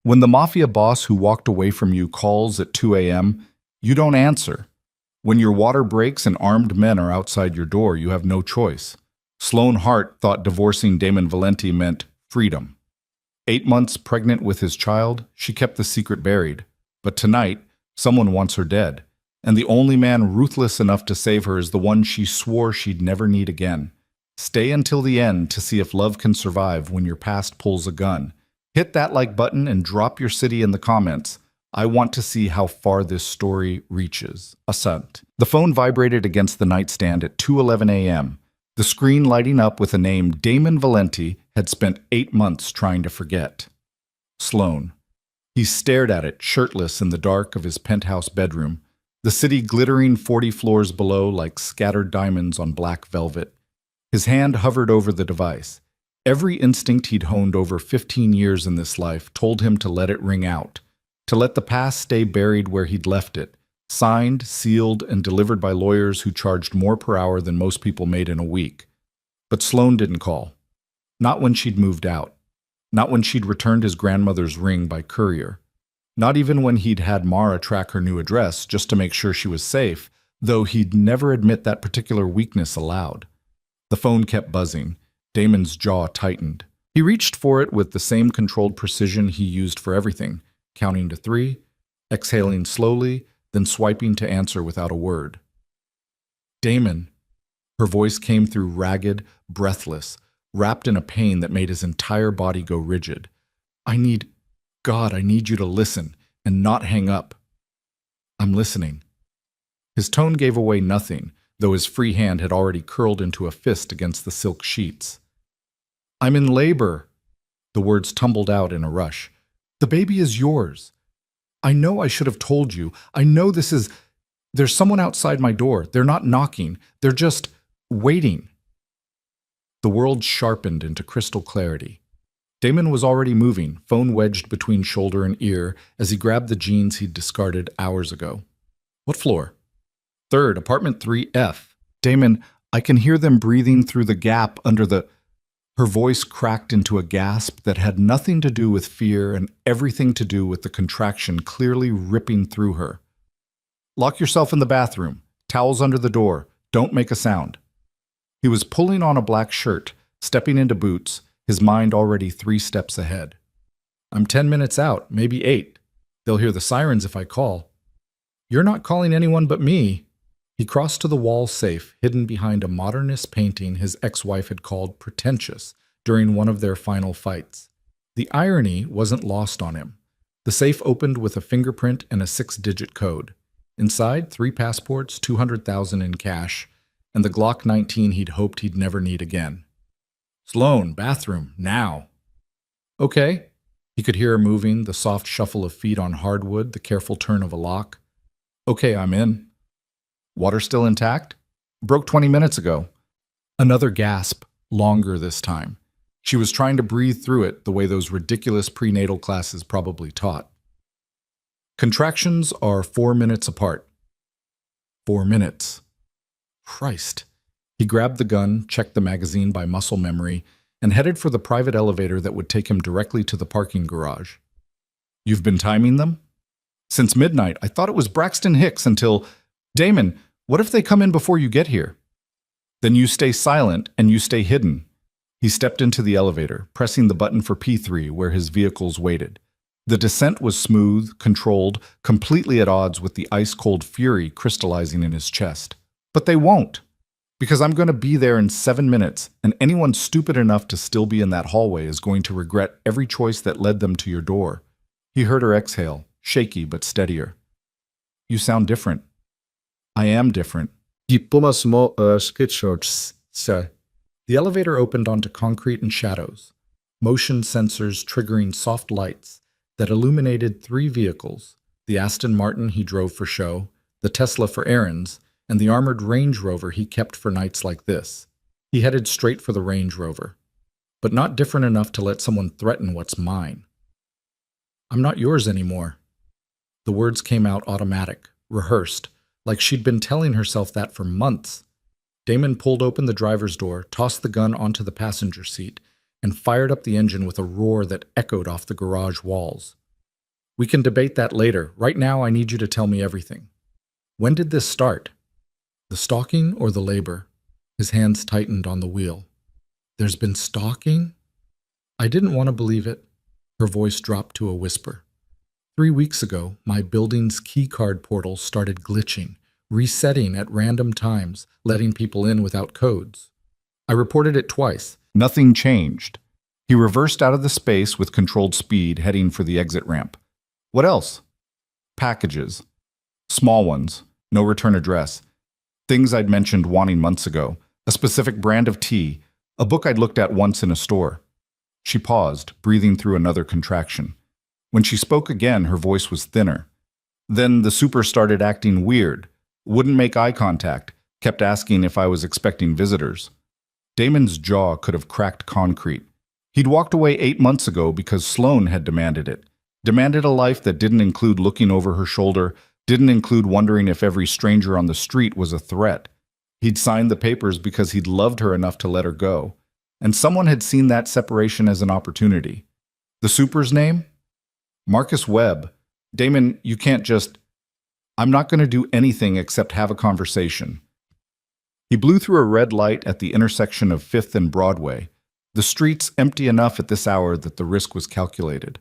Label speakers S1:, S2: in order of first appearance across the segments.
S1: When the mafia boss who walked away from you calls at 2 a.m., you don't answer. When your water breaks and armed men are outside your door, you have no choice. Sloane Hart thought divorcing Damon Valenti meant freedom. 8 months pregnant with his child, she kept the secret buried. But tonight, someone wants her dead. And the only man ruthless enough to save her is the one she swore she'd never need again. Stay until the end to see if love can survive when your past pulls a gun. Hit that like button and drop your city in the comments. I want to see how far this story reaches. Asant. The phone vibrated against the nightstand at 2:11 a.m., the screen lighting up with a name Damon Valenti had spent 8 months trying to forget. Sloane. He stared at it, shirtless in the dark of his penthouse bedroom, the city glittering 40 floors below like scattered diamonds on black velvet. His hand hovered over the device. Every instinct he'd honed over 15 years in this life told him to let it ring out, to let the past stay buried where he'd left it, signed, sealed, and delivered by lawyers who charged more per hour than most people made in a week. But Sloane didn't call. Not when she'd moved out. Not when she'd returned his grandmother's ring by courier. Not even when he'd had Mara track her new address just to make sure she was safe, though he'd never admit that particular weakness aloud. The phone kept buzzing. Damon's jaw tightened. He reached for it with the same controlled precision he used for everything, counting to 3, exhaling slowly, then swiping to answer without a word. Damon. Her voice came through ragged, breathless, wrapped in a pain that made his entire body go rigid. I need you to listen and not hang up. I'm listening. His tone gave away nothing, though his free hand had already curled into a fist against the silk sheets. I'm in labor. The words tumbled out in a rush. The baby is yours. I know I should have told you. I know there's someone outside my door. They're not knocking. They're just waiting. The world sharpened into crystal clarity. Damon was already moving, phone wedged between shoulder and ear, as he grabbed the jeans he'd discarded hours ago. What floor? 3rd, apartment 3F. Damon, I can hear them breathing through the gap under the... Her voice cracked into a gasp that had nothing to do with fear and everything to do with the contraction clearly ripping through her. Lock yourself in the bathroom. Towels under the door. Don't make a sound. He was pulling on a black shirt, stepping into boots, his mind already 3 steps ahead. I'm 10 minutes out, maybe 8. They'll hear the sirens if I call. You're not calling anyone but me. He crossed to the wall safe, hidden behind a modernist painting his ex-wife had called pretentious during one of their final fights. The irony wasn't lost on him. The safe opened with a fingerprint and a 6-digit code. Inside, 3 passports, $200,000 in cash, and the Glock 19 he'd hoped he'd never need again. Sloane, bathroom, now. Okay. He could hear her moving, the soft shuffle of feet on hardwood, the careful turn of a lock. Okay, I'm in. Water still intact? Broke 20 minutes ago. Another gasp, longer this time. She was trying to breathe through it the way those ridiculous prenatal classes probably taught. Contractions are 4 minutes apart. 4 minutes. Christ. He grabbed the gun, checked the magazine by muscle memory, and headed for the private elevator that would take him directly to the parking garage. You've been timing them? Since midnight. I thought it was Braxton Hicks until... Damon, what if they come in before you get here? Then you stay silent and you stay hidden. He stepped into the elevator, pressing the button for P3 where his vehicles waited. The descent was smooth, controlled, completely at odds with the ice-cold fury crystallizing in his chest. But they won't. Because I'm going to be there in 7 minutes, and anyone stupid enough to still be in that hallway is going to regret every choice that led them to your door. He heard her exhale, shaky but steadier. You sound different. I am different. The elevator opened onto concrete and shadows, motion sensors triggering soft lights that illuminated 3 vehicles, the Aston Martin he drove for show, the Tesla for errands, and the armored Range Rover he kept for nights like this. He headed straight for the Range Rover, but not different enough to let someone threaten what's mine. I'm not yours anymore. The words came out automatic, rehearsed, like she'd been telling herself that for months. Damon pulled open the driver's door, tossed the gun onto the passenger seat, and fired up the engine with a roar that echoed off the garage walls. We can debate that later. Right now, I need you to tell me everything. When did this start? The stalking or the labor? His hands tightened on the wheel. There's been stalking? I didn't want to believe it. Her voice dropped to a whisper. 3 weeks ago, my building's keycard portal started glitching, resetting at random times, letting people in without codes. I reported it twice. Nothing changed. He reversed out of the space with controlled speed, heading for the exit ramp. What else? Packages. Small ones. No return address. Things I'd mentioned wanting months ago. A specific brand of tea. A book I'd looked at once in a store. She paused, breathing through another contraction. When she spoke again, her voice was thinner. Then the super started acting weird. Wouldn't make eye contact. Kept asking if I was expecting visitors. Damon's jaw could have cracked concrete. He'd walked away 8 months ago because Sloane had demanded it. Demanded a life that didn't include looking over her shoulder, didn't include wondering if every stranger on the street was a threat. He'd signed the papers because he'd loved her enough to let her go. And someone had seen that separation as an opportunity. The super's name? Marcus Webb. Damon, you can't just... I'm not going to do anything except have a conversation. He blew through a red light at the intersection of 5th and Broadway. The streets empty enough at this hour that the risk was calculated.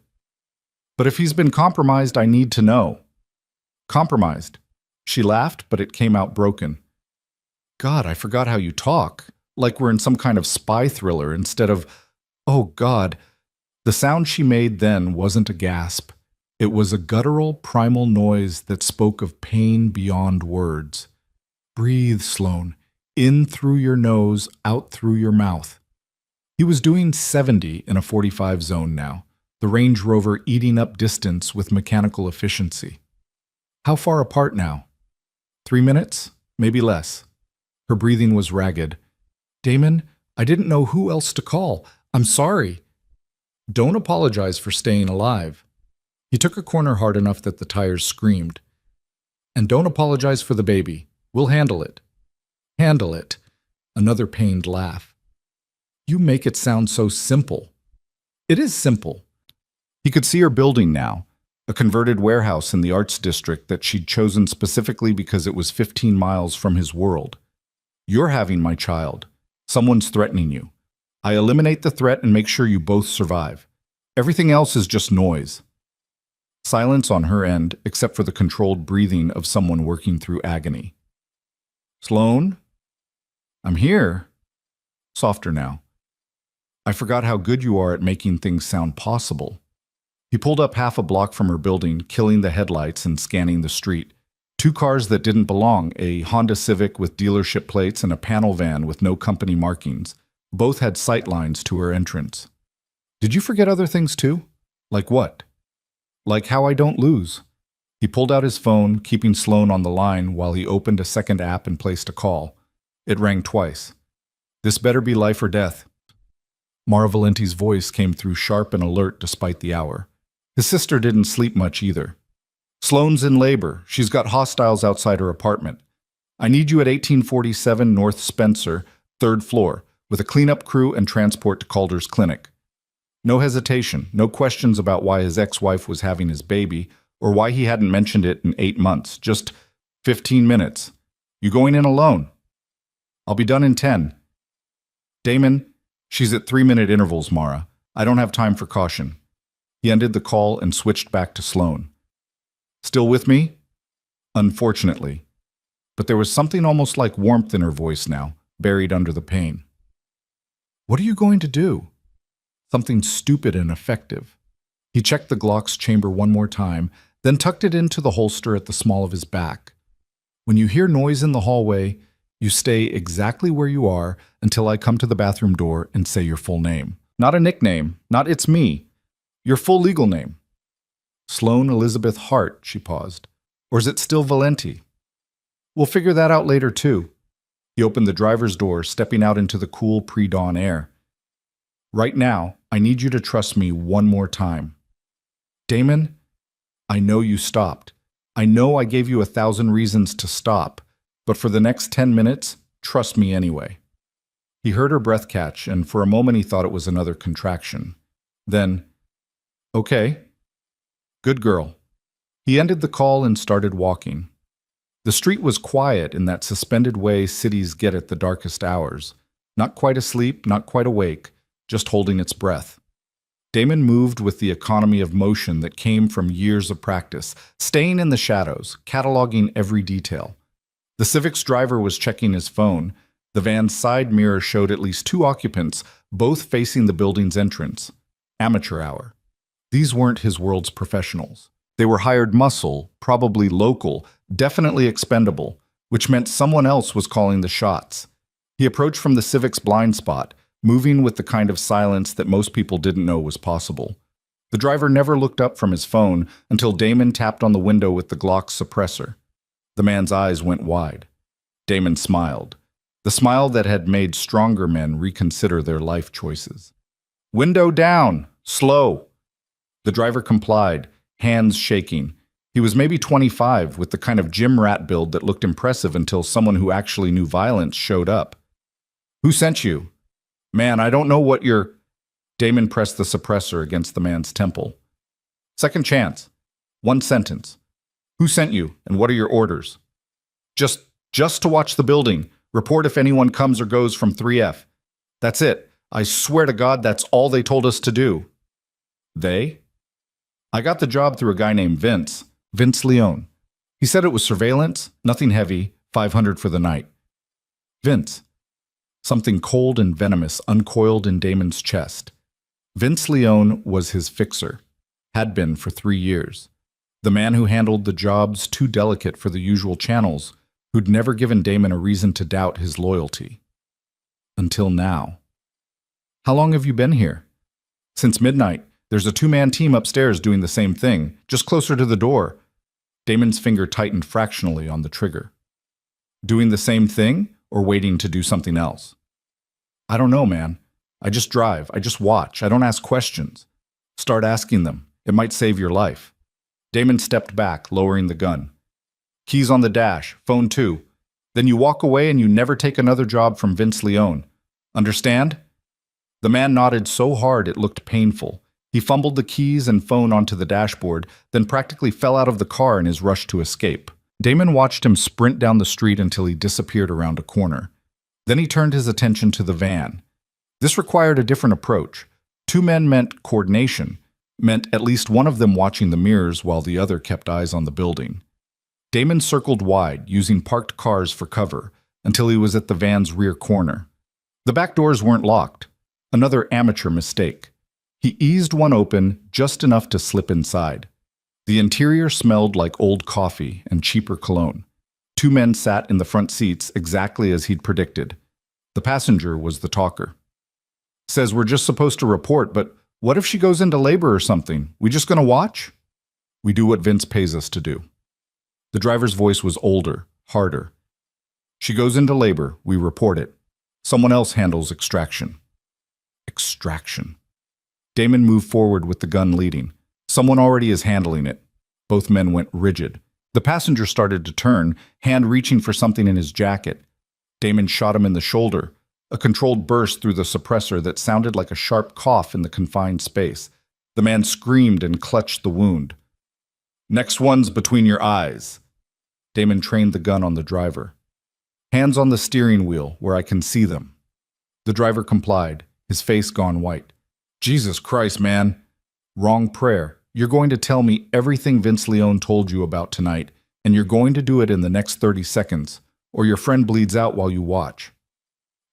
S1: But if he's been compromised, I need to know. Compromised. She laughed, but it came out broken. God, I forgot how you talk. Like we're in some kind of spy thriller instead of, oh God. The sound she made then wasn't a gasp. It was a guttural, primal noise that spoke of pain beyond words. Breathe, Sloane. In through your nose, out through your mouth. He was doing 70 in a 45 zone now, the Range Rover eating up distance with mechanical efficiency. How far apart now? 3 minutes? Maybe less. Her breathing was ragged. Damon, I didn't know who else to call. I'm sorry. Don't apologize for staying alive. He took a corner hard enough that the tires screamed. And don't apologize for the baby. We'll handle it. Handle it. Another pained laugh. You make it sound so simple. It is simple. He could see her building now, a converted warehouse in the arts district that she'd chosen specifically because it was 15 miles from his world. You're having my child. Someone's threatening you. I eliminate the threat and make sure you both survive. Everything else is just noise. Silence on her end, except for the controlled breathing of someone working through agony. Sloane? I'm here. Softer now. I forgot how good you are at making things sound possible. He pulled up half a block from her building, killing the headlights and scanning the street. 2 cars that didn't belong, a Honda Civic with dealership plates and a panel van with no company markings. Both had sight lines to her entrance. Did you forget other things too? Like what? Like how I don't lose. He pulled out his phone, keeping Sloane on the line while he opened a second app and placed a call. It rang twice. This better be life or death. Mara Valenti's voice came through sharp and alert despite the hour. His sister didn't sleep much either. Sloane's in labor. She's got hostiles outside her apartment. I need you at 1847 North Spencer, 3rd floor, with a cleanup crew and transport to Calder's clinic. No hesitation, no questions about why his ex-wife was having his baby, or why he hadn't mentioned it in 8 months. Just 15 minutes. You going in alone? I'll be done in 10. Damon, she's at 3-minute intervals, Mara. I don't have time for caution. He ended the call and switched back to Sloane. Still with me? Unfortunately. But there was something almost like warmth in her voice now, buried under the pain. What are you going to do? Something stupid and effective. He checked the Glock's chamber one more time, then tucked it into the holster at the small of his back. When you hear noise in the hallway, you stay exactly where you are until I come to the bathroom door and say your full name. Not a nickname, not it's me. Your full legal name. Sloane Elizabeth Hart, she paused. Or is it still Valenti? We'll figure that out later, too. He opened the driver's door, stepping out into the cool pre-dawn air. Right now, I need you to trust me one more time. Damon, I know you stopped. I know I gave you 1,000 reasons to stop, but for the next 10 minutes, trust me anyway. He heard her breath catch, and for a moment he thought it was another contraction. Then, okay. Good girl. He ended the call and started walking. The street was quiet in that suspended way cities get at the darkest hours. Not quite asleep, not quite awake, just holding its breath. Damon moved with the economy of motion that came from years of practice, staying in the shadows, cataloging every detail. The Civic's driver was checking his phone. The van's side mirror showed at least two occupants, both facing the building's entrance. Amateur hour. These weren't his world's professionals. They were hired muscle, probably local, definitely expendable, which meant someone else was calling the shots. He approached from the Civic's blind spot, moving with the kind of silence that most people didn't know was possible. The driver never looked up from his phone until Damon tapped on the window with the Glock's suppressor. The man's eyes went wide. Damon smiled, the smile that had made stronger men reconsider their life choices. "Window down! Slow!" The driver complied, hands shaking. He was maybe 25, with the kind of gym rat build that looked impressive until someone who actually knew violence showed up. "Who sent you?" "Man, I don't know what you're—" Damon pressed the suppressor against the man's temple. "Second chance. One sentence. Who sent you, and what are your orders?" Just to watch the building. Report if anyone comes or goes from 3F. That's it. I swear to God that's all they told us to do." "They?" "I got the job through a guy named Vince Leone. He said it was surveillance, nothing heavy, 500 for the night." Vince. Something cold and venomous uncoiled in Damon's chest. Vince Leone was his fixer, had been for 3 years. The man who handled the jobs too delicate for the usual channels, who'd never given Damon a reason to doubt his loyalty. Until now. "How long have you been here?" "Since midnight. There's a 2-man team upstairs doing the same thing, just closer to the door." Damon's finger tightened fractionally on the trigger. "Doing the same thing, or waiting to do something else?" "I don't know, man. I just drive. I just watch. I don't ask questions." "Start asking them. It might save your life." Damon stepped back, lowering the gun. "Keys on the dash, phone too. Then you walk away and you never take another job from Vince Leone. Understand?" The man nodded so hard it looked painful. He fumbled the keys and phone onto the dashboard, then practically fell out of the car in his rush to escape. Damon watched him sprint down the street until he disappeared around a corner. Then he turned his attention to the van. This required a different approach. 2 men meant coordination, meant at least one of them watching the mirrors while the other kept eyes on the building. Damon circled wide, using parked cars for cover, until he was at the van's rear corner. The back doors weren't locked. Another amateur mistake. He eased one open just enough to slip inside. The interior smelled like old coffee and cheaper cologne. 2 men sat in the front seats exactly as he'd predicted. The passenger was the talker. "Says we're just supposed to report, but what if she goes into labor or something? We just gonna watch?" "We do what Vince pays us to do." The driver's voice was older, harder. "She goes into labor, we report it. Someone else handles extraction." Extraction. Damon moved forward with the gun leading. "Someone already is handling it." Both men went rigid. The passenger started to turn, hand reaching for something in his jacket. Damon shot him in the shoulder. A controlled burst through the suppressor that sounded like a sharp cough in the confined space. The man screamed and clutched the wound. "Next one's between your eyes." Damon trained the gun on the driver. "Hands on the steering wheel, where I can see them." The driver complied, his face gone white. "Jesus Christ, man." "Wrong prayer. You're going to tell me everything Vince Leone told you about tonight, and you're going to do it in the next 30 seconds, or your friend bleeds out while you watch."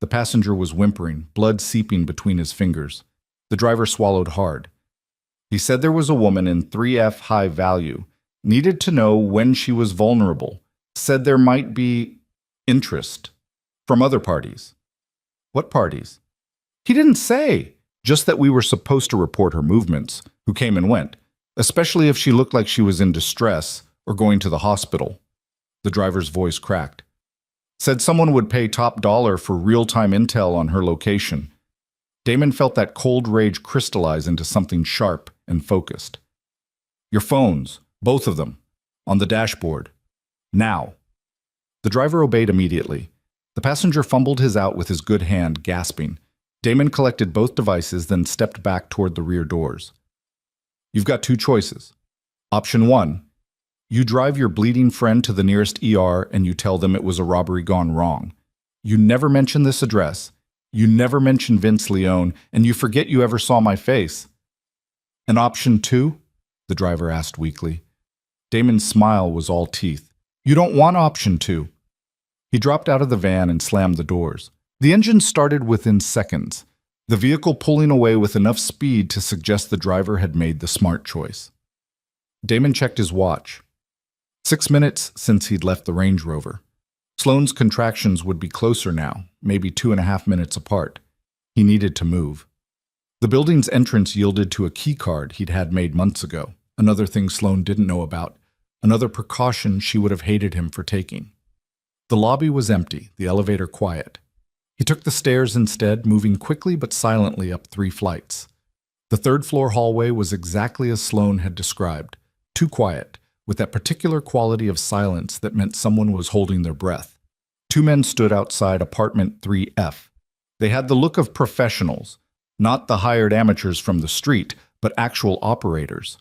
S1: The passenger was whimpering, blood seeping between his fingers. The driver swallowed hard. He said there was a woman in 3F high value, needed to know when she was vulnerable, said there might be interest from other parties. What parties? He didn't say, just that we were supposed to report her movements, who came and went, especially if she looked like she was in distress or going to the hospital. The driver's voice cracked. Said someone would pay top dollar for real-time intel on her location. Damon felt that cold rage crystallize into something sharp and focused. Your phones, both of them, on the dashboard. Now. The driver obeyed immediately. The passenger fumbled his out with his good hand, gasping. Damon collected both devices, then stepped back toward the rear doors. You've got two choices. Option 1. You drive your bleeding friend to the nearest ER and you tell them it was a robbery gone wrong. You never mention this address. You never mention Vince Leone, and you forget you ever saw my face. And option 2? The driver asked weakly. Damon's smile was all teeth. You don't want option 2. He dropped out of the van and slammed the doors. The engine started within seconds, the vehicle pulling away with enough speed to suggest the driver had made the smart choice. Damon checked his watch. 6 minutes since he'd left the Range Rover. Sloane's contractions would be closer now, maybe 2.5 minutes apart. He needed to move. The building's entrance yielded to a key card he'd had made months ago, another thing Sloane didn't know about, another precaution she would have hated him for taking. The lobby was empty, the elevator quiet. He took the stairs instead, moving quickly but silently up 3 flights. The third-floor hallway was exactly as Sloane had described, too quiet, with that particular quality of silence that meant someone was holding their breath. 2 men stood outside apartment 3F. They had the look of professionals, not the hired amateurs from the street, but actual operators.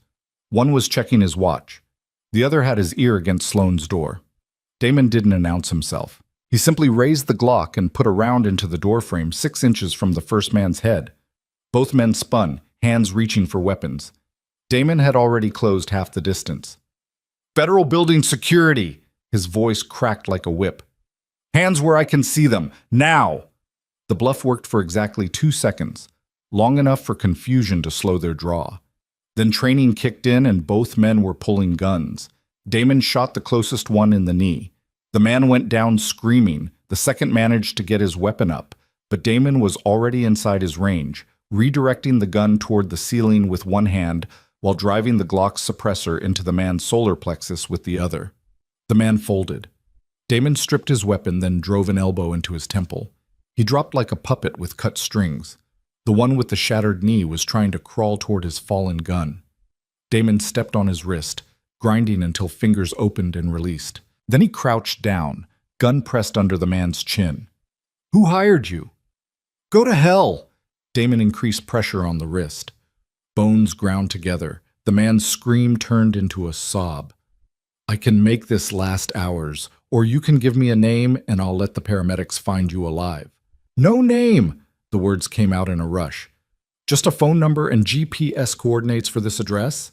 S1: One was checking his watch. The other had his ear against Sloane's door. Damon didn't announce himself. He simply raised the Glock and put a round into the doorframe 6 inches from the first man's head. Both men spun, hands reaching for weapons. Damon had already closed half the distance. Federal Building Security! His voice cracked like a whip. Hands where I can see them, now! The bluff worked for exactly 2 seconds, long enough for confusion to slow their draw. Then training kicked in and both men were pulling guns. Damon shot the closest one in the knee. The man went down screaming. The second managed to get his weapon up, but Damon was already inside his range, redirecting the gun toward the ceiling with one hand while driving the Glock's suppressor into the man's solar plexus with the other. The man folded. Damon stripped his weapon, then drove an elbow into his temple. He dropped like a puppet with cut strings. The one with the shattered knee was trying to crawl toward his fallen gun. Damon stepped on his wrist, grinding until fingers opened and released. Then he crouched down, gun pressed under the man's chin. Who hired you? Go to hell! Damon increased pressure on the wrist. Bones ground together. The man's scream turned into a sob. I can make this last hours, or you can give me a name and I'll let the paramedics find you alive. No name! The words came out in a rush. Just a phone number and GPS coordinates for this address?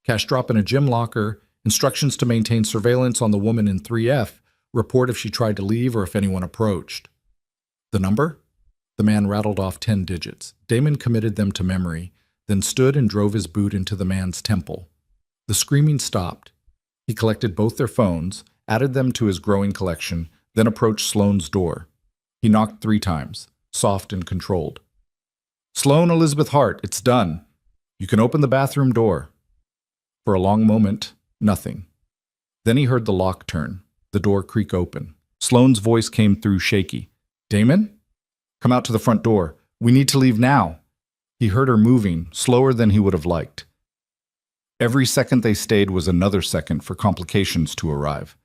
S1: Cash drop in a gym locker, instructions to maintain surveillance on the woman in 3F, report if she tried to leave or if anyone approached. The number? The man rattled off 10 digits. Damon committed them to memory, then stood and drove his boot into the man's temple. The screaming stopped. He collected both their phones, added them to his growing collection, then approached Sloane's door. He knocked 3 times, soft and controlled. Sloane Elizabeth Hart, it's done. You can open the bathroom door. For a long moment, nothing. Then he heard the lock turn, the door creak open. Sloane's voice came through shaky. Damon? Come out to the front door. We need to leave now. He heard her moving, slower than he would have liked. Every second they stayed was another second for complications to arrive.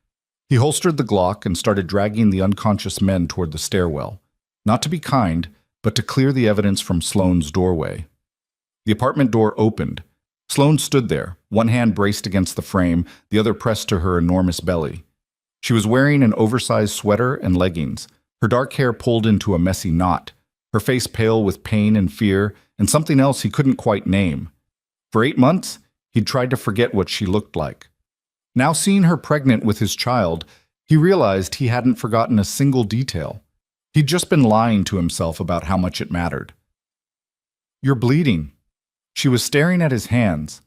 S1: He holstered the Glock and started dragging the unconscious men toward the stairwell, not to be kind, but to clear the evidence from Sloane's doorway. The apartment door opened. Sloane stood there, one hand braced against the frame, the other pressed to her enormous belly. She was wearing an oversized sweater and leggings, her dark hair pulled into a messy knot, her face pale with pain and fear, and something else he couldn't quite name. For 8 months, he'd tried to forget what she looked like. Now seeing her pregnant with his child, he realized he hadn't forgotten a single detail. He'd just been lying to himself about how much it mattered. You're bleeding. She was staring at his hands.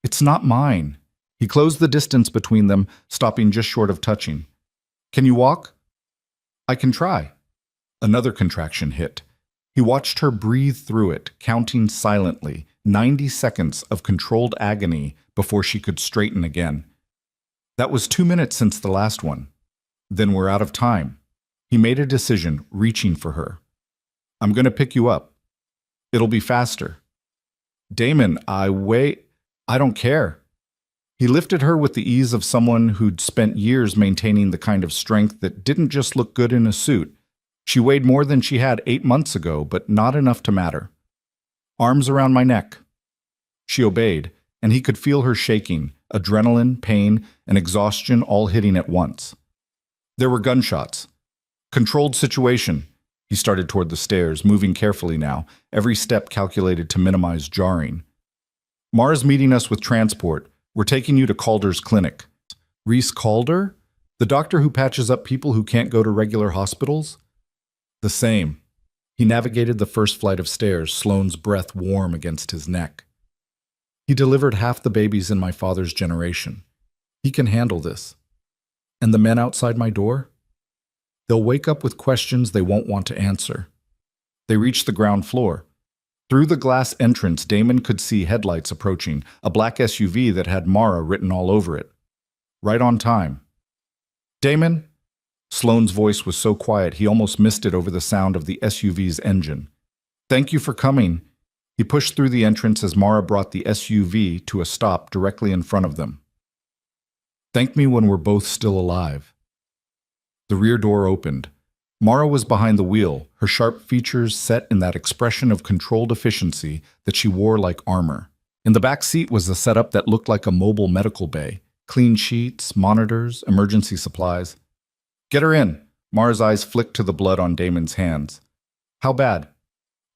S1: It's not mine. He closed the distance between them, stopping just short of touching. Can you walk? I can try. Another contraction hit. He watched her breathe through it, counting silently, 90 seconds of controlled agony before she could straighten again. That was 2 minutes since the last one. Then we're out of time. He made a decision, reaching for her. I'm going to pick you up. It'll be faster. Damon, I don't care. He lifted her with the ease of someone who'd spent years maintaining the kind of strength that didn't just look good in a suit. She weighed more than she had 8 months ago, but not enough to matter. Arms around my neck. She obeyed, and he could feel her shaking, adrenaline, pain, and exhaustion all hitting at once. There were gunshots. Controlled situation. He started toward the stairs, moving carefully now, every step calculated to minimize jarring. Mara's meeting us with transport. We're taking you to Calder's clinic. Reese Calder? The doctor who patches up people who can't go to regular hospitals? The same. He navigated the first flight of stairs, Sloane's breath warm against his neck. He delivered half the babies in my father's generation. He can handle this. And the men outside my door? They'll wake up with questions they won't want to answer. They reached the ground floor. Through the glass entrance, Damon could see headlights approaching, a black SUV that had Mara written all over it. Right on time. Damon? Sloane's voice was so quiet he almost missed it over the sound of the SUV's engine. Thank you for coming. He pushed through the entrance as Mara brought the SUV to a stop directly in front of them. Thank me when we're both still alive. The rear door opened. Mara was behind the wheel, her sharp features set in that expression of controlled efficiency that she wore like armor. In the back seat was a setup that looked like a mobile medical bay. Clean sheets, monitors, emergency supplies. Get her in. Mara's eyes flicked to the blood on Damon's hands. How bad?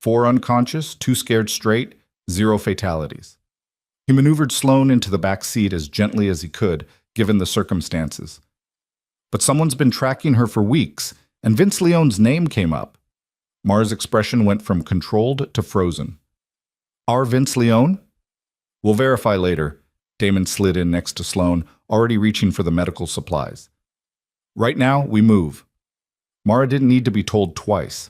S1: 4 unconscious, 2 scared straight, 0 fatalities. He maneuvered Sloane into the back seat as gently as he could, given the circumstances. But someone's been tracking her for weeks, and Vince Leone's name came up. Mara's expression went from controlled to frozen. Our Vince Leone? We'll verify later. Damon slid in next to Sloane, already reaching for the medical supplies. Right now, we move. Mara didn't need to be told twice.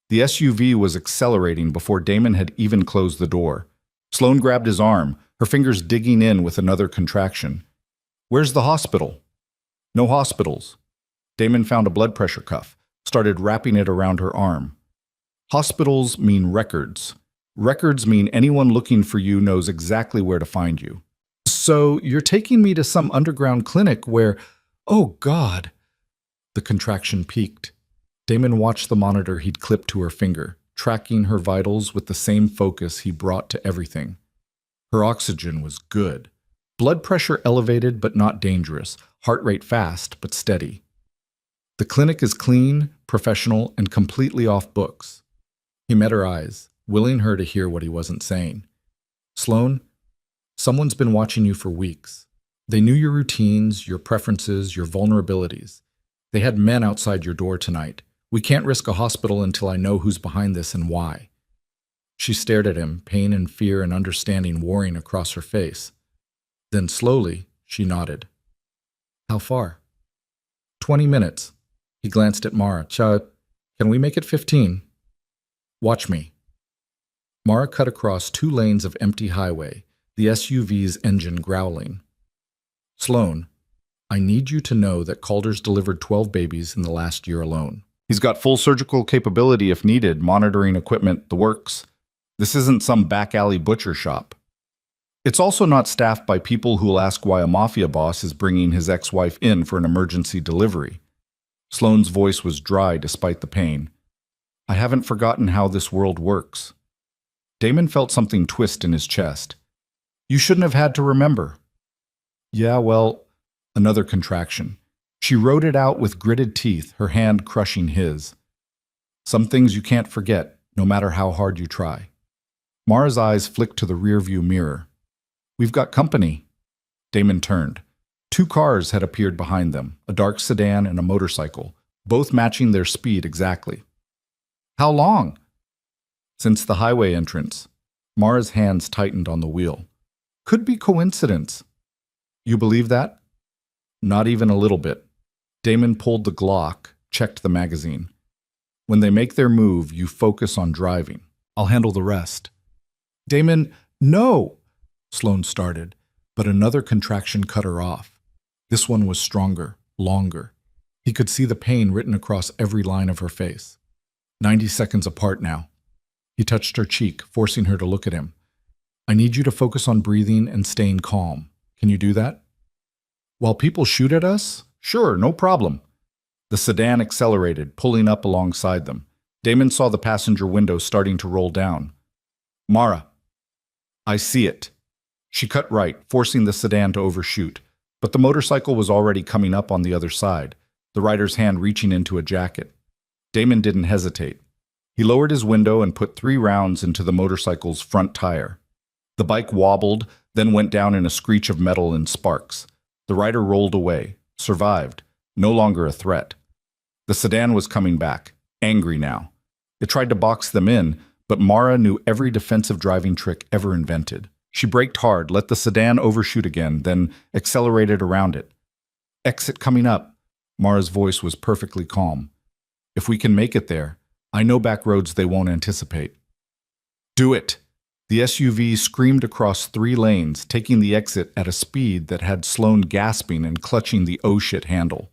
S1: The SUV was accelerating before Damon had even closed the door. Sloane grabbed his arm, her fingers digging in with another contraction. Where's the hospital? No hospitals. Damon found a blood pressure cuff, started wrapping it around her arm. Hospitals mean records. Records mean anyone looking for you knows exactly where to find you. So you're taking me to some underground clinic where, oh God. The contraction peaked. Damon watched the monitor he'd clipped to her finger, tracking her vitals with the same focus he brought to everything. Her oxygen was good. Blood pressure elevated but not dangerous, heart rate fast but steady. The clinic is clean, professional, and completely off books. He met her eyes, willing her to hear what he wasn't saying. Sloane, someone's been watching you for weeks. They knew your routines, your preferences, your vulnerabilities. They had men outside your door tonight. We can't risk a hospital until I know who's behind this and why. She stared at him, pain and fear and understanding warring across her face. Then slowly, she nodded. How far? 20 minutes. He glanced at Mara. Can we make it 15? Watch me. Mara cut across 2 lanes of empty highway, the SUV's engine growling. Sloane, I need you to know that Calder's delivered 12 babies in the last year alone. He's got full surgical capability if needed, monitoring equipment, the works. This isn't some back alley butcher shop. It's also not staffed by people who'll ask why a Mafia boss is bringing his ex-wife in for an emergency delivery. Sloane's voice was dry despite the pain. I haven't forgotten how this world works. Damon felt something twist in his chest. You shouldn't have had to remember. Yeah, well, another contraction. She wrote it out with gritted teeth, her hand crushing his. Some things you can't forget, no matter how hard you try. Mara's eyes flicked to the rearview mirror. We've got company. Damon turned. 2 cars had appeared behind them, a dark sedan and a motorcycle, both matching their speed exactly. How long? Since the highway entrance. Mara's hands tightened on the wheel. Could be coincidence. You believe that? Not even a little bit. Damon pulled the Glock, checked the magazine. When they make their move, you focus on driving. I'll handle the rest. Damon, no! Sloane started, but another contraction cut her off. This one was stronger, longer. He could see the pain written across every line of her face. 90 seconds apart now. He touched her cheek, forcing her to look at him. I need you to focus on breathing and staying calm. Can you do that? While people shoot at us? Sure, no problem. The sedan accelerated, pulling up alongside them. Damon saw the passenger window starting to roll down. Mara. I see it. She cut right, forcing the sedan to overshoot, but the motorcycle was already coming up on the other side, the rider's hand reaching into a jacket. Damon didn't hesitate. He lowered his window and put 3 rounds into the motorcycle's front tire. The bike wobbled, then went down in a screech of metal and sparks. The rider rolled away, survived, no longer a threat. The sedan was coming back, angry now. It tried to box them in, but Mara knew every defensive driving trick ever invented. She braked hard, let the sedan overshoot again, then accelerated around it. "Exit coming up." Mara's voice was perfectly calm. "If we can make it there, I know back roads they won't anticipate." "Do it!" The SUV screamed across 3 lanes, taking the exit at a speed that had Sloane gasping and clutching the oh-shit handle.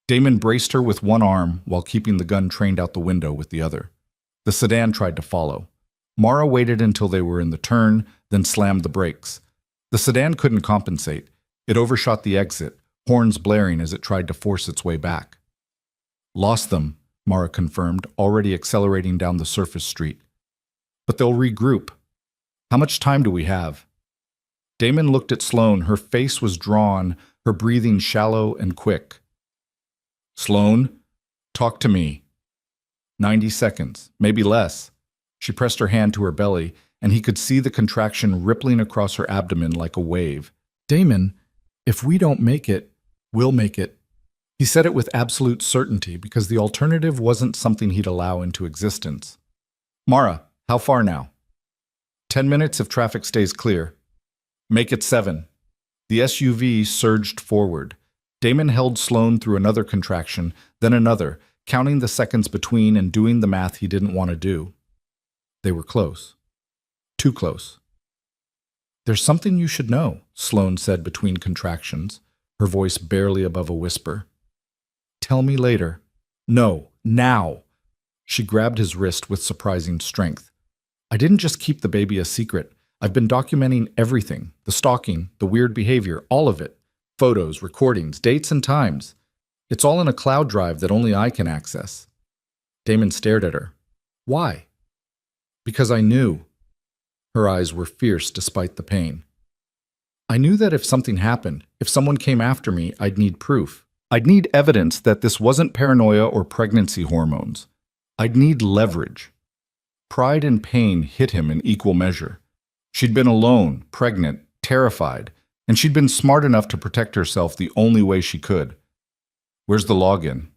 S1: Damon braced her with one arm while keeping the gun trained out the window with the other. The sedan tried to follow. Mara waited until they were in the turn, then slammed the brakes. The sedan couldn't compensate. It overshot the exit, horns blaring as it tried to force its way back. "Lost them," Mara confirmed, already accelerating down the surface street. "But they'll regroup. How much time do we have?" Damon looked at Sloane. Her face was drawn, her breathing shallow and quick. "Sloane, talk to me." 90 seconds, maybe less. She pressed her hand to her belly, and he could see the contraction rippling across her abdomen like a wave. "Damon, if we don't make it, we'll make it." He said it with absolute certainty because the alternative wasn't something he'd allow into existence. "Mara, how far now?" 10 minutes if traffic stays clear." "Make it 7. The SUV surged forward. Damon held Sloane through another contraction, then another, counting the seconds between and doing the math he didn't want to do. They were close. Too close. "There's something you should know," Sloane said between contractions, her voice barely above a whisper. "Tell me later." "No, now." She grabbed his wrist with surprising strength. "I didn't just keep the baby a secret. I've been documenting everything, the stalking, the weird behavior, all of it. Photos, recordings, dates and times. It's all in a cloud drive that only I can access." Damon stared at her. "Why?" "Because I knew." Her eyes were fierce despite the pain. "I knew that if something happened, if someone came after me, I'd need proof. I'd need evidence that this wasn't paranoia or pregnancy hormones. I'd need leverage." Pride and pain hit him in equal measure. She'd been alone, pregnant, terrified, and she'd been smart enough to protect herself the only way she could. "Where's the login?"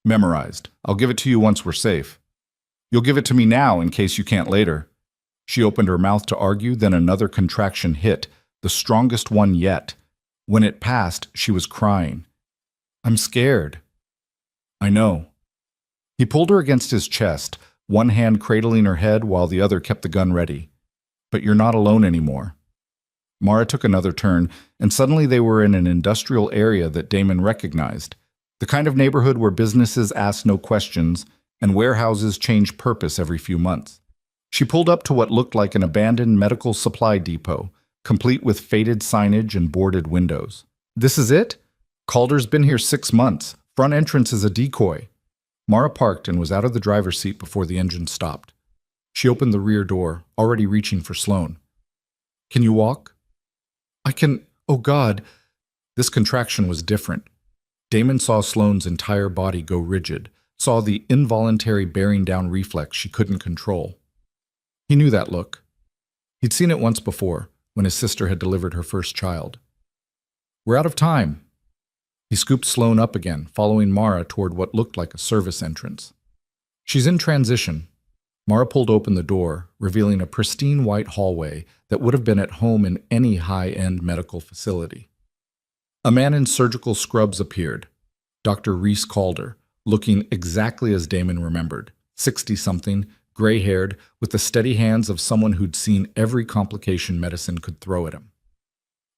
S1: "Memorized. I'll give it to you once we're safe." "You'll give it to me now in case you can't later." She opened her mouth to argue, then another contraction hit, the strongest one yet. When it passed, she was crying. "I'm scared." "I know." He pulled her against his chest, one hand cradling her head while the other kept the gun ready. "But you're not alone anymore." Mara took another turn, and suddenly they were in an industrial area that Damon recognized, the kind of neighborhood where businesses ask no questions and warehouses change purpose every few months. She pulled up to what looked like an abandoned medical supply depot, complete with faded signage and boarded windows. "This is it? Calder's been here 6 months. Front entrance is a decoy." Mara parked and was out of the driver's seat before the engine stopped. She opened the rear door, already reaching for Sloane. "Can you walk?" "I can. Oh God." This contraction was different. Damon saw Sloane's entire body go rigid, saw the involuntary bearing down reflex she couldn't control. He knew that look. He'd seen it once before, when his sister had delivered her first child. "We're out of time." He scooped Sloane up again, following Mara toward what looked like a service entrance. "She's in transition." Mara pulled open the door, revealing a pristine white hallway that would have been at home in any high-end medical facility. A man in surgical scrubs appeared, Dr. Reese Calder, looking exactly as Damon remembered, 60-something, gray-haired, with the steady hands of someone who'd seen every complication medicine could throw at him.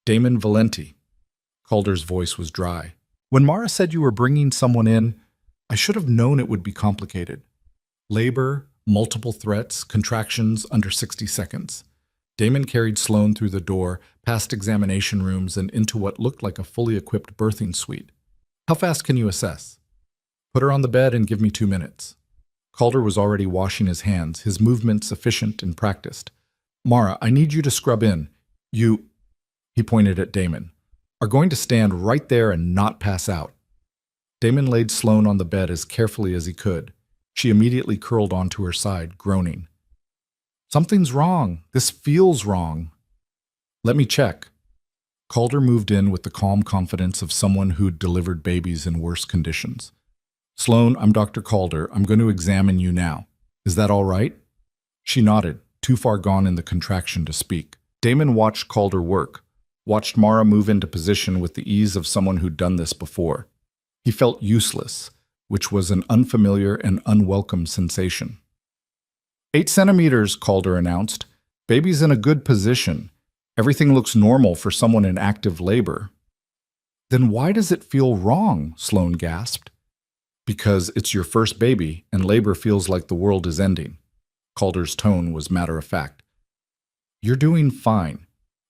S1: "Damon Valenti." Calder's voice was dry. "When Mara said you were bringing someone in, I should have known it would be complicated. Labor, multiple threats, contractions under 60 seconds. Damon carried Sloane through the door, past examination rooms, and into what looked like a fully equipped birthing suite. "How fast can you assess?" "Put her on the bed and give me 2 minutes." Calder was already washing his hands, his movements efficient and practiced. "Mara, I need you to scrub in. You..." He pointed at Damon. Are going to stand right there and not pass out. Damon laid Sloane on the bed as carefully as he could. She immediately curled onto her side, groaning. Something's wrong. This feels wrong. Let me check. Calder moved in with the calm confidence of someone who'd delivered babies in worse conditions. Sloane, I'm Dr. Calder. I'm going to examine you now. Is that all right? She nodded, too far gone in the contraction to speak. Damon watched Calder work, watched Mara move into position with the ease of someone who'd done this before. He felt useless, which was an unfamiliar and unwelcome sensation. 8 centimeters, Calder announced. Baby's in a good position. Everything looks normal for someone in active labor. Then why does it feel wrong? Sloane gasped. Because it's your first baby, and labor feels like the world is ending. Calder's tone was matter-of-fact. You're doing fine.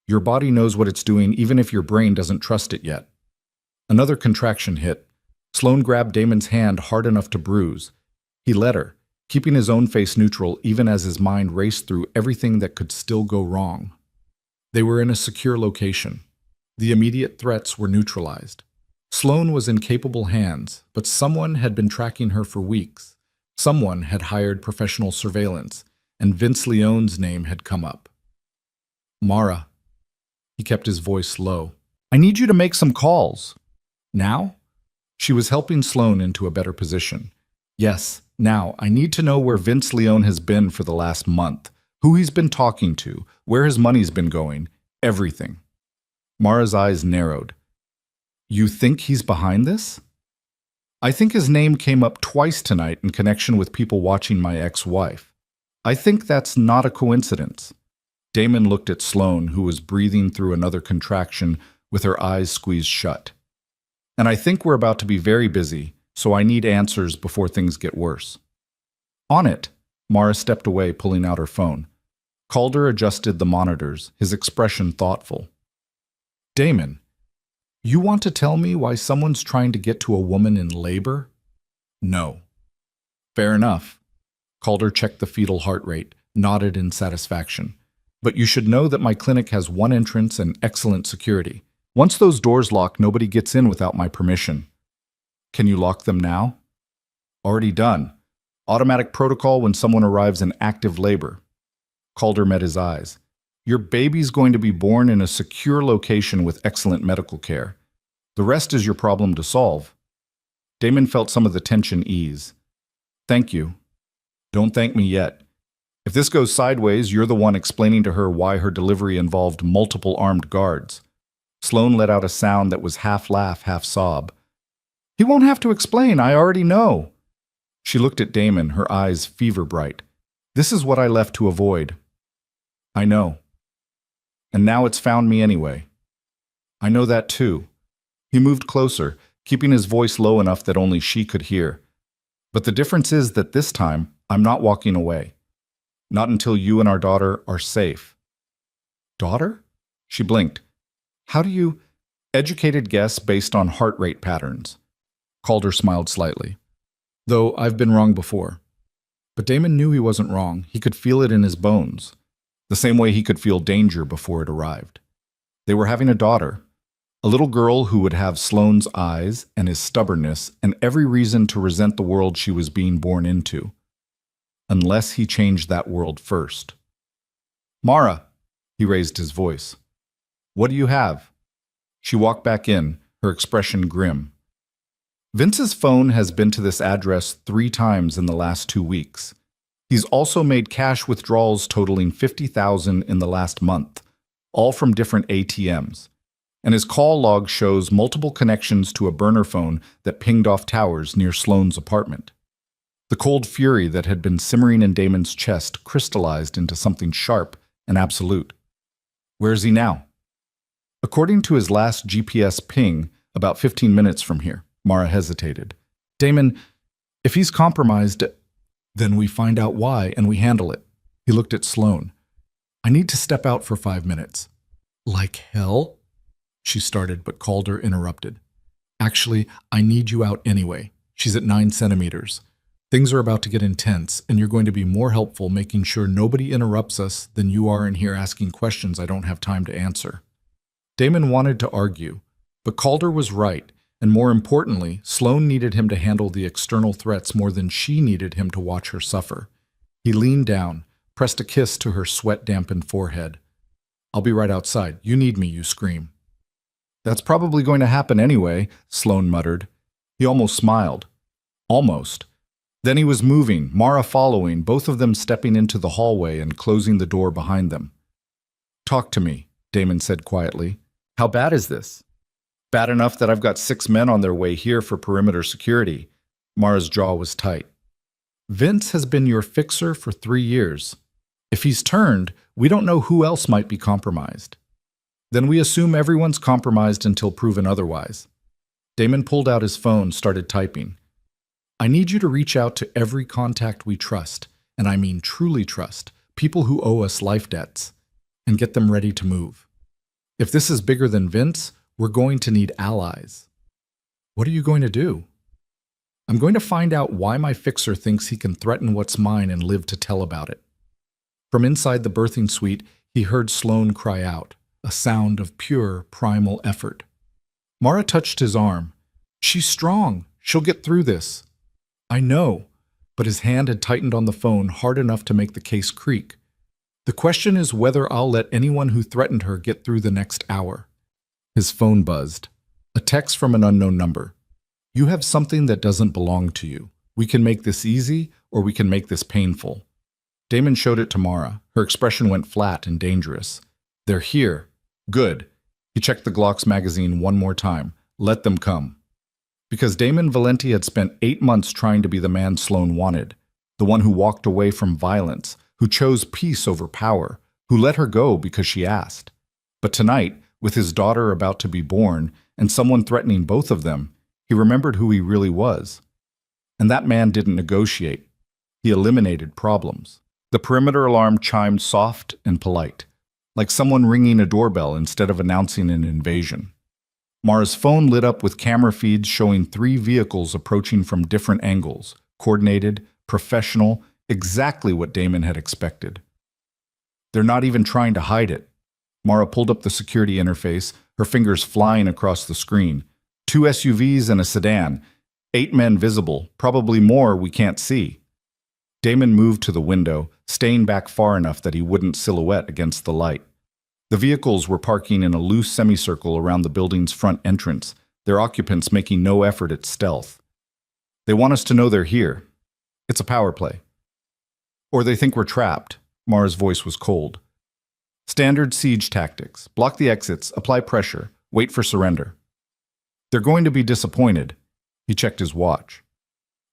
S1: Your body knows what it's doing even if your brain doesn't trust it yet. Another contraction hit. Sloane grabbed Damon's hand hard enough to bruise. He let her, keeping his own face neutral even as his mind raced through everything that could still go wrong. They were in a secure location. The immediate threats were neutralized. Sloane was in capable hands, but someone had been tracking her for weeks. Someone had hired professional surveillance, and Vince Leone's name had come up. Mara. He kept his voice low. I need you to make some calls. Now? She was helping Sloane into a better position. Yes, now, I need to know where Vince Leone has been for the last month, who he's been talking to, where his money's been going, everything. Mara's eyes narrowed. You think he's behind this? I think his name came up twice tonight in connection with people watching my ex-wife. I think that's not a coincidence. Damon looked at Sloane, who was breathing through another contraction with her eyes squeezed shut. And I think we're about to be very busy, so I need answers before things get worse. On it. Mara stepped away, pulling out her phone. Calder adjusted the monitors, his expression thoughtful. Damon, you want to tell me why someone's trying to get to a woman in labor? No. Fair enough. Calder checked the fetal heart rate, nodded in satisfaction. But you should know that my clinic has one entrance and excellent security. Once those doors lock, nobody gets in without my permission. Can you lock them now? Already done. Automatic protocol when someone arrives in active labor. Calder met his eyes. Your baby's going to be born in a secure location with excellent medical care. The rest is your problem to solve. Damon felt some of the tension ease. Thank you. Don't thank me yet. If this goes sideways, you're the one explaining to her why her delivery involved multiple armed guards. Sloane let out a sound that was half laugh, half sob. He won't have to explain, I already know. She looked at Damon, her eyes fever bright. This is what I left to avoid. I know. And now it's found me anyway. I know that too. He moved closer, keeping his voice low enough that only she could hear. But the difference is that this time, I'm not walking away. Not until you and our daughter are safe. Daughter? She blinked. How do you... Educated guess based on heart rate patterns. Calder smiled slightly. Though I've been wrong before. But Damon knew he wasn't wrong. He could feel it in his bones. The same way he could feel danger before it arrived. They were having a daughter. A little girl who would have Sloane's eyes and his stubbornness and every reason to resent the world she was being born into. Unless he changed that world first. Mara, he raised his voice. What do you have? She walked back in, her expression grim. Vince's phone has been to this address 3 times in the last 2 weeks. He's also made cash withdrawals totaling $50,000 in the last month, all from different ATMs. And his call log shows multiple connections to a burner phone that pinged off towers near Sloane's apartment. The cold fury that had been simmering in Damon's chest crystallized into something sharp and absolute. Where is he now? According to his last GPS ping, about 15 minutes from here. Mara hesitated. Damon, if he's compromised, then we find out why and we handle it. He looked at Sloane. I need to step out for 5 minutes. Like hell? She started, but Calder interrupted. Actually, I need you out anyway. She's at 9 centimeters. Things are about to get intense, and you're going to be more helpful making sure nobody interrupts us than you are in here asking questions I don't have time to answer. Damon wanted to argue, but Calder was right, and more importantly, Sloane needed him to handle the external threats more than she needed him to watch her suffer. He leaned down, pressed a kiss to her sweat-dampened forehead. "I'll be right outside. You need me, you scream." "That's probably going to happen anyway," Sloane muttered. He almost smiled. Almost. Then he was moving, Mara following, both of them stepping into the hallway and closing the door behind them. "Talk to me," Damon said quietly. "How bad is this?" "Bad enough that I've got 6 men on their way here for perimeter security." Mara's jaw was tight. "Vince has been your fixer for 3 years. If he's turned, we don't know who else might be compromised. Then we assume everyone's compromised until proven otherwise." Damon pulled out his phone, started typing. "I need you to reach out to every contact we trust, and I mean truly trust, people who owe us life debts, and get them ready to move. If this is bigger than Vince, we're going to need allies." "What are you going to do?" "I'm going to find out why my fixer thinks he can threaten what's mine and live to tell about it." From inside the birthing suite, he heard Sloane cry out, a sound of pure, primal effort. Mara touched his arm. "She's strong. She'll get through this." "I know," but his hand had tightened on the phone hard enough to make the case creak. "The question is whether I'll let anyone who threatened her get through the next hour." His phone buzzed. A text from an unknown number. "You have something that doesn't belong to you. We can make this easy, or we can make this painful." Damon showed it to Mara. Her expression went flat and dangerous. "They're here." "Good." He checked the Glock's magazine one more time. "Let them come." Because Damon Valenti had spent 8 months trying to be the man Sloane wanted, the one who walked away from violence, who chose peace over power, who let her go because she asked. But tonight, with his daughter about to be born, and someone threatening both of them, he remembered who he really was. And that man didn't negotiate. He eliminated problems. The perimeter alarm chimed soft and polite, like someone ringing a doorbell instead of announcing an invasion. Mara's phone lit up with camera feeds showing 3 vehicles approaching from different angles, coordinated, professional, exactly what Damon had expected. "They're not even trying to hide it." Mara pulled up the security interface, her fingers flying across the screen. 2 SUVs and a sedan. 8 men visible, probably more we can't see. Damon moved to the window, staying back far enough that he wouldn't silhouette against the light. The vehicles were parking in a loose semicircle around the building's front entrance, their occupants making no effort at stealth. "They want us to know they're here. It's a power play." "Or they think we're trapped." Mara's voice was cold. "Standard siege tactics. Block the exits, apply pressure, wait for surrender." "They're going to be disappointed." He checked his watch.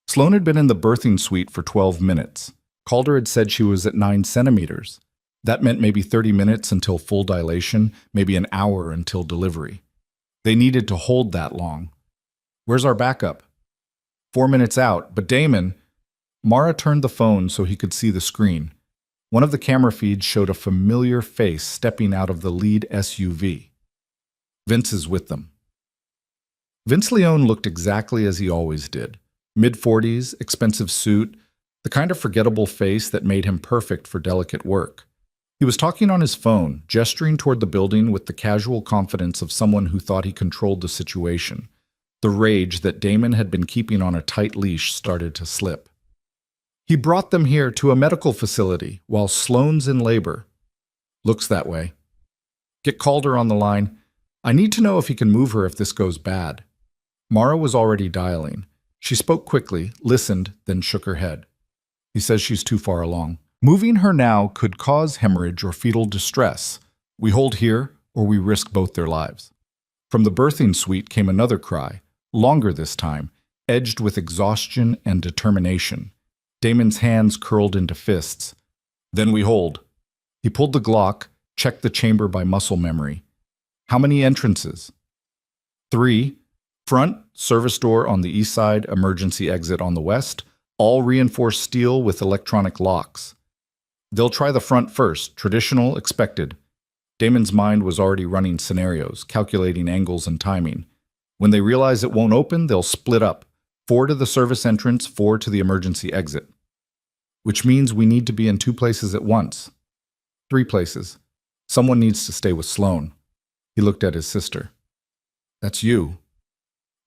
S1: Sloane had been in the birthing suite for 12 minutes. Calder had said she was at 9 centimeters. That meant maybe 30 minutes until full dilation, maybe an hour until delivery. They needed to hold that long. "Where's our backup?" 4 minutes out, but Damon... Mara turned the phone so he could see the screen. One of the camera feeds showed a familiar face stepping out of the lead SUV. Vince is with them. Vince Leone looked exactly as he always did. Mid-40s, expensive suit, the kind of forgettable face that made him perfect for delicate work. He was talking on his phone, gesturing toward the building with the casual confidence of someone who thought he controlled the situation. The rage that Damon had been keeping on a tight leash started to slip. "He brought them here to a medical facility while Sloane's in labor." "Looks that way." "Get Calder on the line. I need to know if he can move her if this goes bad." Mara was already dialing. She spoke quickly, listened, then shook her head. "He says she's too far along. Moving her now could cause hemorrhage or fetal distress. We hold here, or we risk both their lives." From the birthing suite came another cry, longer this time, edged with exhaustion and determination. Damon's hands curled into fists. "Then we hold." He pulled the Glock, checked the chamber by muscle memory. "How many entrances?" 3. Front, service door on the east side, emergency exit on the west, all reinforced steel with electronic locks. "They'll try the front first, traditional, expected." Damon's mind was already running scenarios, calculating angles and timing. When they realize it won't open, they'll split up. 4 to the service entrance, 4 to the emergency exit. Which means we need to be in 2 places at once. 3 places. Someone needs to stay with Sloane. He looked at his sister. That's you.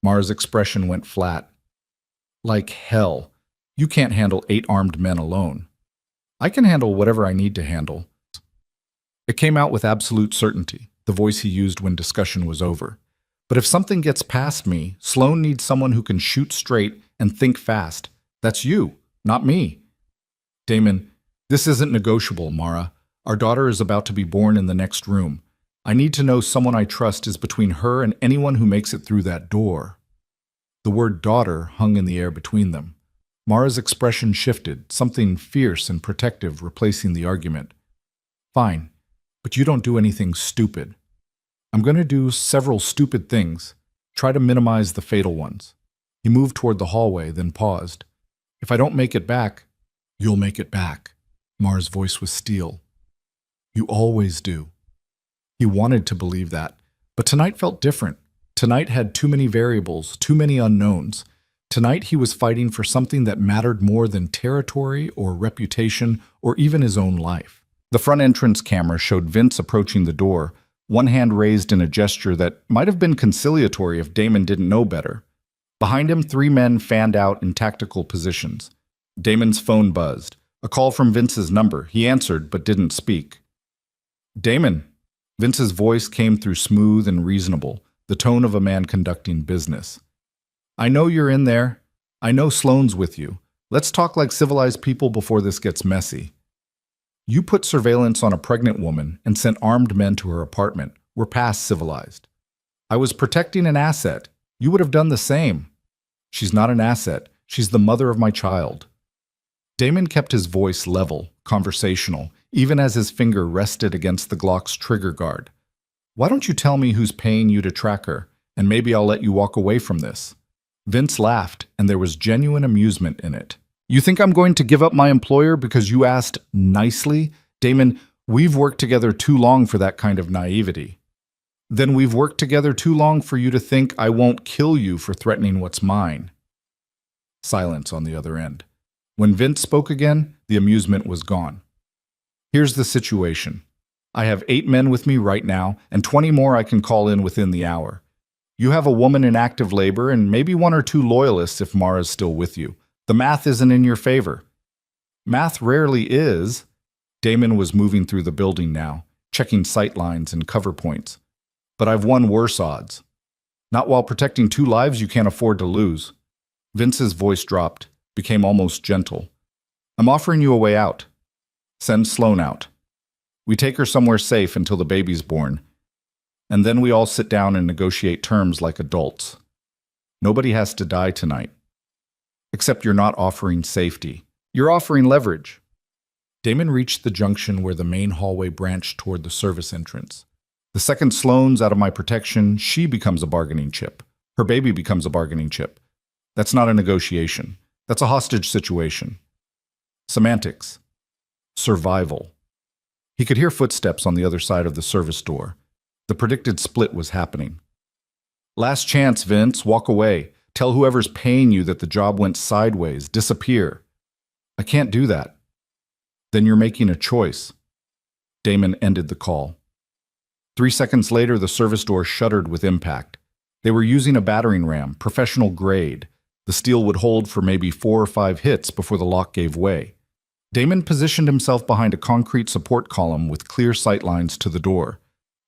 S1: Mara's expression went flat. Like hell. You can't handle 8 armed men alone. I can handle whatever I need to handle. It came out with absolute certainty, the voice he used when discussion was over. But if something gets past me, Sloan needs someone who can shoot straight and think fast. That's you, not me. Damon, this isn't negotiable, Mara. Our daughter is about to be born in the next room. I need to know someone I trust is between her and anyone who makes it through that door. The word daughter hung in the air between them. Mara's expression shifted, something fierce and protective replacing the argument. Fine, but you don't do anything stupid. I'm going to do several stupid things. Try to minimize the fatal ones. He moved toward the hallway, then paused. If I don't make it back, you'll make it back. Mara's voice was steel. You always do. He wanted to believe that, but tonight felt different. Tonight had too many variables, too many unknowns. Tonight he was fighting for something that mattered more than territory or reputation or even his own life. The front entrance camera showed Vince approaching the door, one hand raised in a gesture that might have been conciliatory if Damon didn't know better. Behind him, 3 men fanned out in tactical positions. Damon's phone buzzed. A call from Vince's number. He answered, but didn't speak. Damon. Vince's voice came through smooth and reasonable, the tone of a man conducting business. I know you're in there. I know Sloane's with you. Let's talk like civilized people before this gets messy. You put surveillance on a pregnant woman and sent armed men to her apartment. We're past civilized. I was protecting an asset. You would have done the same. She's not an asset. She's the mother of my child. Damon kept his voice level, conversational, even as his finger rested against the Glock's trigger guard. Why don't you tell me who's paying you to track her, and maybe I'll let you walk away from this? Vince laughed, and there was genuine amusement in it. You think I'm going to give up my employer because you asked nicely? Damon, we've worked together too long for that kind of naivety. Then we've worked together too long for you to think I won't kill you for threatening what's mine. Silence on the other end. When Vince spoke again, the amusement was gone. Here's the situation. I have 8 men with me right now, and 20 more I can call in within the hour. You have a woman in active labor and maybe 1 or 2 loyalists if Mara's still with you. The math isn't in your favor. Math rarely is. Damon was moving through the building now, checking sight lines and cover points. But I've won worse odds. Not while protecting 2 lives you can't afford to lose. Vince's voice dropped, became almost gentle. I'm offering you a way out. Send Sloan out. We take her somewhere safe until the baby's born. And then we all sit down and negotiate terms like adults. Nobody has to die tonight. Except you're not offering safety. You're offering leverage. Damon reached the junction where the main hallway branched toward the service entrance. The second Sloan's out of my protection, she becomes a bargaining chip. Her baby becomes a bargaining chip. That's not a negotiation. That's a hostage situation. Semantics. Survival. He could hear footsteps on the other side of the service door. The predicted split was happening. Last chance, Vince. Walk away. Tell whoever's paying you that the job went sideways. Disappear. I can't do that. Then you're making a choice. Damon ended the call. 3 seconds later, the service door shuddered with impact. They were using a battering ram, professional grade. The steel would hold for maybe 4 or 5 hits before the lock gave way. Damon positioned himself behind a concrete support column with clear sight lines to the door.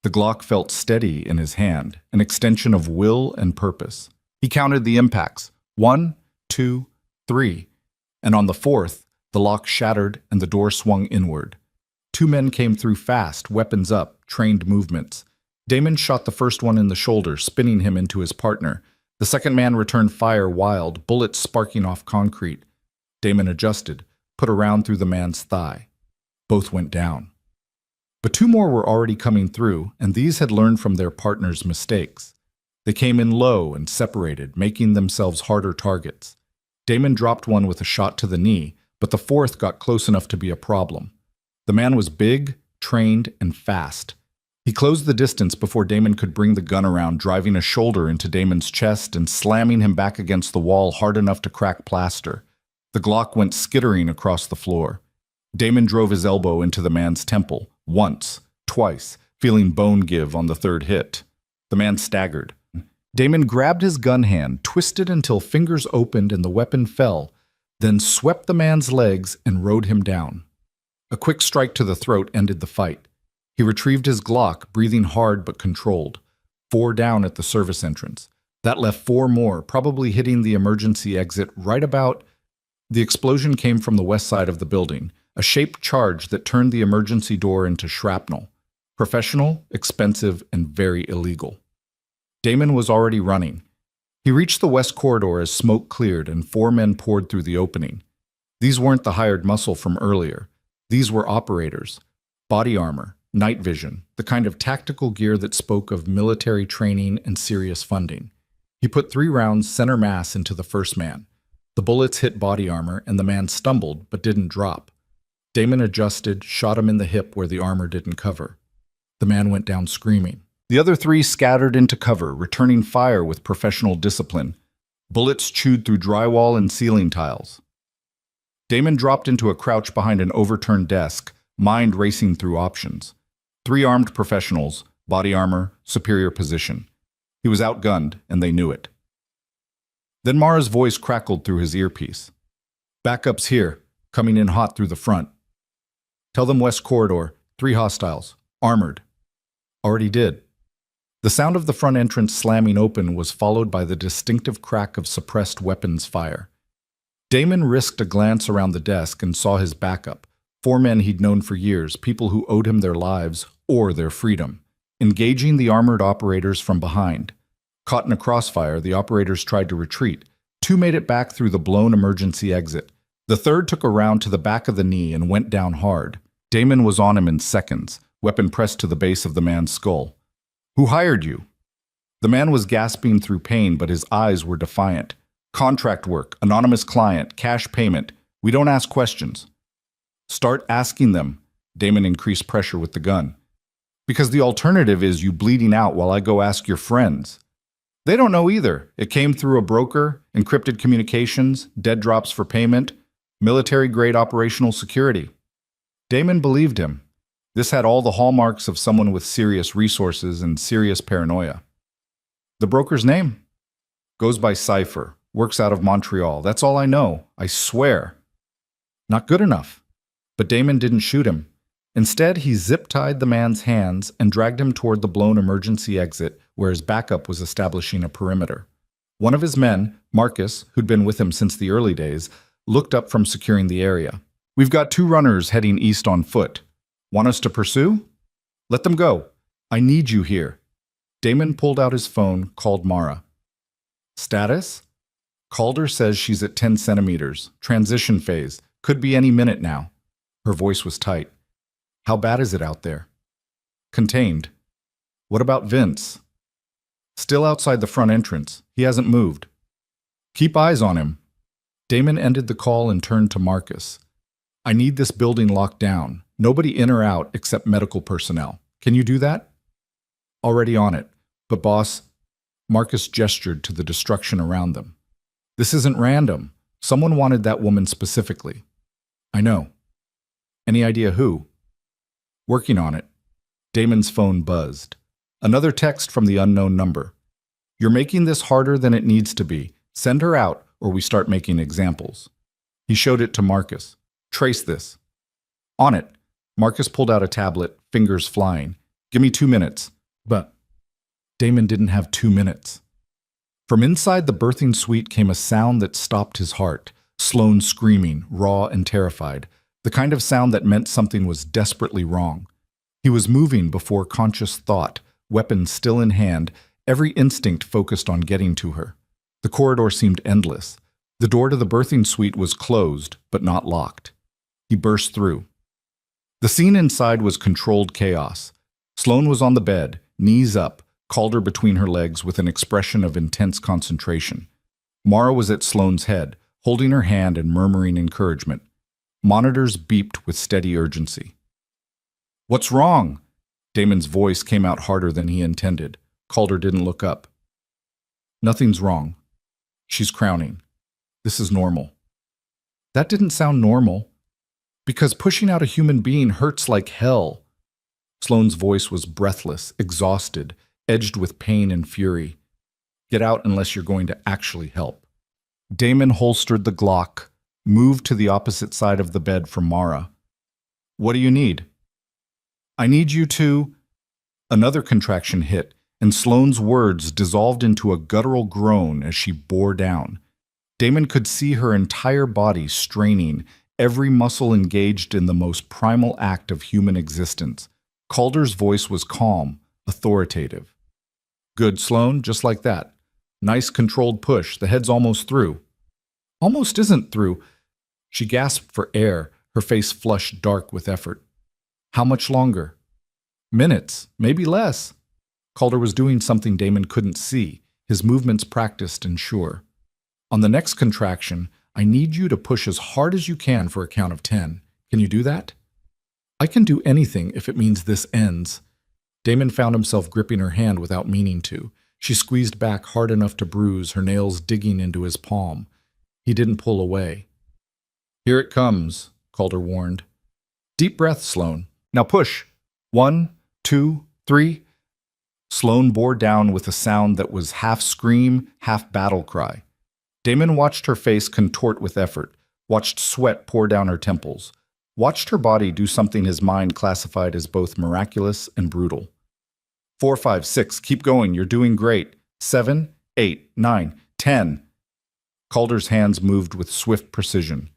S1: The Glock felt steady in his hand, an extension of will and purpose. He counted the impacts. 1, 2, 3. And on the 4th, the lock shattered and the door swung inward. 2 men came through fast, weapons up, trained movements. Damon shot the first one in the shoulder, spinning him into his partner. The second man returned fire wild, bullets sparking off concrete. Damon adjusted, put a round through the man's thigh. Both went down. But 2 more were already coming through, and these had learned from their partner's mistakes. They came in low and separated, making themselves harder targets. Damon dropped one with a shot to the knee, but the 4th got close enough to be a problem. The man was big, trained, and fast. He closed the distance before Damon could bring the gun around, driving a shoulder into Damon's chest and slamming him back against the wall hard enough to crack plaster. The Glock went skittering across the floor. Damon drove his elbow into the man's temple, once, twice, feeling bone give on the third hit. The man staggered. Damon grabbed his gun hand, twisted until fingers opened and the weapon fell, then swept the man's legs and rode him down. A quick strike to the throat ended the fight. He retrieved his Glock, breathing hard but controlled. 4 down at the service entrance. That left 4 more, probably hitting the emergency exit right about... The explosion came from the west side of the building, a shaped charge that turned the emergency door into shrapnel. Professional, expensive, and very illegal. Damon was already running. He reached the west corridor as smoke cleared and 4 men poured through the opening. These weren't the hired muscle from earlier. These were operators. Body armor, night vision, the kind of tactical gear that spoke of military training and serious funding. He put 3 rounds center mass into the first man. The bullets hit body armor and the man stumbled but didn't drop. Damon adjusted, shot him in the hip where the armor didn't cover. The man went down screaming. The other 3 scattered into cover, returning fire with professional discipline. Bullets chewed through drywall and ceiling tiles. Damon dropped into a crouch behind an overturned desk, mind racing through options. 3 armed professionals, body armor, superior position. He was outgunned, and they knew it. Then Mara's voice crackled through his earpiece. "Backup's here, coming in hot through the front. Tell them west corridor, 3 hostiles, armored." Already did. The sound of the front entrance slamming open was followed by the distinctive crack of suppressed weapons fire. Damon risked a glance around the desk and saw his backup, 4 men he'd known for years, people who owed him their lives or their freedom, engaging the armored operators from behind. Caught in a crossfire, the operators tried to retreat. 2 made it back through the blown emergency exit. The third took a round to the back of the knee and went down hard. Damon was on him in seconds, weapon pressed to the base of the man's skull. "Who hired you?" The man was gasping through pain, but his eyes were defiant. "Contract work, anonymous client, cash payment. We don't ask questions." "Start asking them." Damon increased pressure with the gun. "Because the alternative is you bleeding out while I go ask your friends." "They don't know either. It came through a broker, encrypted communications, dead drops for payment, military-grade operational security." Damon believed him. This had all the hallmarks of someone with serious resources and serious paranoia. "The broker's name?" "Goes by Cypher. Works out of Montreal. That's all I know. I swear." Not good enough. But Damon didn't shoot him. Instead, he zip-tied the man's hands and dragged him toward the blown emergency exit where his backup was establishing a perimeter. One of his men, Marcus, who'd been with him since the early days, looked up from securing the area. "We've got 2 runners heading east on foot. Want us to pursue?" "Let them go. I need you here." Damon pulled out his phone, called Mara. "Status?" "Calder says she's at 10 centimeters. Transition phase. Could be any minute now." Her voice was tight. "How bad is it out there?" "Contained." "What about Vince?" "Still outside the front entrance. He hasn't moved." "Keep eyes on him." Damon ended the call and turned to Marcus. "I need this building locked down. Nobody in or out except medical personnel. Can you do that?" "Already on it. But boss..." Marcus gestured to the destruction around them. "This isn't random. Someone wanted that woman specifically." "I know." "Any idea who?" "Working on it." Damon's phone buzzed. Another text from the unknown number. "You're making this harder than it needs to be. Send her out, or we start making examples." He showed it to Marcus. "Trace this." "On it." Marcus pulled out a tablet, fingers flying. "Give me 2 minutes." But Damon didn't have 2 minutes. From inside the birthing suite came a sound that stopped his heart. Sloane screaming, raw and terrified. The kind of sound that meant something was desperately wrong. He was moving before conscious thought, weapon still in hand, every instinct focused on getting to her. The corridor seemed endless. The door to the birthing suite was closed, but not locked. He burst through. The scene inside was controlled chaos. Sloane was on the bed, knees up, Calder between her legs with an expression of intense concentration. Mara was at Sloane's head, holding her hand and murmuring encouragement. Monitors beeped with steady urgency. "What's wrong?" Damon's voice came out harder than he intended. Calder didn't look up. "Nothing's wrong. She's crowning. This is normal." That didn't sound normal. Because pushing out a human being hurts like hell. Sloane's voice was breathless, exhausted, edged with pain and fury. Get out unless you're going to actually help. Damon holstered the Glock, moved to the opposite side of the bed from Mara. What do you need? I need you to... Another contraction hit, and Sloane's words dissolved into a guttural groan as she bore down. Damon could see her entire body straining, every muscle engaged in the most primal act of human existence. Calder's voice was calm, authoritative. Good, Sloane, just like that. Nice controlled push, the head's almost through. Almost isn't through. She gasped for air, her face flushed dark with effort. How much longer? Minutes, maybe less. Calder was doing something Damon couldn't see, his movements practiced and sure. On the next contraction, I need you to push as hard as you can for a count of 10. Can you do that? I can do anything if it means this ends. Damon found himself gripping her hand without meaning to. She squeezed back hard enough to bruise, her nails digging into his palm. He didn't pull away. Here it comes, Calder warned. Deep breath, Sloane. Now push. 1, 2, 3. Sloane bore down with a sound that was half scream, half battle cry. Damon watched her face contort with effort, watched sweat pour down her temples, watched her body do something his mind classified as both miraculous and brutal. 4, 5, 6, keep going, you're doing great. 7, 8, 9, 10. Calder's hands moved with swift precision.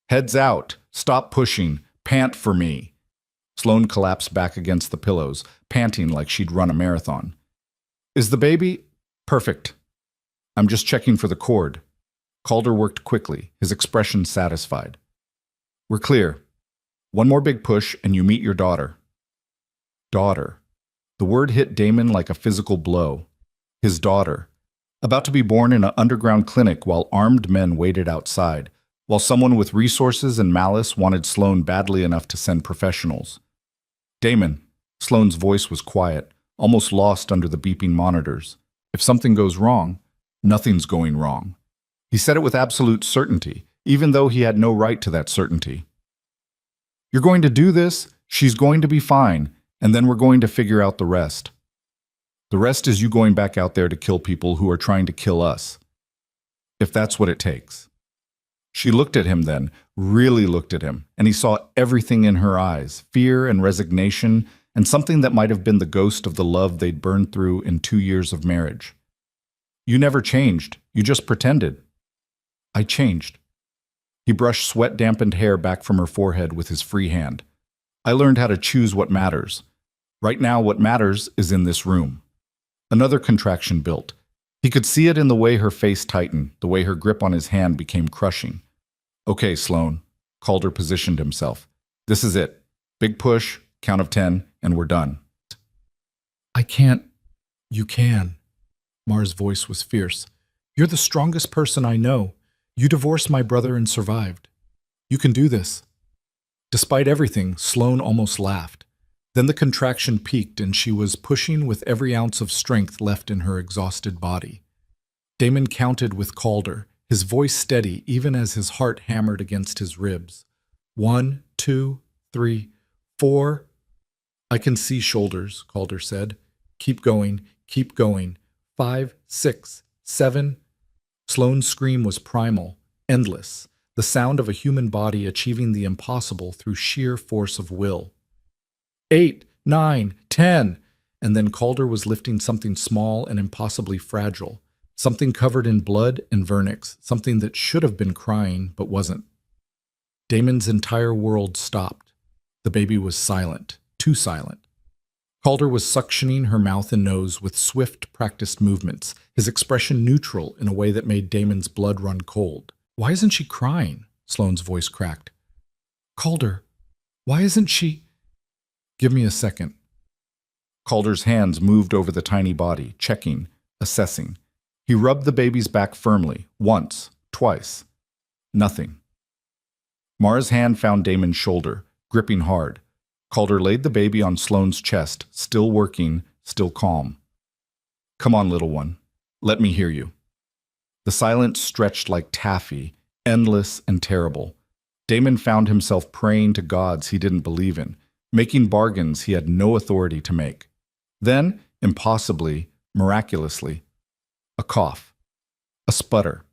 S1: Heads out, stop pushing, pant for me. Sloane collapsed back against the pillows, panting like she'd run a marathon. Is the baby? Perfect. I'm just checking for the cord. Calder worked quickly, his expression satisfied. We're clear. One more big push and you meet your daughter. Daughter. The word hit Damon like a physical blow. His daughter. About to be born in an underground clinic while armed men waited outside, while someone with resources and malice wanted Sloane badly enough to send professionals. Damon. Sloane's voice was quiet, almost lost under the beeping monitors. If something goes wrong, nothing's going wrong. He said it with absolute certainty, even though he had no right to that certainty. You're going to do this, she's going to be fine, and then we're going to figure out the rest. The rest is you going back out there to kill people who are trying to kill us. If that's what it takes. She looked at him then, really looked at him, and he saw everything in her eyes, fear and resignation, and something that might have been the ghost of the love they'd burned through in 2 years of marriage. You never changed, you just pretended. I changed. He brushed sweat-dampened hair back from her forehead with his free hand. I learned how to choose what matters. Right now, what matters is in this room. Another contraction built. He could see it in the way her face tightened, the way her grip on his hand became crushing. Okay, Sloane. Calder positioned himself. This is it. Big push, count of 10, and we're done. I can't. You can. Mara's voice was fierce. You're the strongest person I know. You divorced my brother and survived. You can do this. Despite everything, Sloane almost laughed. Then the contraction peaked and she was pushing with every ounce of strength left in her exhausted body. Damon counted with Calder, his voice steady even as his heart hammered against his ribs. 1, 2, 3, 4. I can see shoulders, Calder said. Keep going, keep going. 5, 6, 7. Sloane's scream was primal, endless, the sound of a human body achieving the impossible through sheer force of will. 8, 9, 10, and then Calder was lifting something small and impossibly fragile, something covered in blood and vernix, something that should have been crying but wasn't. Damon's entire world stopped. The baby was silent, too silent. Calder was suctioning her mouth and nose with swift, practiced movements, his expression neutral in a way that made Damon's blood run cold. Why isn't she crying? Sloane's voice cracked. Calder, why isn't she? Give me a second. Calder's hands moved over the tiny body, checking, assessing. He rubbed the baby's back firmly, once, twice. Nothing. Mara's hand found Damon's shoulder, gripping hard. Calder laid the baby on Sloane's chest, still working, still calm. Come on, little one. Let me hear you. The silence stretched like taffy, endless and terrible. Damon found himself praying to gods he didn't believe in, making bargains he had no authority to make. Then, impossibly, miraculously, a cough, a sputter,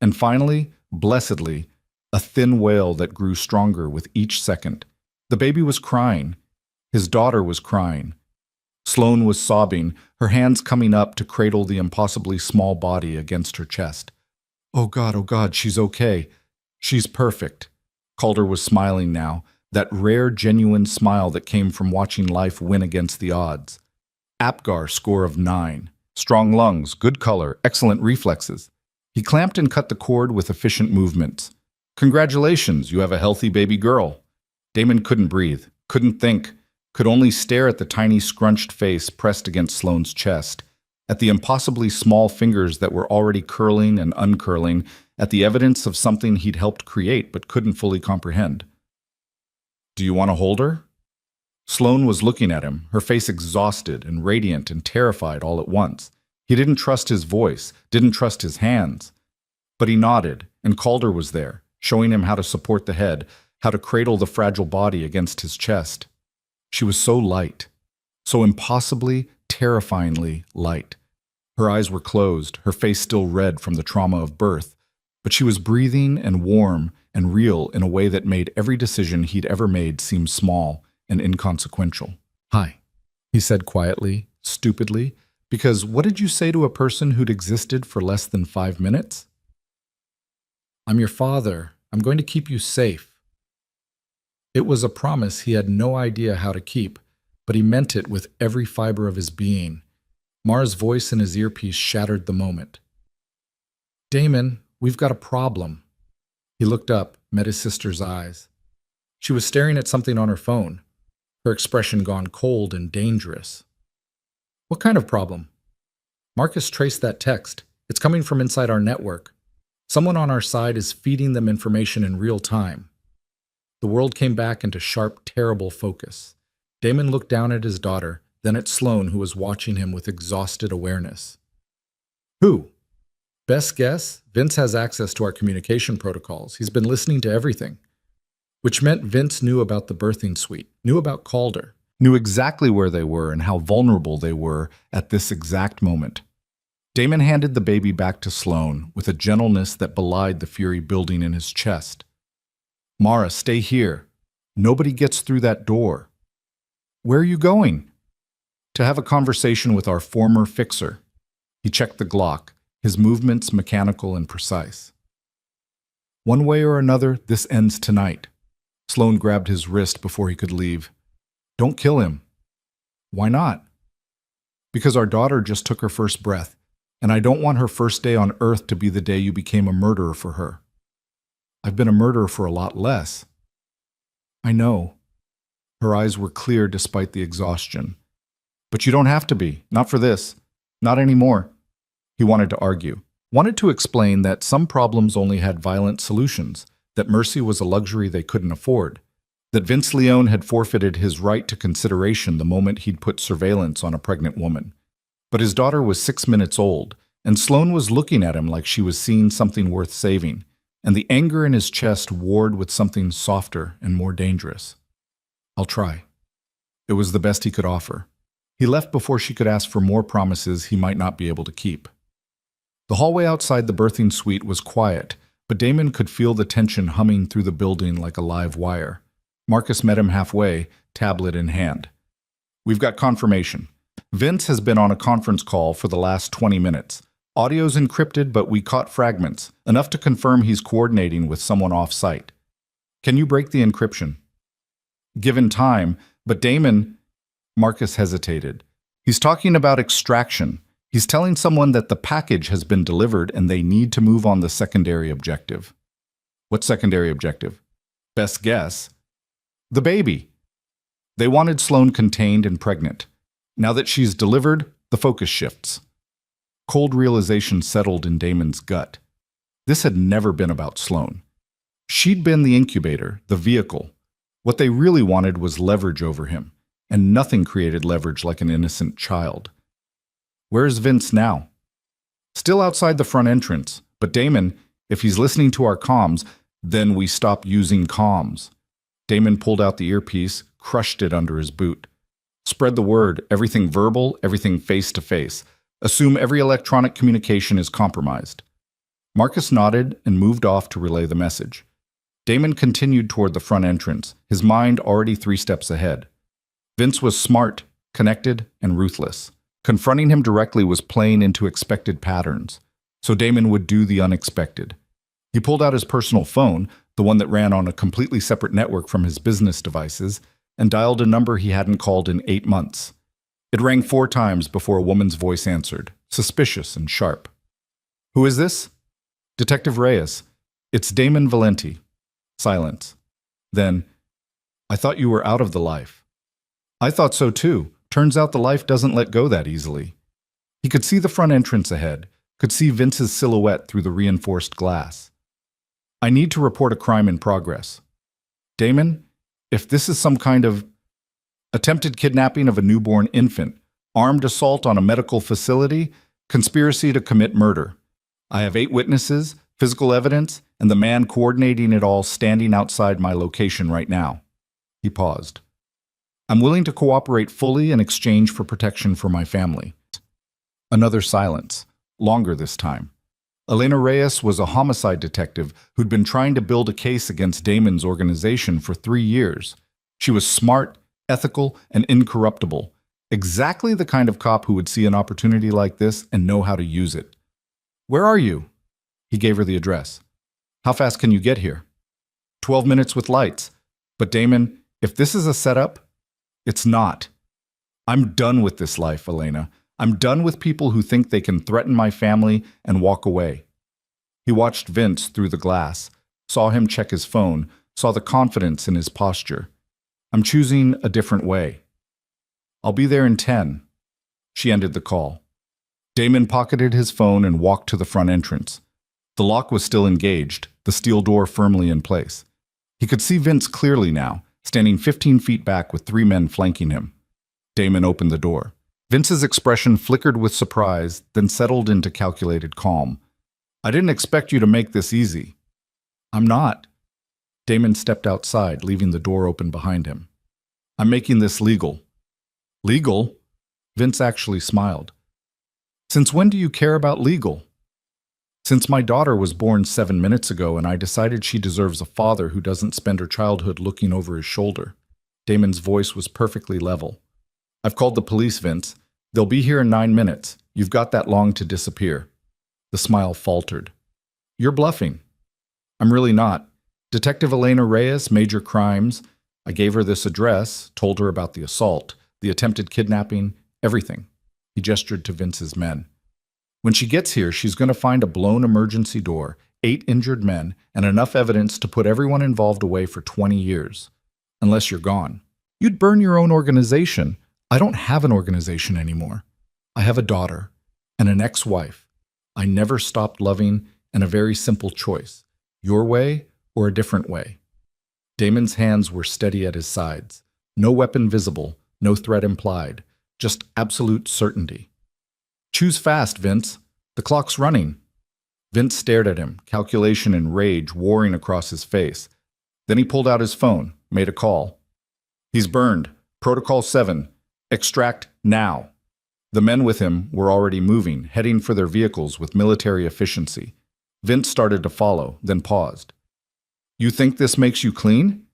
S1: and finally, blessedly, a thin wail that grew stronger with each second. The baby was crying. His daughter was crying. Sloane was sobbing, her hands coming up to cradle the impossibly small body against her chest. Oh God, she's okay. She's perfect. Calder was smiling now, that rare, genuine smile that came from watching life win against the odds. Apgar score of 9. Strong lungs, good color, excellent reflexes. He clamped and cut the cord with efficient movements. Congratulations, you have a healthy baby girl. Damon couldn't breathe, couldn't think, could only stare at the tiny scrunched face pressed against Sloane's chest, at the impossibly small fingers that were already curling and uncurling, at the evidence of something he'd helped create but couldn't fully comprehend. Do you want to hold her? Sloane was looking at him, her face exhausted and radiant and terrified all at once. He didn't trust his voice, didn't trust his hands. But he nodded, and Calder was there, showing him how to support the head, how to cradle the fragile body against his chest. She was so light, so impossibly, terrifyingly light. Her eyes were closed, her face still red from the trauma of birth, but she was breathing and warm and real in a way that made every decision he'd ever made seem small and inconsequential. Hi, he said quietly, stupidly, because what did you say to a person who'd existed for less than 5 minutes? I'm your father. I'm going to keep you safe. It was a promise he had no idea how to keep, but he meant it with every fiber of his being. Mara's voice in his earpiece shattered the moment. Damon, we've got a problem. He looked up, met his sister's eyes. She was staring at something on her phone, her expression gone cold and dangerous. What kind of problem? Marcus traced that text. It's coming from inside our network. Someone on our side is feeding them information in real time. The world came back into sharp, terrible focus. Damon looked down at his daughter, then at Sloane, who was watching him with exhausted awareness. Who? Best guess, Vince has access to our communication protocols. He's been listening to everything. Which meant Vince knew about the birthing suite, knew about Calder, knew exactly where they were and how vulnerable they were at this exact moment. Damon handed the baby back to Sloane with a gentleness that belied the fury building in his chest. Mara, stay here. Nobody gets through that door. Where are you going? To have a conversation with our former fixer. He checked the Glock, his movements mechanical and precise. One way or another, this ends tonight. Sloane grabbed his wrist before he could leave. Don't kill him. Why not? Because our daughter just took her first breath, and I don't want her first day on Earth to be the day you became a murderer for her. I've been a murderer for a lot less. I know. Her eyes were clear despite the exhaustion. But you don't have to be. Not for this. Not anymore. He wanted to argue. Wanted to explain that some problems only had violent solutions, that mercy was a luxury they couldn't afford, that Vince Leone had forfeited his right to consideration the moment he'd put surveillance on a pregnant woman. But his daughter was 6 minutes old, and Sloane was looking at him like she was seeing something worth saving, and the anger in his chest warred with something softer and more dangerous. I'll try. It was the best he could offer. He left before she could ask for more promises he might not be able to keep. The hallway outside the birthing suite was quiet, but Damon could feel the tension humming through the building like a live wire. Marcus met him halfway, tablet in hand. We've got confirmation. Vince has been on a conference call for the last 20 minutes. Audio's encrypted, but we caught fragments, enough to confirm he's coordinating with someone off-site. Can you break the encryption? Given time, but Damon... Marcus hesitated. He's talking about extraction. He's telling someone that the package has been delivered and they need to move on the secondary objective. What secondary objective? Best guess. The baby. They wanted Sloane contained and pregnant. Now that she's delivered, the focus shifts. Cold realization settled in Damon's gut. This had never been about Sloane. She'd been the incubator, the vehicle. What they really wanted was leverage over him, and nothing created leverage like an innocent child. Where's Vince now? Still outside the front entrance, but Damon, if he's listening to our comms, then we stop using comms. Damon pulled out the earpiece, crushed it under his boot. Spread the word, everything verbal, everything face-to-face. Assume every electronic communication is compromised. Marcus nodded and moved off to relay the message. Damon continued toward the front entrance, his mind already 3 steps ahead. Vince was smart, connected, and ruthless. Confronting him directly was playing into expected patterns, so Damon would do the unexpected. He pulled out his personal phone, the one that ran on a completely separate network from his business devices, and dialed a number he hadn't called in 8 months. It rang 4 times before a woman's voice answered, suspicious and sharp. "Who is this?" "Detective Reyes. It's Damon Valenti." Silence. Then, "I thought you were out of the life." "I thought so too. Turns out the life doesn't let go that easily." He could see the front entrance ahead, could see Vince's silhouette through the reinforced glass. "I need to report a crime in progress." "Damon, if this is some kind of attempted kidnapping of a newborn infant, armed assault on a medical facility, conspiracy to commit murder. I have 8 witnesses, physical evidence, and the man coordinating it all standing outside my location right now." He paused. "I'm willing to cooperate fully in exchange for protection for my family." Another silence, longer this time. Elena Reyes was a homicide detective who'd been trying to build a case against Damon's organization for 3 years. She was smart, ethical, and incorruptible. Exactly the kind of cop who would see an opportunity like this and know how to use it. "Where are you?" He gave her the address. "How fast can you get here?" 12 minutes with lights. But Damon, if this is a setup, it's not. I'm done with this life, Elena. I'm done with people who think they can threaten my family and walk away. He watched Vince through the glass, saw him check his phone, saw the confidence in his posture. I'm choosing a different way. I'll be there in 10. She ended the call. Damon pocketed his phone and walked to the front entrance. The lock was still engaged, the steel door firmly in place. He could see Vince clearly now, standing 15 feet back with 3 men flanking him. Damon opened the door. Vince's expression flickered with surprise, then settled into calculated calm. "I didn't expect you to make this easy." "I'm not." Damon stepped outside, leaving the door open behind him. "I'm making this legal." "Legal?" Vince actually smiled. "Since when do you care about legal?" "Since my daughter was born 7 minutes ago and I decided she deserves a father who doesn't spend her childhood looking over his shoulder." Damon's voice was perfectly level. "I've called the police, Vince. They'll be here in 9 minutes. You've got that long to disappear." The smile faltered. "You're bluffing." "I'm really not. Detective Elena Reyes, Major Crimes. I gave her this address, told her about the assault, the attempted kidnapping, everything." He gestured to Vince's men. "When she gets here, she's going to find a blown emergency door, 8 injured men, and enough evidence to put everyone involved away for 20 years. Unless you're gone. You'd burn your own organization. I don't have an organization anymore. I have a daughter and an ex-wife. I never stopped loving, and a very simple choice. Your way or a different way." Damon's hands were steady at his sides. No weapon visible, no threat implied, just absolute certainty. "Choose fast, Vince. The clock's running." Vince stared at him, calculation and rage warring across his face. Then he pulled out his phone, made a call. "He's burned. Protocol 7. Extract now." The men with him were already moving, heading for their vehicles with military efficiency. Vince started to follow, then paused. "You think this makes you clean?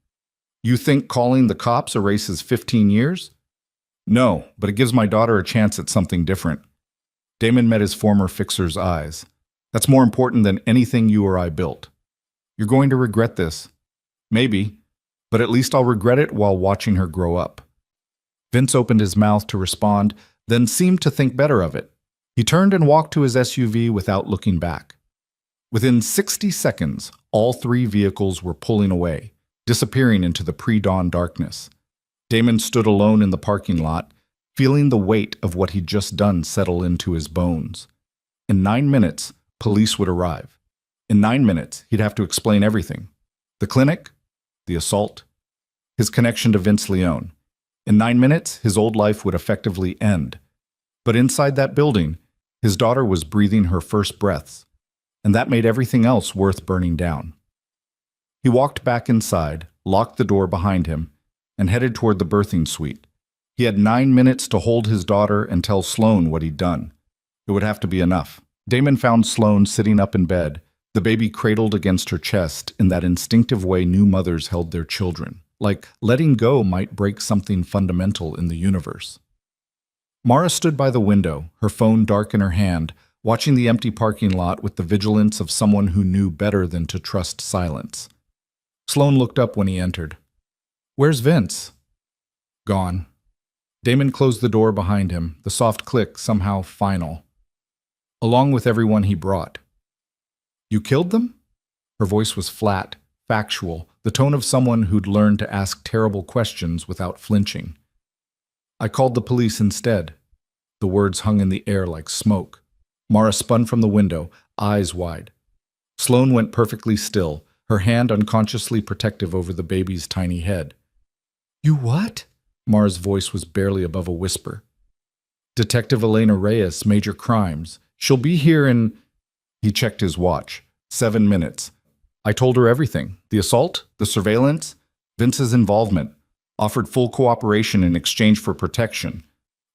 S1: You think calling the cops erases 15 years? "No, but it gives my daughter a chance at something different." Damon met his former fixer's eyes. "That's more important than anything you or I built. You're going to regret this. Maybe, but at least I'll regret it while watching her grow up." Vince opened his mouth to respond, then seemed to think better of it. He turned and walked to his SUV without looking back. Within 60 seconds, all 3 vehicles were pulling away, disappearing into the pre-dawn darkness. Damon stood alone in the parking lot, feeling the weight of what he'd just done settle into his bones. In 9 minutes, police would arrive. In 9 minutes, he'd have to explain everything. The clinic, the assault, his connection to Vince Leone. In 9 minutes, his old life would effectively end. But inside that building, his daughter was breathing her first breaths, and that made everything else worth burning down. He walked back inside, locked the door behind him, and headed toward the birthing suite. He had 9 minutes to hold his daughter and tell Sloane what he'd done. It would have to be enough. Damon found Sloane sitting up in bed, the baby cradled against her chest in that instinctive way new mothers held their children, like letting go might break something fundamental in the universe. Mara stood by the window, her phone dark in her hand, watching the empty parking lot with the vigilance of someone who knew better than to trust silence. Sloane looked up when he entered. "Where's Vince?" "Gone." Damon closed the door behind him, the soft click somehow final. "Along with everyone he brought." "You killed them?" Her voice was flat, factual, the tone of someone who'd learned to ask terrible questions without flinching. "I called the police instead." The words hung in the air like smoke. Mara spun from the window, eyes wide. Sloane went perfectly still, her hand unconsciously protective over the baby's tiny head. "You what?" Mara's voice was barely above a whisper. "Detective Elena Reyes, Major Crimes. She'll be here in—" He checked his watch. 7 minutes. "I told her everything. The assault, the surveillance, Vince's involvement. Offered full cooperation in exchange for protection."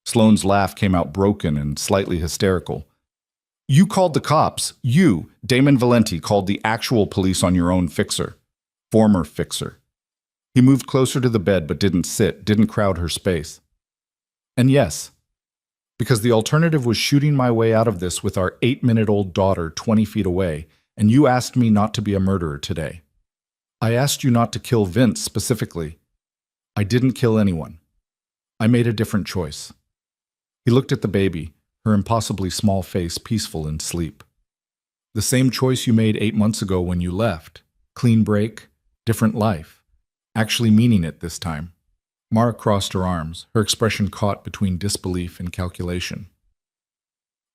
S1: Sloane's laugh came out broken and slightly hysterical. "You called the cops. You, Damon Valenti, called the actual police on your own fixer. Former fixer." He moved closer to the bed but didn't sit, didn't crowd her space. "And yes, because the alternative was shooting my way out of this with our 8-minute-old daughter 20 feet away, and you asked me not to be a murderer today. I asked you not to kill Vince specifically. I didn't kill anyone. I made a different choice." He looked at the baby, her impossibly small face peaceful in sleep. "The same choice you made 8 months ago when you left. Clean break, different life. Actually meaning it this time." Mara crossed her arms, her expression caught between disbelief and calculation.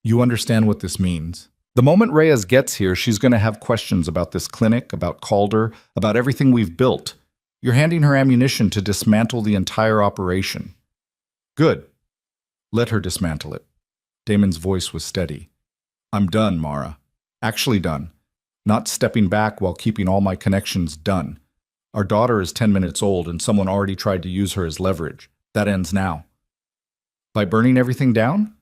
S1: "You understand what this means. The moment Reyes gets here, she's going to have questions about this clinic, about Calder, about everything we've built. You're handing her ammunition to dismantle the entire operation." "Good. Let her dismantle it." Damon's voice was steady. "I'm done, Mara. Actually done. Not stepping back while keeping all my connections done. Our daughter is 10 minutes old and someone already tried to use her as leverage. That ends now." "By burning everything down?"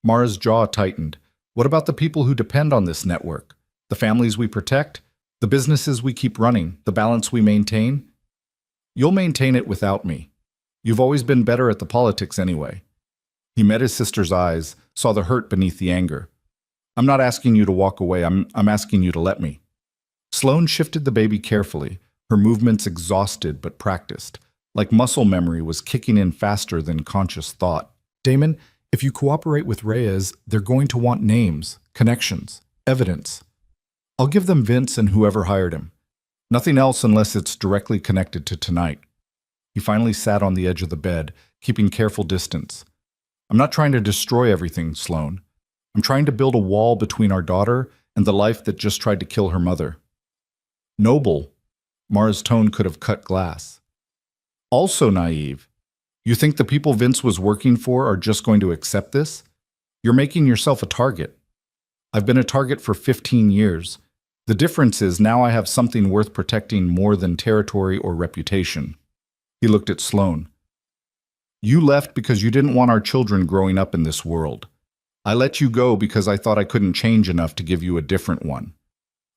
S1: Mara's jaw tightened. "What about the people who depend on this network? The families we protect? The businesses we keep running? The balance we maintain?" "You'll maintain it without me. You've always been better at the politics anyway." He met his sister's eyes, saw the hurt beneath the anger. "I'm not asking you to walk away. I'm asking you to let me." Sloane shifted the baby carefully, her movements exhausted but practiced, like muscle memory was kicking in faster than conscious thought. "Damon, if you cooperate with Reyes, they're going to want names, connections, evidence. I'll give them Vince and whoever hired him. Nothing else unless it's directly connected to tonight." He finally sat on the edge of the bed, keeping careful distance. "I'm not trying to destroy everything, Sloane. I'm trying to build a wall between our daughter and the life that just tried to kill her mother." "Noble." Mara's tone could have cut glass. "Also naive. You think the people Vince was working for are just going to accept this? You're making yourself a target. I've been a target for 15 years. The difference is now I have something worth protecting more than territory or reputation." He looked at Sloane. "You left because you didn't want our children growing up in this world. I let you go because I thought I couldn't change enough to give you a different one.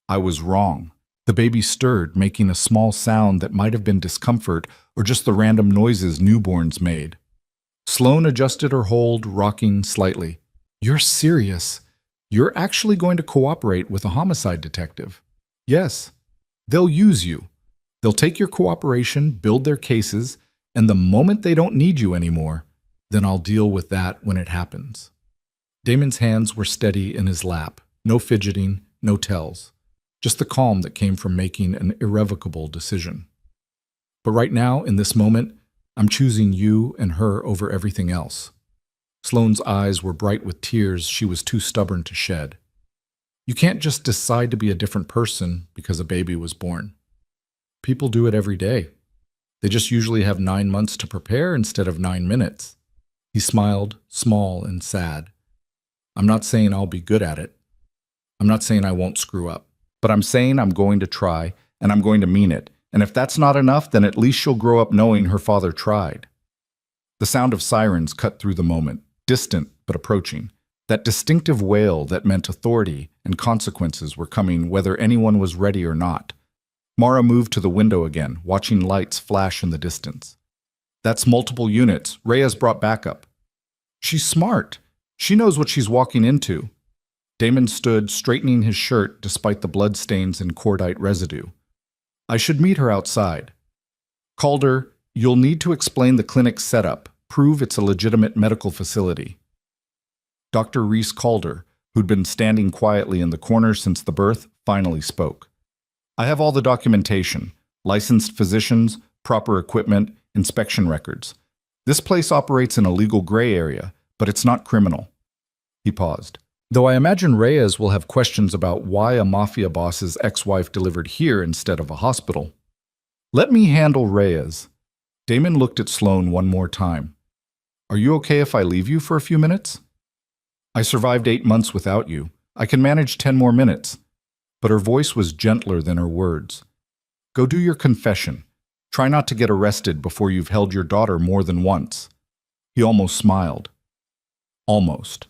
S1: I was wrong." The baby stirred, making a small sound that might have been discomfort or just the random noises newborns made. Sloane adjusted her hold, rocking slightly. "You're serious? You're actually going to cooperate with a homicide detective?" "Yes. They'll use you. They'll take your cooperation, build their cases, and the moment they don't need you anymore, then I'll deal with that when it happens." Damon's hands were steady in his lap, no fidgeting, no tells. Just the calm that came from making an irrevocable decision. "But right now, in this moment, I'm choosing you and her over everything else." Sloane's eyes were bright with tears she was too stubborn to shed. "You can't just decide to be a different person because a baby was born. People do it every day. They just usually have 9 months to prepare instead of 9 minutes." He smiled, small and sad. "I'm not saying I'll be good at it. I'm not saying I won't screw up. But I'm saying I'm going to try, and I'm going to mean it, And if that's not enough, then at least she'll grow up knowing her father tried. The sound of sirens cut through the moment, distant but approaching. That distinctive wail that meant authority and consequences were coming whether anyone was ready or not. Mara moved to the window again, watching lights flash in the distance. That's multiple units. Reyes brought backup. She's smart. She knows what she's walking into. Damon stood, straightening his shirt despite the bloodstains and cordite residue. I should meet her outside. Calder, you'll need to explain the clinic's setup, prove it's a legitimate medical facility. Dr. Reese Calder, who'd been standing quietly in the corner since the birth, finally spoke. I have all the documentation, licensed physicians, proper equipment, inspection records. This place operates in a legal gray area, but it's not criminal. He paused. Though I imagine Reyes will have questions about why a mafia boss's ex-wife delivered here instead of a hospital. Let me handle Reyes. Damon looked at Sloane one more time. Are you okay if I leave you for a few minutes? I survived 8 months without you. I can manage 10 more minutes. But her voice was gentler than her words. Go do your confession. Try not to get arrested before you've held your daughter more than once. He almost smiled. Almost.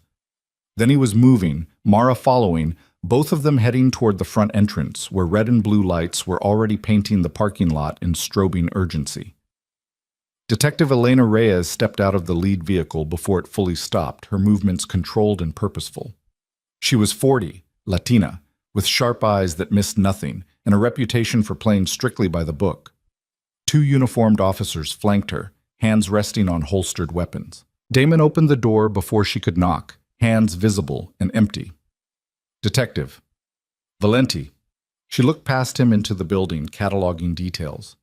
S1: Then he was moving, Mara following, both of them heading toward the front entrance, where red and blue lights were already painting the parking lot in strobing urgency. Detective Elena Reyes stepped out of the lead vehicle before it fully stopped, her movements controlled and purposeful. She was 40, Latina, with sharp eyes that missed nothing, and a reputation for playing strictly by the book. 2 uniformed officers flanked her, hands resting on holstered weapons. Damon opened the door before she could knock, hands visible and empty. Detective. Valenti. She looked past him into the building, cataloging details.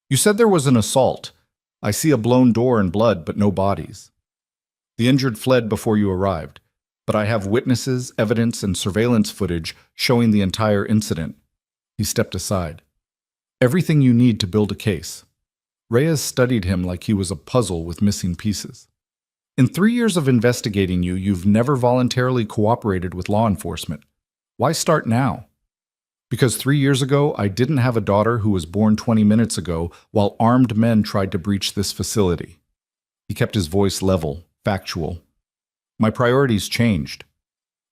S1: You said there was an assault. I see a blown door and blood, but no bodies. The injured fled before you arrived, but I have witnesses, evidence, and surveillance footage showing the entire incident. He stepped aside. Everything you need to build a case. Reyes studied him like he was a puzzle with missing pieces. In 3 years of investigating you, you've never voluntarily cooperated with law enforcement. Why start now? Because 3 years ago, I didn't have a daughter who was born 20 minutes ago while armed men tried to breach this facility. He kept his voice level, factual. My priorities changed.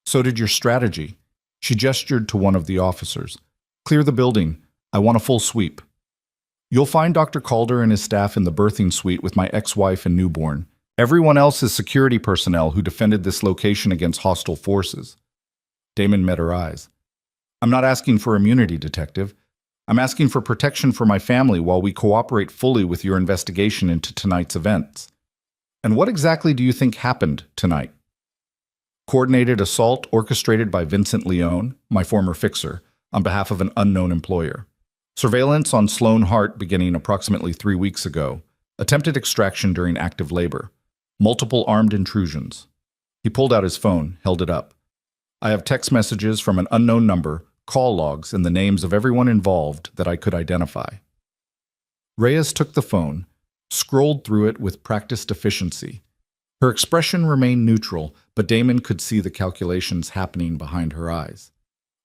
S1: So did your strategy. She gestured to one of the officers. Clear the building. I want a full sweep. You'll find Dr. Calder and his staff in the birthing suite with my ex-wife and newborn. Everyone else is security personnel who defended this location against hostile forces. Damon met her eyes. I'm not asking for immunity, Detective. I'm asking for protection for my family while we cooperate fully with your investigation into tonight's events. And what exactly do you think happened tonight? Coordinated assault orchestrated by Vincent Leone, my former fixer, on behalf of an unknown employer. Surveillance on Sloane Hart beginning approximately 3 weeks ago. Attempted extraction during active labor. Multiple armed intrusions. He pulled out his phone, held it up. I have text messages from an unknown number, call logs, and the names of everyone involved that I could identify. Reyes took the phone, scrolled through it with practiced efficiency. Her expression remained neutral, but Damon could see the calculations happening behind her eyes.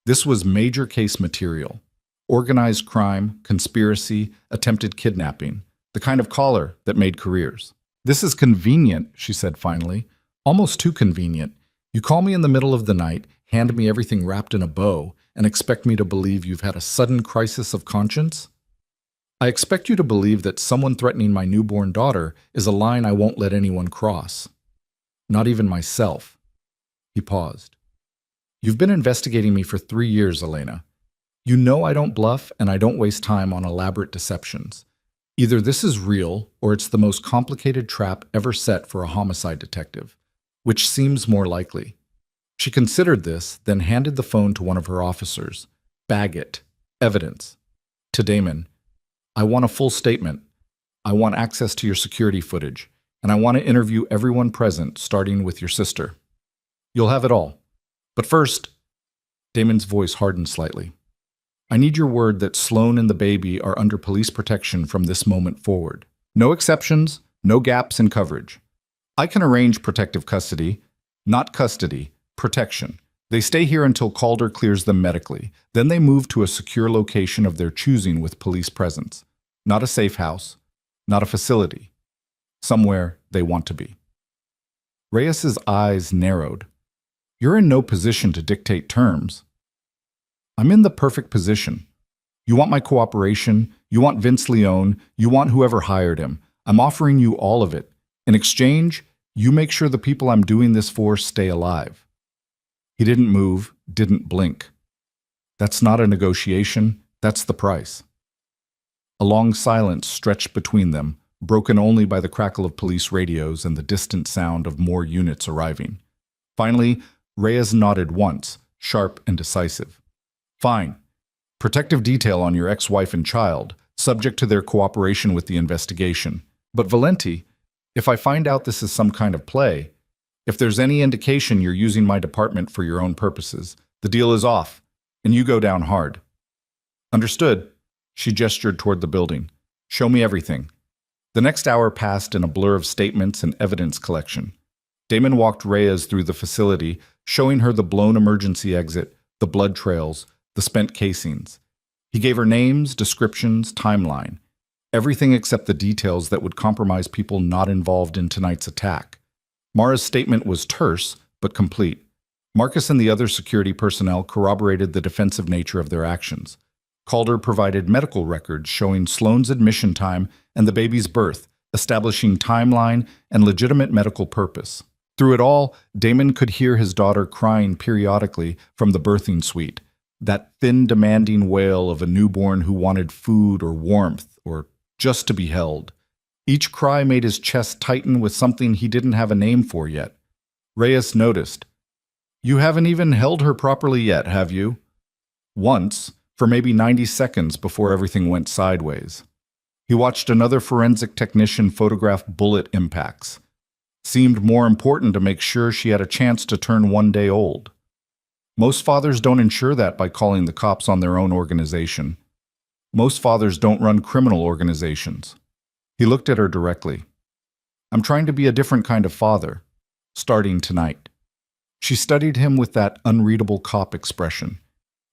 S1: This was major case material. Organized crime, conspiracy, attempted kidnapping. The kind of caller that made careers. This is convenient, she said finally. Almost too convenient. You call me in the middle of the night, hand me everything wrapped in a bow, and expect me to believe you've had a sudden crisis of conscience? I expect you to believe that someone threatening my newborn daughter is a line I won't let anyone cross. Not even myself. He paused. You've been investigating me for 3 years, Elena. You know I don't bluff and I don't waste time on elaborate deceptions. Either this is real or it's the most complicated trap ever set for a homicide detective, which seems more likely. She considered this, then handed the phone to one of her officers. Bag it. Evidence. To Damon. I want a full statement. I want access to your security footage, and I want to interview everyone present, starting with your sister. You'll have it all. But first, Damon's voice hardened slightly. I need your word that Sloane and the baby are under police protection from this moment forward. No exceptions, no gaps in coverage. I can arrange protective custody, not custody, protection. They stay here until Calder clears them medically. Then they move to a secure location of their choosing with police presence. Not a safe house, not a facility. Somewhere they want to be. Reyes's eyes narrowed. You're in no position to dictate terms. I'm in the perfect position. You want my cooperation, you want Vince Leone, you want whoever hired him. I'm offering you all of it. In exchange, you make sure the people I'm doing this for stay alive. He didn't move, didn't blink. That's not a negotiation, that's the price. A long silence stretched between them, broken only by the crackle of police radios and the distant sound of more units arriving. Finally, Reyes nodded once, sharp and decisive. Fine. Protective detail on your ex-wife and child, subject to their cooperation with the investigation. But Valenti, if I find out this is some kind of play, if there's any indication you're using my department for your own purposes, the deal is off, and you go down hard. Understood? She gestured toward the building. Show me everything. The next hour passed in a blur of statements and evidence collection. Damon walked Reyes through the facility, showing her the blown emergency exit, the blood trails, the spent casings. He gave her names, descriptions, timeline. Everything except the details that would compromise people not involved in tonight's attack. Mara's statement was terse, but complete. Marcus and the other security personnel corroborated the defensive nature of their actions. Calder provided medical records showing Sloane's admission time and the baby's birth, establishing timeline and legitimate medical purpose. Through it all, Damon could hear his daughter crying periodically from the birthing suite, that thin, demanding wail of a newborn who wanted food or warmth or just to be held. Each cry made his chest tighten with something he didn't have a name for yet. Reyes noticed. You haven't even held her properly yet, have you? Once, for maybe 90 seconds before everything went sideways. He watched another forensic technician photograph bullet impacts. Seemed more important to make sure she had a chance to turn 1 day old. Most fathers don't ensure that by calling the cops on their own organization. Most fathers don't run criminal organizations. He looked at her directly. I'm trying to be a different kind of father, starting tonight. She studied him with that unreadable cop expression.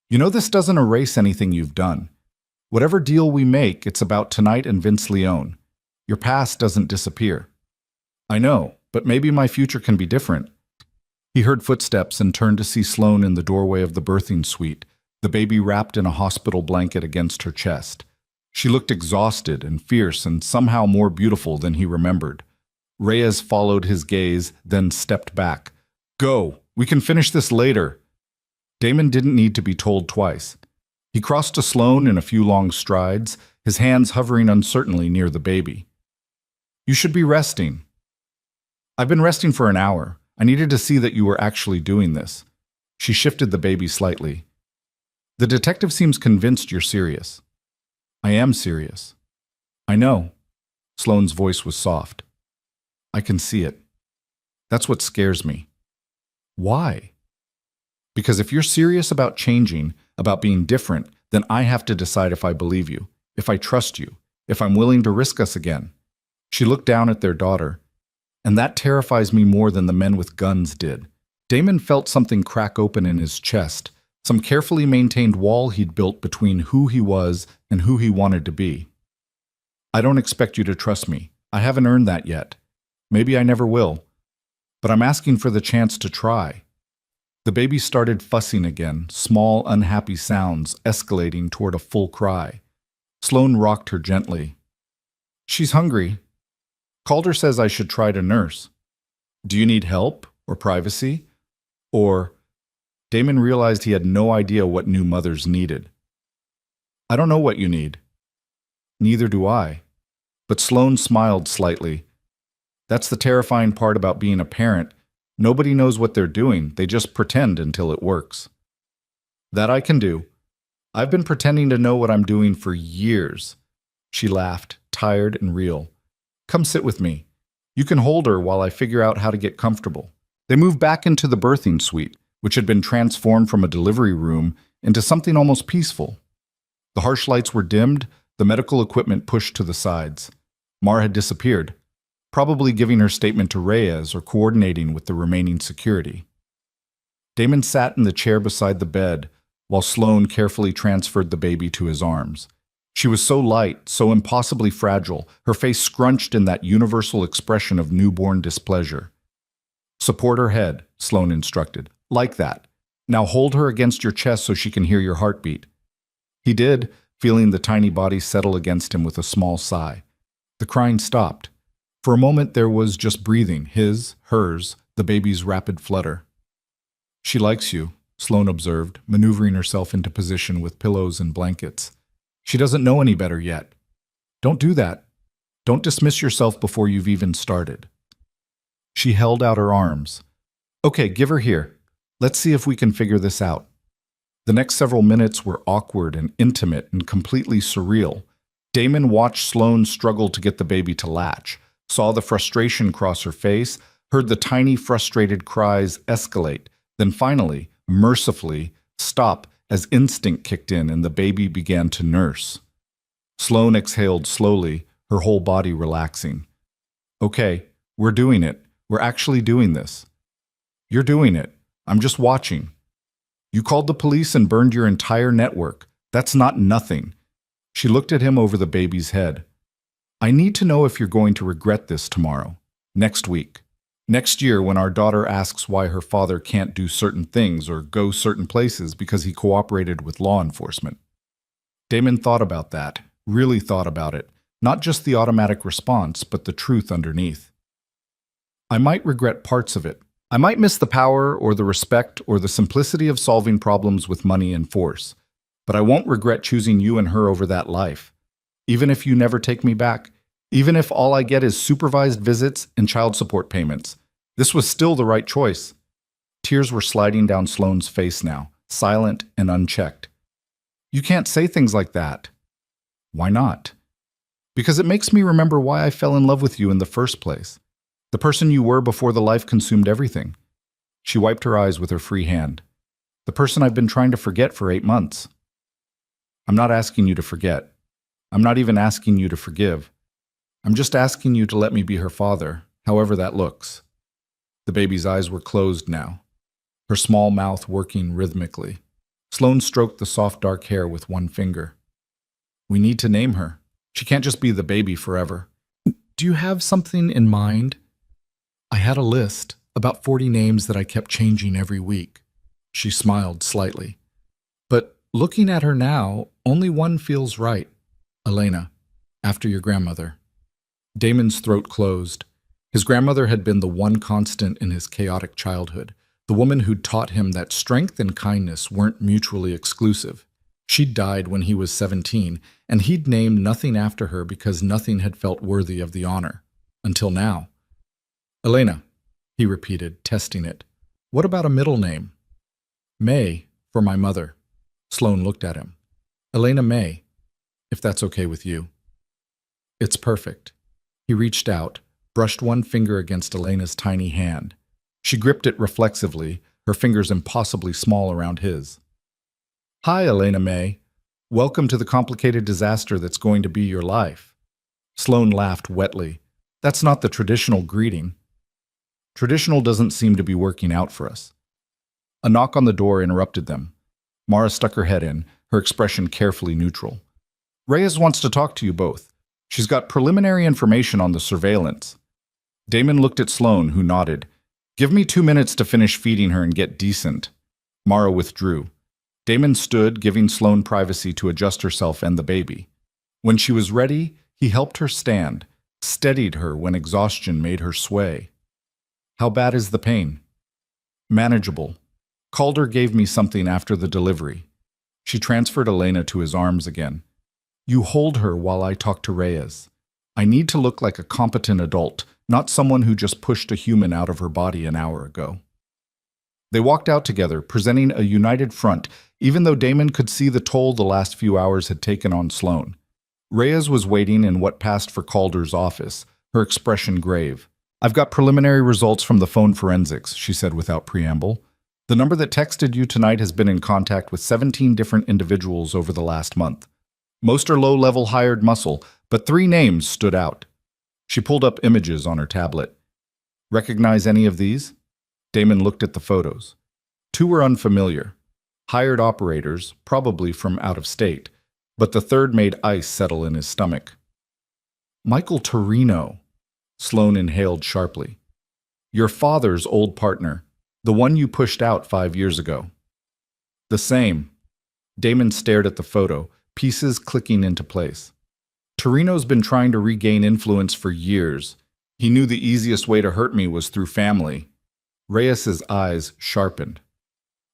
S1: You know, this doesn't erase anything you've done. Whatever deal we make, it's about tonight and Vince Leone. Your past doesn't disappear. I know, but maybe my future can be different. He heard footsteps and turned to see Sloane in the doorway of the birthing suite, the baby wrapped in a hospital blanket against her chest. She looked exhausted and fierce and somehow more beautiful than he remembered. Reyes followed his gaze, then stepped back. Go, we can finish this later. Damon didn't need to be told twice. He crossed to Sloane in a few long strides, his hands hovering uncertainly near the baby. You should be resting. I've been resting for an hour. I needed to see that you were actually doing this. She shifted the baby slightly. The detective seems convinced you're serious. I am serious. I know. Sloane's voice was soft. I can see it. That's what scares me. Why? Because if you're serious about changing, about being different, then I have to decide if I believe you, if I trust you, if I'm willing to risk us again. She looked down at their daughter. And that terrifies me more than the men with guns did. Damon felt something crack open in his chest, some carefully maintained wall he'd built between who he was and who he wanted to be. I don't expect you to trust me. I haven't earned that yet. Maybe I never will. But I'm asking for the chance to try. The baby started fussing again, small, unhappy sounds escalating toward a full cry. Sloane rocked her gently. She's hungry. Calder says I should try to nurse. Do you need help or privacy? Or Damon realized he had no idea what new mothers needed. I don't know what you need. Neither do I. But Sloane smiled slightly. That's the terrifying part about being a parent. Nobody knows what they're doing. They just pretend until it works. That I can do. I've been pretending to know what I'm doing for years. She laughed, tired and real. Come sit with me. You can hold her while I figure out how to get comfortable. They moved back into the birthing suite, which had been transformed from a delivery room into something almost peaceful. The harsh lights were dimmed, the medical equipment pushed to the sides. Mar had disappeared, probably giving her statement to Reyes or coordinating with the remaining security. Damon sat in the chair beside the bed while Sloane carefully transferred the baby to his arms. She was so light, so impossibly fragile, her face scrunched in that universal expression of newborn displeasure. Support her head, Sloane instructed. Like that. Now hold her against your chest so she can hear your heartbeat. He did, feeling the tiny body settle against him with a small sigh. The crying stopped. For a moment there was just breathing, his, hers, the baby's rapid flutter. She likes you, Sloane observed, maneuvering herself into position with pillows and blankets. She doesn't know any better yet. Don't do that. Don't dismiss yourself before you've even started. She held out her arms. Okay, give her here. Let's see if we can figure this out. The next several minutes were awkward and intimate and completely surreal. Damon watched Sloane struggle to get the baby to latch, saw the frustration cross her face, heard the tiny frustrated cries escalate, then finally, mercifully, stop as instinct kicked in and the baby began to nurse. Sloane exhaled slowly, her whole body relaxing. Okay, we're doing it. We're actually doing this. You're doing it. I'm just watching. You called the police and burned your entire network. That's not nothing. She looked at him over the baby's head. I need to know if you're going to regret this tomorrow, next week, next year when our daughter asks why her father can't do certain things or go certain places because he cooperated with law enforcement. Damon thought about that, really thought about it, not just the automatic response, but the truth underneath. I might regret parts of it. I might miss the power or the respect or the simplicity of solving problems with money and force, but I won't regret choosing you and her over that life. Even if you never take me back, even if all I get is supervised visits and child support payments, this was still the right choice. Tears were sliding down Sloane's face now, silent and unchecked. You can't say things like that. Why not? Because it makes me remember why I fell in love with you in the first place. The person you were before the life consumed everything. She wiped her eyes with her free hand. The person I've been trying to forget for 8 months. I'm not asking you to forget. I'm not even asking you to forgive. I'm just asking you to let me be her father, however that looks. The baby's eyes were closed now, her small mouth working rhythmically. Sloane stroked the soft dark hair with one finger. We need to name her. She can't just be the baby forever. Do you have something in mind? I had a list, about 40 names that I kept changing every week. She smiled slightly. But looking at her now, only one feels right. Elena, after your grandmother. Damon's throat closed. His grandmother had been the one constant in his chaotic childhood, the woman who'd taught him that strength and kindness weren't mutually exclusive. She'd died when he was 17, and he'd named nothing after her because nothing had felt worthy of the honor. Until now. Elena, he repeated, testing it. What about a middle name? May, for my mother. Sloane looked at him. Elena May, if that's okay with you. It's perfect. He reached out, brushed one finger against Elena's tiny hand. She gripped it reflexively, her fingers impossibly small around his. Hi, Elena May. Welcome to the complicated disaster that's going to be your life. Sloane laughed wetly. That's not the traditional greeting. Traditional doesn't seem to be working out for us. A knock on the door interrupted them. Mara stuck her head in, her expression carefully neutral. Reyes wants to talk to you both. She's got preliminary information on the surveillance. Damon looked at Sloane, who nodded. Give me 2 minutes to finish feeding her and get decent. Mara withdrew. Damon stood, giving Sloane privacy to adjust herself and the baby. When she was ready, he helped her stand, steadied her when exhaustion made her sway. How bad is the pain? Manageable. Calder gave me something after the delivery. She transferred Elena to his arms again. You hold her while I talk to Reyes. I need to look like a competent adult, not someone who just pushed a human out of her body an hour ago. They walked out together, presenting a united front, even though Damon could see the toll the last few hours had taken on Sloane. Reyes was waiting in what passed for Calder's office, her expression grave. I've got preliminary results from the phone forensics, she said without preamble. The number that texted you tonight has been in contact with 17 different individuals over the last month. Most are low-level hired muscle, but 3 names stood out. She pulled up images on her tablet. Recognize any of these? Damon looked at the photos. Two were unfamiliar, hired operators, probably from out of state, but the third made ice settle in his stomach. Michael Torino, Sloan inhaled sharply. Your father's old partner, the one you pushed out 5 years ago. The same. Damon stared at the photo, pieces clicking into place. Torino's been trying to regain influence for years. He knew the easiest way to hurt me was through family. Reyes's eyes sharpened.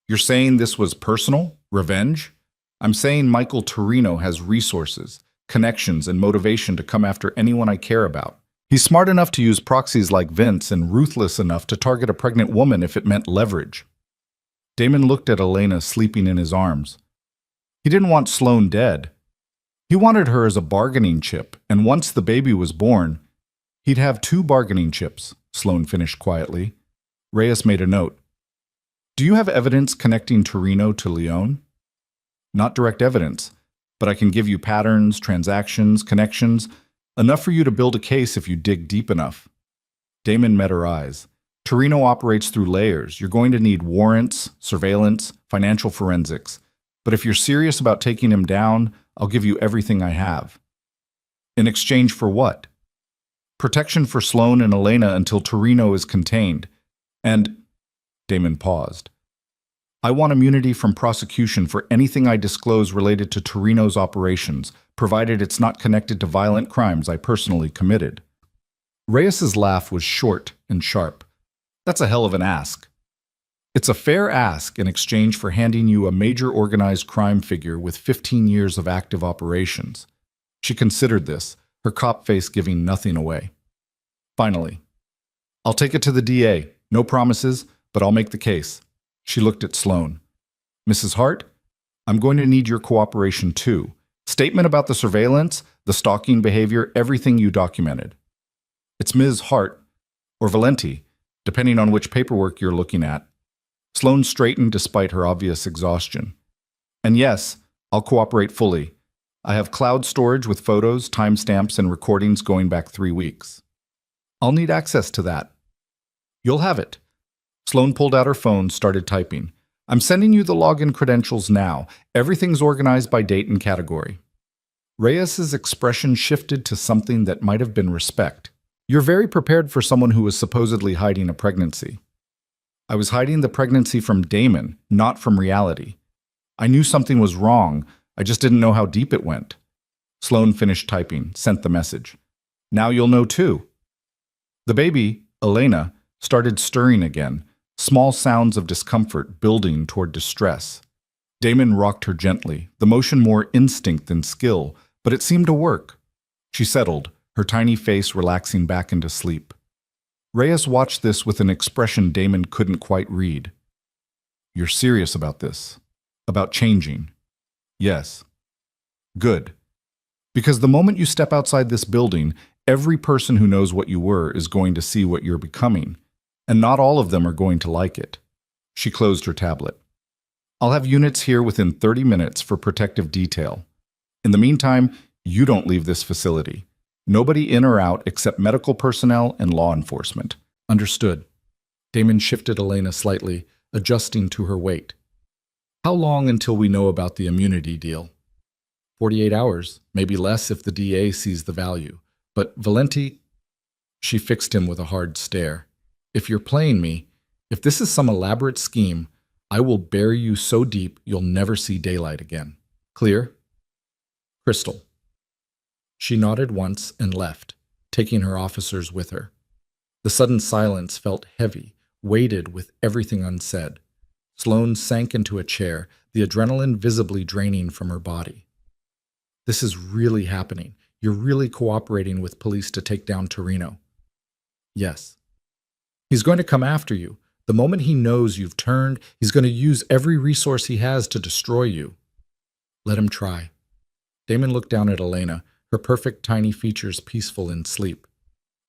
S1: You're saying this was personal? Revenge? I'm saying Michael Torino has resources, connections, and motivation to come after anyone I care about. He's smart enough to use proxies like Vince and ruthless enough to target a pregnant woman if it meant leverage. Damon looked at Elena sleeping in his arms. He didn't want Sloan dead. He wanted her as a bargaining chip, and once the baby was born, he'd have 2 bargaining chips, Sloan finished quietly. Reyes made a note. Do you have evidence connecting Torino to Leon? Not direct evidence, but I can give you patterns, transactions, connections, enough for you to build a case if you dig deep enough. Damon met her eyes. Torino operates through layers. You're going to need warrants, surveillance, financial forensics. But if you're serious about taking him down, I'll give you everything I have. In exchange for what? Protection for Sloan and Elena until Torino is contained. And, Damon paused. I want immunity from prosecution for anything I disclose related to Torino's operations, provided it's not connected to violent crimes I personally committed. Reyes's laugh was short and sharp. That's a hell of an ask. It's a fair ask in exchange for handing you a major organized crime figure with 15 years of active operations. She considered this, her cop face giving nothing away. Finally, I'll take it to the DA. No promises, but I'll make the case. She looked at Sloan. Mrs. Hart, I'm going to need your cooperation too. Statement about the surveillance, the stalking behavior, everything you documented. It's Ms. Hart, or Valenti, depending on which paperwork you're looking at. Sloan straightened despite her obvious exhaustion. And yes, I'll cooperate fully. I have cloud storage with photos, timestamps, and recordings going back 3 weeks. I'll need access to that. You'll have it. Sloan pulled out her phone, started typing. I'm sending you the login credentials now. Everything's organized by date and category. Reyes's expression shifted to something that might have been respect. You're very prepared for someone who was supposedly hiding a pregnancy. I was hiding the pregnancy from Damon, not from reality. I knew something was wrong, I just didn't know how deep it went. Sloan finished typing, sent the message. Now you'll know too. The baby, Elena, started stirring again, small sounds of discomfort building toward distress. Damon rocked her gently, the motion more instinct than skill, but it seemed to work. She settled, her tiny face relaxing back into sleep. Reyes watched this with an expression Damon couldn't quite read. You're serious about this? About changing? Yes. Good. Because the moment you step outside this building, every person who knows what you were is going to see what you're becoming, and not all of them are going to like it. She closed her tablet. I'll have units here within 30 minutes for protective detail. In the meantime, you don't leave this facility. Nobody in or out except medical personnel and law enforcement. Understood. Damon shifted Elena slightly, adjusting to her weight. How long until we know about the immunity deal? 48 hours, maybe less if the DA sees the value. But Valenti... She fixed him with a hard stare. If you're playing me, if this is some elaborate scheme, I will bury you so deep you'll never see daylight again. Clear? Crystal. She nodded once and left, taking her officers with her. The sudden silence felt heavy, weighted with everything unsaid. Sloan sank into a chair, the adrenaline visibly draining from her body. This is really happening. You're really cooperating with police to take down Torino. Yes. He's going to come after you. The moment he knows you've turned, he's going to use every resource he has to destroy you. Let him try. Damon looked down at Elena, her perfect tiny features peaceful in sleep.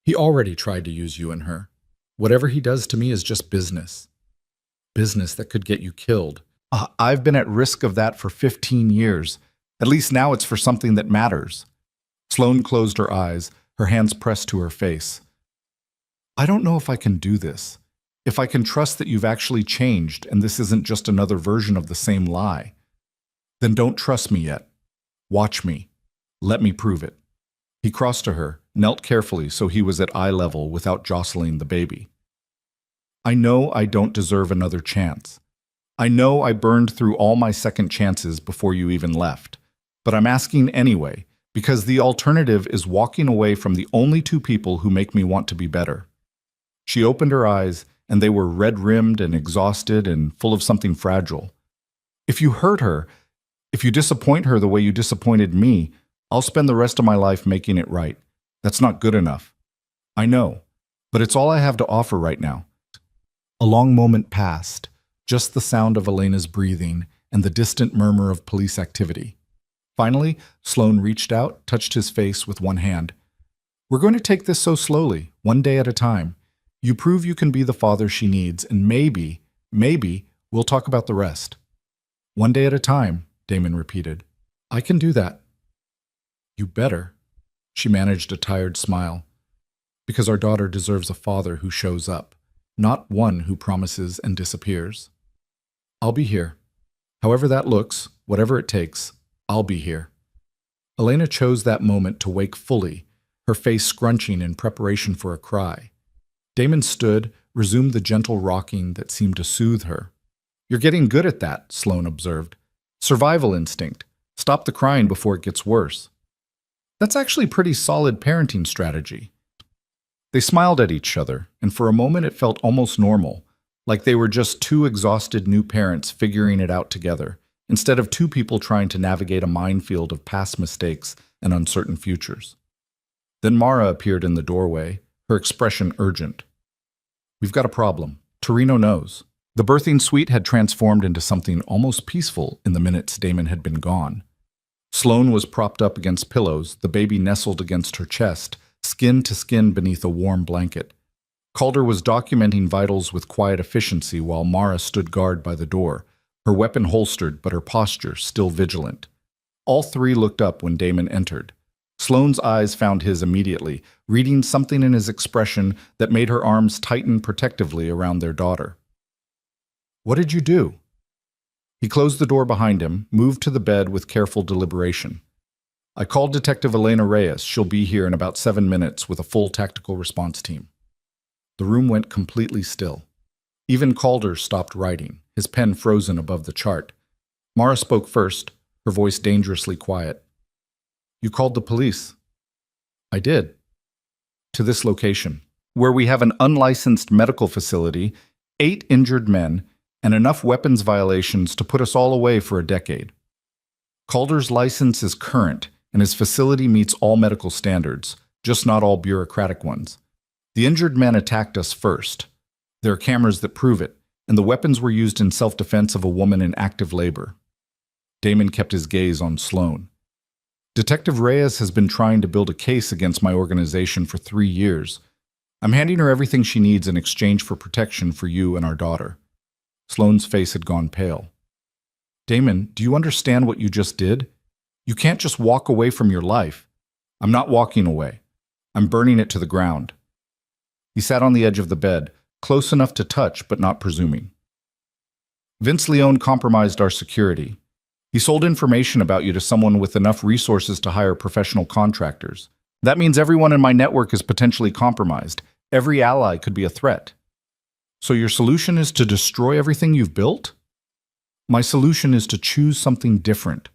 S1: He already tried to use you and her. Whatever he does to me is just business. Business that could get you killed. I've been at risk of that for 15 years. At least now it's for something that matters. Sloan closed her eyes, her hands pressed to her face. I don't know if I can do this. If I can trust that you've actually changed and this isn't just another version of the same lie, then don't trust me yet. Watch me. Let me prove it. He crossed to her, knelt carefully so he was at eye level without jostling the baby. I know I don't deserve another chance. I know I burned through all my second chances before you even left. But I'm asking anyway, because the alternative is walking away from the only two people who make me want to be better. She opened her eyes, and they were red-rimmed and exhausted and full of something fragile. If you hurt her, if you disappoint her the way you disappointed me, I'll spend the rest of my life making it right. That's not good enough. I know, but it's all I have to offer right now. A long moment passed, just the sound of Elena's breathing and the distant murmur of police activity. Finally, Sloan reached out, touched his face with one hand. We're going to take this so slowly, one day at a time. You prove you can be the father she needs, and maybe we'll talk about the rest. One day at a time, Damon repeated. I can do that. You better. She managed a tired smile. Because our daughter deserves a father who shows up, not one who promises and disappears. I'll be here. However that looks, whatever it takes, I'll be here. Elena chose that moment to wake fully, her face scrunching in preparation for a cry. Damon stood, resumed the gentle rocking that seemed to soothe her. You're getting good at that, Sloan observed. Survival instinct. Stop the crying before it gets worse. That's actually pretty solid parenting strategy. They smiled at each other, and for a moment it felt almost normal, like they were just two exhausted new parents figuring it out together, instead of two people trying to navigate a minefield of past mistakes and uncertain futures. Then Mara appeared in the doorway, her expression urgent. We've got a problem. Torino knows. The birthing suite had transformed into something almost peaceful in the minutes Damon had been gone. Sloan was propped up against pillows, the baby nestled against her chest, skin to skin beneath a warm blanket. Calder was documenting vitals with quiet efficiency while Mara stood guard by the door, her weapon holstered but her posture still vigilant. All three looked up when Damon entered. Sloan's eyes found his immediately, reading something in his expression that made her arms tighten protectively around their daughter. What did you do? He closed the door behind him, moved to the bed with careful deliberation. I called Detective Elena Reyes. She'll be here in about 7 minutes with a full tactical response team. The room went completely still. Even Calder stopped writing, his pen frozen above the chart. Mara spoke first, her voice dangerously quiet. You called the police. I did. To this location, where we have an unlicensed medical facility, 8 injured men, and enough weapons violations to put us all away for a decade. Calder's license is current, and his facility meets all medical standards, just not all bureaucratic ones. The injured men attacked us first. There are cameras that prove it, and the weapons were used in self-defense of a woman in active labor. Damon kept his gaze on Sloan. Detective Reyes has been trying to build a case against my organization for 3 years. I'm handing her everything she needs in exchange for protection for you and our daughter. Sloan's face had gone pale. Damon, do you understand what you just did? You can't just walk away from your life. I'm not walking away. I'm burning it to the ground. He sat on the edge of the bed, close enough to touch but not presuming. Vince Leone compromised our security. He sold information about you to someone with enough resources to hire professional contractors. That means everyone in my network is potentially compromised. Every ally could be a threat. So your solution is to destroy everything you've built? My solution is to choose something different.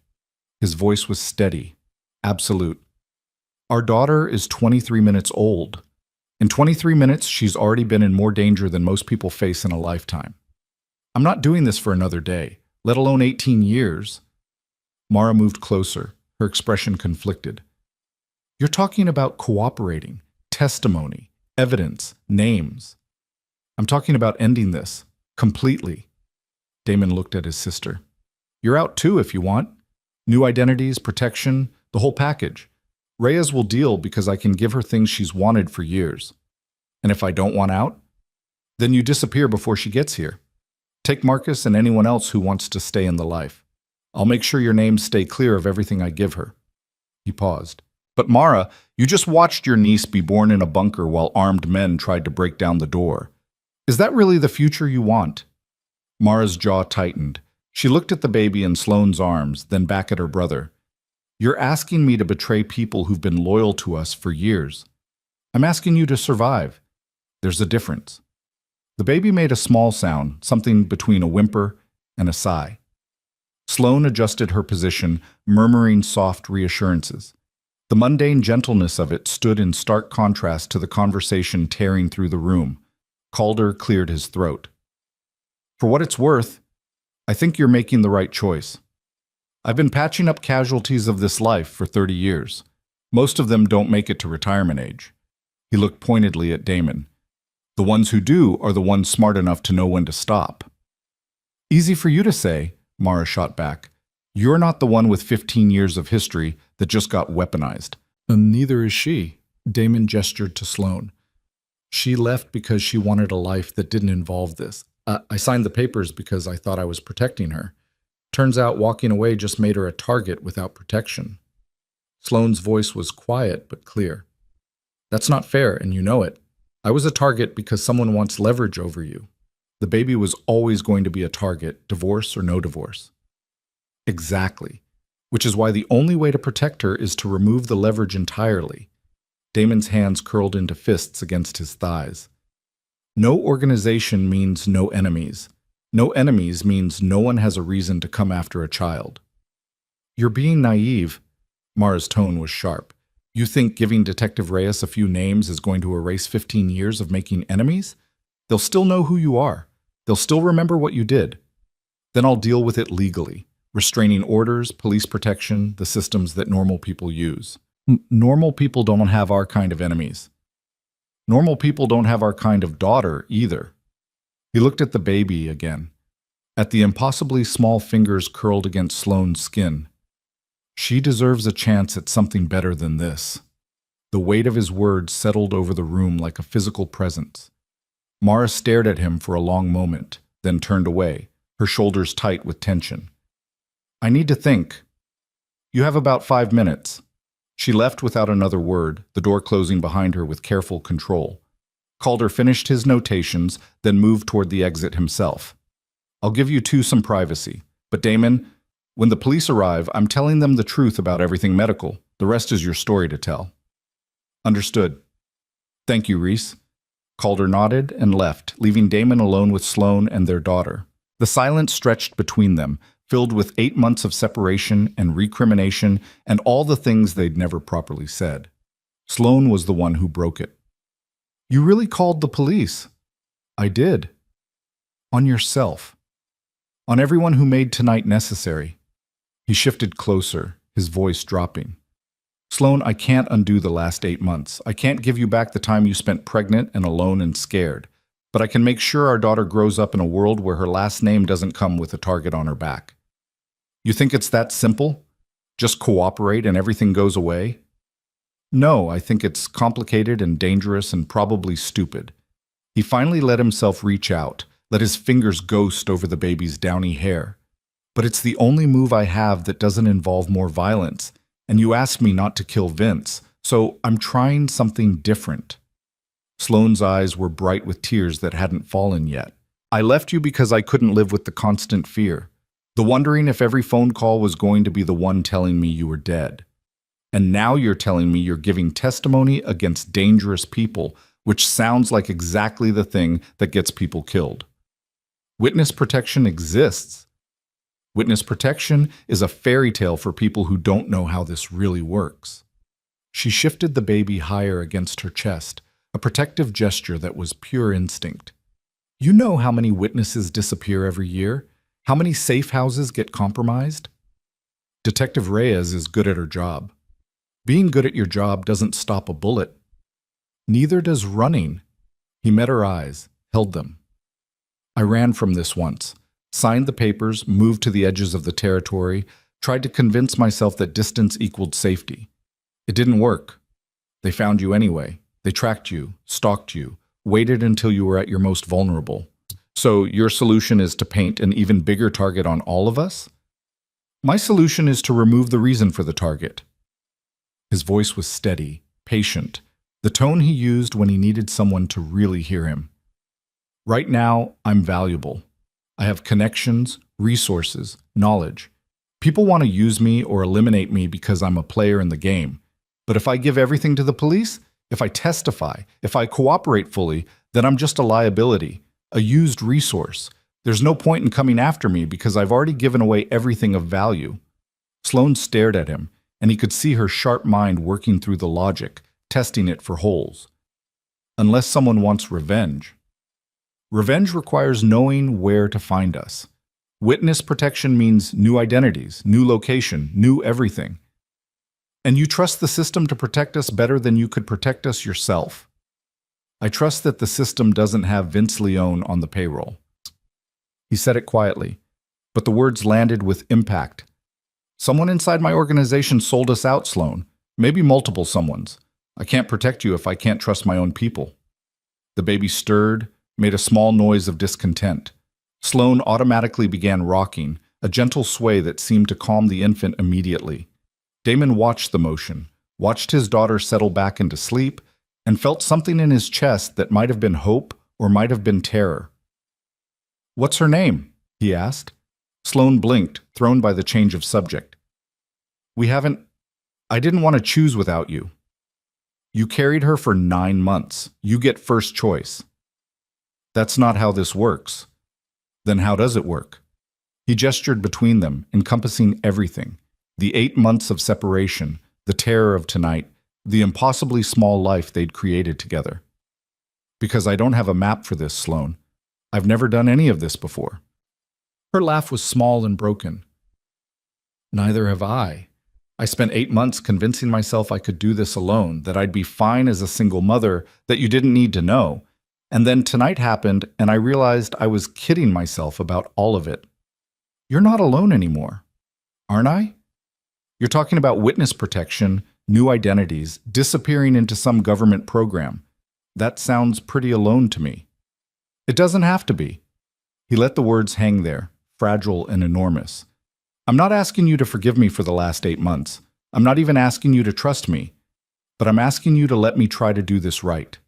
S1: His voice was steady, absolute. Our daughter is 23 minutes old. In 23 minutes, she's already been in more danger than most people face in a lifetime. I'm not doing this for another day, let alone 18 years. Mara moved closer, her expression conflicted. You're talking about cooperating, testimony, evidence, names. I'm talking about ending this, completely. Damon looked at his sister. You're out too if you want. New identities, protection, the whole package. Reyes will deal because I can give her things she's wanted for years. And if I don't want out, then you disappear before she gets here. Take Marcus and anyone else who wants to stay in the life. I'll make sure your names stay clear of everything I give her. He paused. But Mara, you just watched your niece be born in a bunker while armed men tried to break down the door. Is that really the future you want? Mara's jaw tightened. She looked at the baby in Sloane's arms, then back at her brother. You're asking me to betray people who've been loyal to us for years. I'm asking you to survive. There's a difference. The baby made a small sound, something between a whimper and a sigh. Sloane adjusted her position, murmuring soft reassurances. The mundane gentleness of it stood in stark contrast to the conversation tearing through the room. Calder cleared his throat. For what it's worth, I think you're making the right choice. I've been patching up casualties of this life for 30 years. Most of them don't make it to retirement age. He looked pointedly at Damon. The ones who do are the ones smart enough to know when to stop. Easy for you to say, Mara shot back. You're not the one with 15 years of history that just got weaponized. And neither is she, Damon gestured to Sloane. She left because she wanted a life that didn't involve this. I signed the papers because I thought I was protecting her. Turns out walking away just made her a target without protection. Sloane's voice was quiet but clear. That's not fair, and you know it. I was a target because someone wants leverage over you. The baby was always going to be a target, divorce or no divorce. Exactly. Which is why the only way to protect her is to remove the leverage entirely. Damon's hands curled into fists against his thighs. No organization means no enemies. No enemies means no one has a reason to come after a child. You're being naive. Mara's tone was sharp. You think giving Detective Reyes a few names is going to erase 15 years of making enemies? They'll still know who you are. They'll still remember what you did. Then I'll deal with it legally. Restraining orders, police protection, the systems that normal people use. Normal people don't have our kind of enemies. Normal people don't have our kind of daughter either. He looked at the baby again, at the impossibly small fingers curled against Sloane's skin. She deserves a chance at something better than this. The weight of his words settled over the room like a physical presence. Mara stared at him for a long moment, then turned away, her shoulders tight with tension. I need to think. You have about 5 minutes. She left without another word, the door closing behind her with careful control. Calder finished his notations, then moved toward the exit himself. I'll give you two some privacy. But Damon, when the police arrive, I'm telling them the truth about everything medical. The rest is your story to tell. Understood. Thank you, Reese. Calder nodded and left, leaving Damon alone with Sloane and their daughter. The silence stretched between them, filled with 8 months of separation and recrimination and all the things they'd never properly said. Sloane was the one who broke it. You really called the police? I did. On yourself. On everyone who made tonight necessary. He shifted closer, his voice dropping. Sloane, I can't undo the last 8 months. I can't give you back the time you spent pregnant and alone and scared. But I can make sure our daughter grows up in a world where her last name doesn't come with a target on her back. You think it's that simple? Just cooperate and everything goes away? No, I think it's complicated and dangerous and probably stupid. He finally let himself reach out, let his fingers ghost over the baby's downy hair. But it's the only move I have that doesn't involve more violence, and you asked me not to kill Vince, so I'm trying something different. Sloane's eyes were bright with tears that hadn't fallen yet. I left you because I couldn't live with the constant fear, the wondering if every phone call was going to be the one telling me you were dead. And now you're telling me you're giving testimony against dangerous people, which sounds like exactly the thing that gets people killed. Witness protection exists. Witness protection is a fairy tale for people who don't know how this really works. She shifted the baby higher against her chest, a protective gesture that was pure instinct. You know how many witnesses disappear every year? How many safe houses get compromised? Detective Reyes is good at her job. Being good at your job doesn't stop a bullet. Neither does running. He met her eyes, held them. I ran from this once, signed the papers, moved to the edges of the territory, tried to convince myself that distance equaled safety. It didn't work. They found you anyway. They tracked you, stalked you, waited until you were at your most vulnerable. So your solution is to paint an even bigger target on all of us? My solution is to remove the reason for the target. His voice was steady, patient, the tone he used when he needed someone to really hear him. Right now, I'm valuable. I have connections, resources, knowledge. People want to use me or eliminate me because I'm a player in the game. But if I give everything to the police, if I testify, if I cooperate fully, then I'm just a liability, a used resource. There's no point in coming after me because I've already given away everything of value. Sloane stared at him, and he could see her sharp mind working through the logic, testing it for holes. Unless someone wants revenge. Revenge requires knowing where to find us. Witness protection means new identities, new location, new everything. And you trust the system to protect us better than you could protect us yourself. I trust that the system doesn't have Vince Leone on the payroll. He said it quietly, but the words landed with impact. Someone inside my organization sold us out, Sloane. Maybe multiple someones. I can't protect you if I can't trust my own people. The baby stirred, made a small noise of discontent. Sloane automatically began rocking, a gentle sway that seemed to calm the infant immediately. Damon watched the motion, watched his daughter settle back into sleep, and felt something in his chest that might have been hope or might have been terror. "What's her name?" he asked. Sloane blinked, thrown by the change of subject. I didn't want to choose without you. You carried her for 9 months. You get first choice." "That's not how this works." "Then how does it work?" He gestured between them, encompassing everything. The 8 months of separation, the terror of tonight, the impossibly small life they'd created together. "Because I don't have a map for this, Sloane. I've never done any of this before." Her laugh was small and broken. "Neither have I. I spent 8 months convincing myself I could do this alone, that I'd be fine as a single mother, that you didn't need to know. And then tonight happened, and I realized I was kidding myself about all of it. You're not alone anymore, aren't I? You're talking about witness protection, new identities, disappearing into some government program. That sounds pretty alone to me." "It doesn't have to be." He let the words hang there, fragile and enormous. "I'm not asking you to forgive me for the last 8 months. I'm not even asking you to trust me. But I'm asking you to let me try to do this right."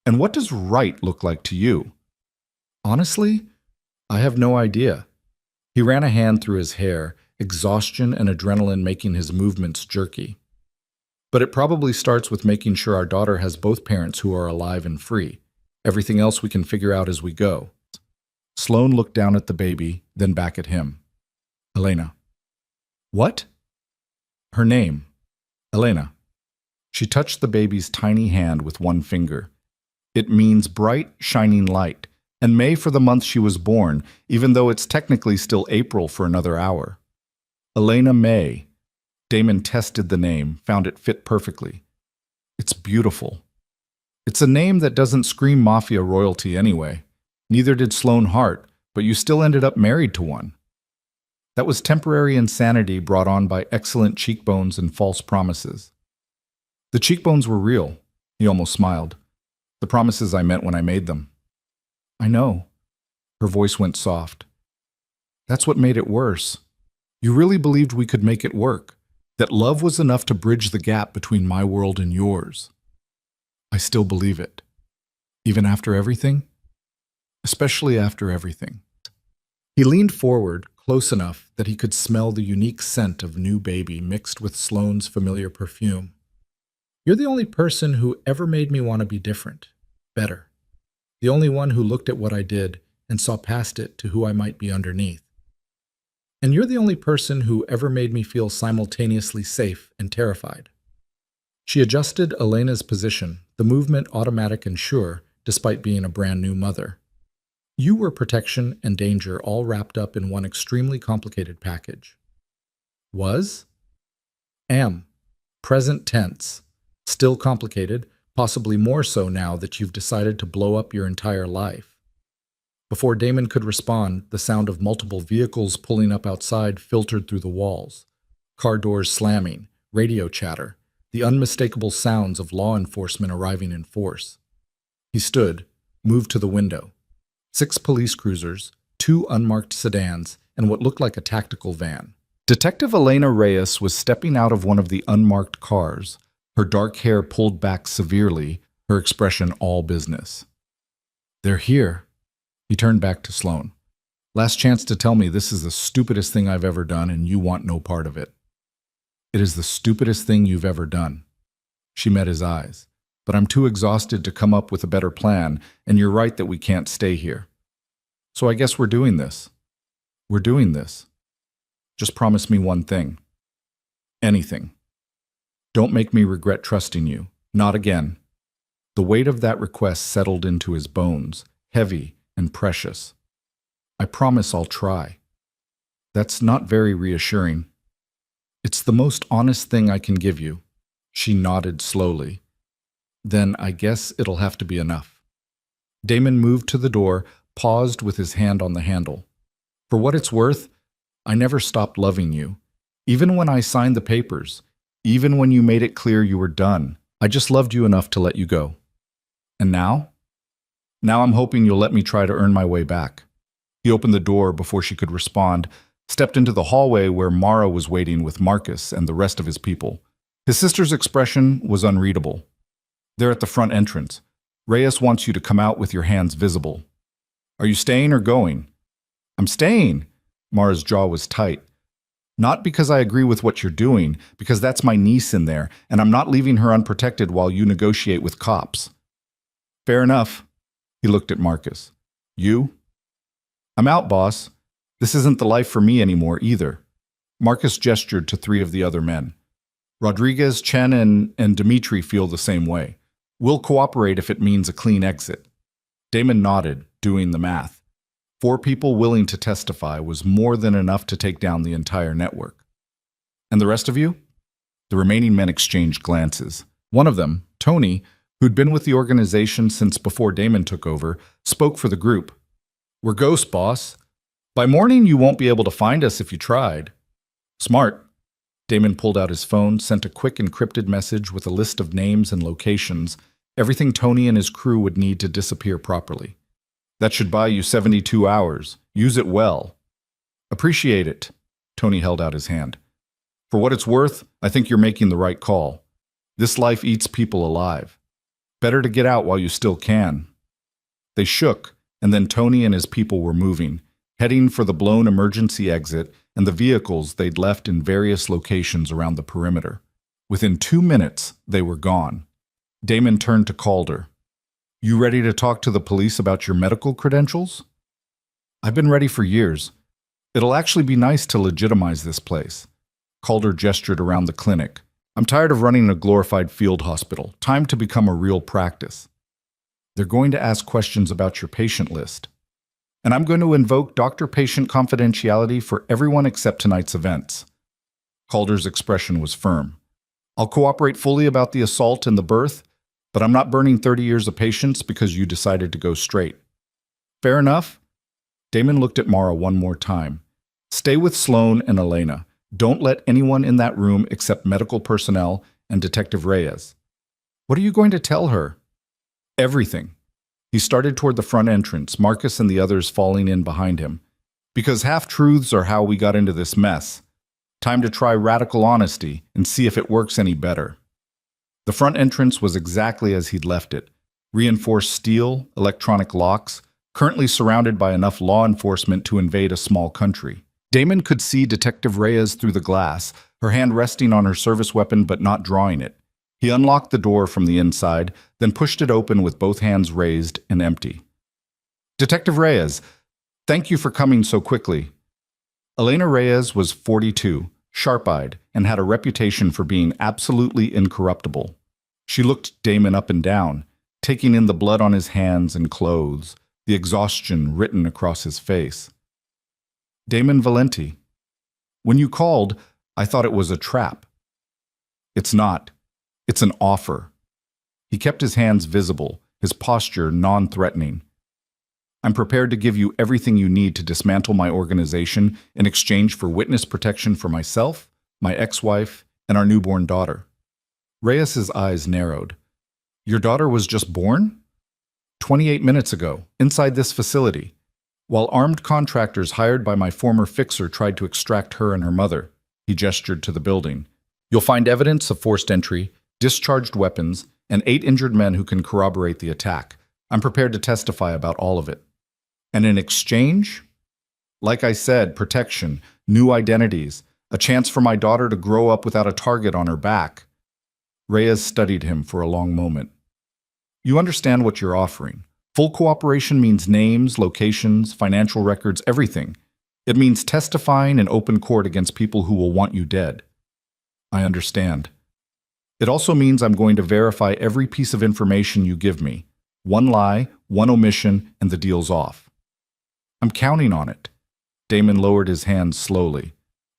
S1: "And what does right look like to you?" "Honestly, I have no idea." He ran a hand through his hair, exhaustion and adrenaline making his movements jerky. "But it probably starts with making sure our daughter has both parents who are alive and free. Everything else we can figure out as we go." Sloane looked down at the baby, then back at him. "Elena." "What?" "Her name. Elena." She touched the baby's tiny hand with one finger. "It means bright, shining light, and May for the month she was born, even though it's technically still April for another hour. Elena May." Damon tested the name, found it fit perfectly. "It's beautiful. It's a name that doesn't scream Mafia royalty anyway. Neither did Sloane Hart, but you still ended up married to one." "That was temporary insanity brought on by excellent cheekbones and false promises." "The cheekbones were real." He almost smiled. "The promises I meant when I made them." "I know." Her voice went soft. "That's what made it worse. You really believed we could make it work, that love was enough to bridge the gap between my world and yours." "I still believe it. Even after everything?" "Especially after everything." He leaned forward, close enough that he could smell the unique scent of new baby mixed with Sloane's familiar perfume. "You're the only person who ever made me want to be different, better. The only one who looked at what I did and saw past it to who I might be underneath. And you're the only person who ever made me feel simultaneously safe and terrified." She adjusted Elena's position, the movement automatic and sure, despite being a brand new mother. "You were protection and danger all wrapped up in one extremely complicated package." "Was?" "Am. Present tense. Still complicated, possibly more so now that you've decided to blow up your entire life." Before Damon could respond, the sound of multiple vehicles pulling up outside filtered through the walls. Car doors slamming, radio chatter, the unmistakable sounds of law enforcement arriving in force. He stood, moved to the window. 6 police cruisers, 2 unmarked sedans, and what looked like a tactical van. Detective Elena Reyes was stepping out of one of the unmarked cars, her dark hair pulled back severely, her expression all business. They're here. He turned back to Sloane. Last chance to tell me this is the stupidest thing I've ever done and you want no part of it. It is the stupidest thing you've ever done. She met his eyes. But I'm too exhausted to come up with a better plan, and you're right that we can't stay here. So I guess we're doing this. We're doing this. Just promise me one thing. Anything. Don't make me regret trusting you. Not again. The weight of that request settled into his bones, heavy and precious. I promise I'll try. That's not very reassuring. It's the most honest thing I can give you. She nodded slowly. Then I guess it'll have to be enough. Damon moved to the door, paused with his hand on the handle. For what it's worth, I never stopped loving you. Even when I signed the papers, even when you made it clear you were done, I just loved you enough to let you go. And now? Now I'm hoping you'll let me try to earn my way back. He opened the door before she could respond, stepped into the hallway where Mara was waiting with Marcus and the rest of his people. His sister's expression was unreadable. They're at the front entrance. Reyes wants you to come out with your hands visible. Are you staying or going? I'm staying. Mara's jaw was tight. Not because I agree with what you're doing, because that's my niece in there, and I'm not leaving her unprotected while you negotiate with cops. Fair enough. He looked at Marcus. You? I'm out, boss. This isn't the life for me anymore either. Marcus gestured to 3 of the other men. Rodriguez, Chen, and Dimitri feel the same way. We'll cooperate if it means a clean exit. Damon nodded, doing the math. 4 people willing to testify was more than enough to take down the entire network. And the rest of you? The remaining men exchanged glances. One of them, Tony, who'd been with the organization since before Damon took over, spoke for the group. We're ghosts, boss. By morning, you won't be able to find us if you tried. Smart. Damon pulled out his phone, sent a quick encrypted message with a list of names and locations, everything Tony and his crew would need to disappear properly. That should buy you 72 hours. Use it well. Appreciate it. Tony held out his hand. For what it's worth, I think you're making the right call. This life eats people alive. Better to get out while you still can. They shook, and then Tony and his people were moving, heading for the blown emergency exit and the vehicles they'd left in various locations around the perimeter. Within 2 minutes, they were gone. Damon turned to Calder. You ready to talk to the police about your medical credentials? I've been ready for years. It'll actually be nice to legitimize this place. Calder gestured around the clinic. I'm tired of running a glorified field hospital. Time to become a real practice. They're going to ask questions about your patient list. And I'm going to invoke doctor-patient confidentiality for everyone except tonight's events. Calder's expression was firm. I'll cooperate fully about the assault and the birth, but I'm not burning 30 years of patience because you decided to go straight. Fair enough? Damon looked at Mara one more time. Stay with Sloane and Elena. Don't let anyone in that room except medical personnel and Detective Reyes. What are you going to tell her? Everything. He started toward the front entrance, Marcus and the others falling in behind him. Because half-truths are how we got into this mess. Time to try radical honesty and see if it works any better. The front entrance was exactly as he'd left it. Reinforced steel, electronic locks, currently surrounded by enough law enforcement to invade a small country. Damon could see Detective Reyes through the glass, her hand resting on her service weapon but not drawing it. He unlocked the door from the inside, then pushed it open with both hands raised and empty. Detective Reyes, thank you for coming so quickly. Elena Reyes was 42, sharp-eyed, and had a reputation for being absolutely incorruptible. She looked Damon up and down, taking in the blood on his hands and clothes, the exhaustion written across his face. Damon Valenti. When you called, I thought it was a trap. It's not. It's an offer. He kept his hands visible, his posture non-threatening. I'm prepared to give you everything you need to dismantle my organization in exchange for witness protection for myself, my ex-wife, and our newborn daughter. Reyes's eyes narrowed. Your daughter was just born? 28 minutes ago, inside this facility, while armed contractors hired by my former fixer tried to extract her and her mother. He gestured to the building. You'll find evidence of forced entry, discharged weapons, and 8 injured men who can corroborate the attack. I'm prepared to testify about all of it. And in exchange, like I said, protection, new identities, a chance for my daughter to grow up without a target on her back. Reyes studied him for a long moment. You understand what you're offering. Full cooperation means names, locations, financial records, everything. It means testifying in open court against people who will want you dead. I understand. It also means I'm going to verify every piece of information you give me. One lie, one omission, and the deal's off. I'm counting on it. Damon lowered his hands slowly.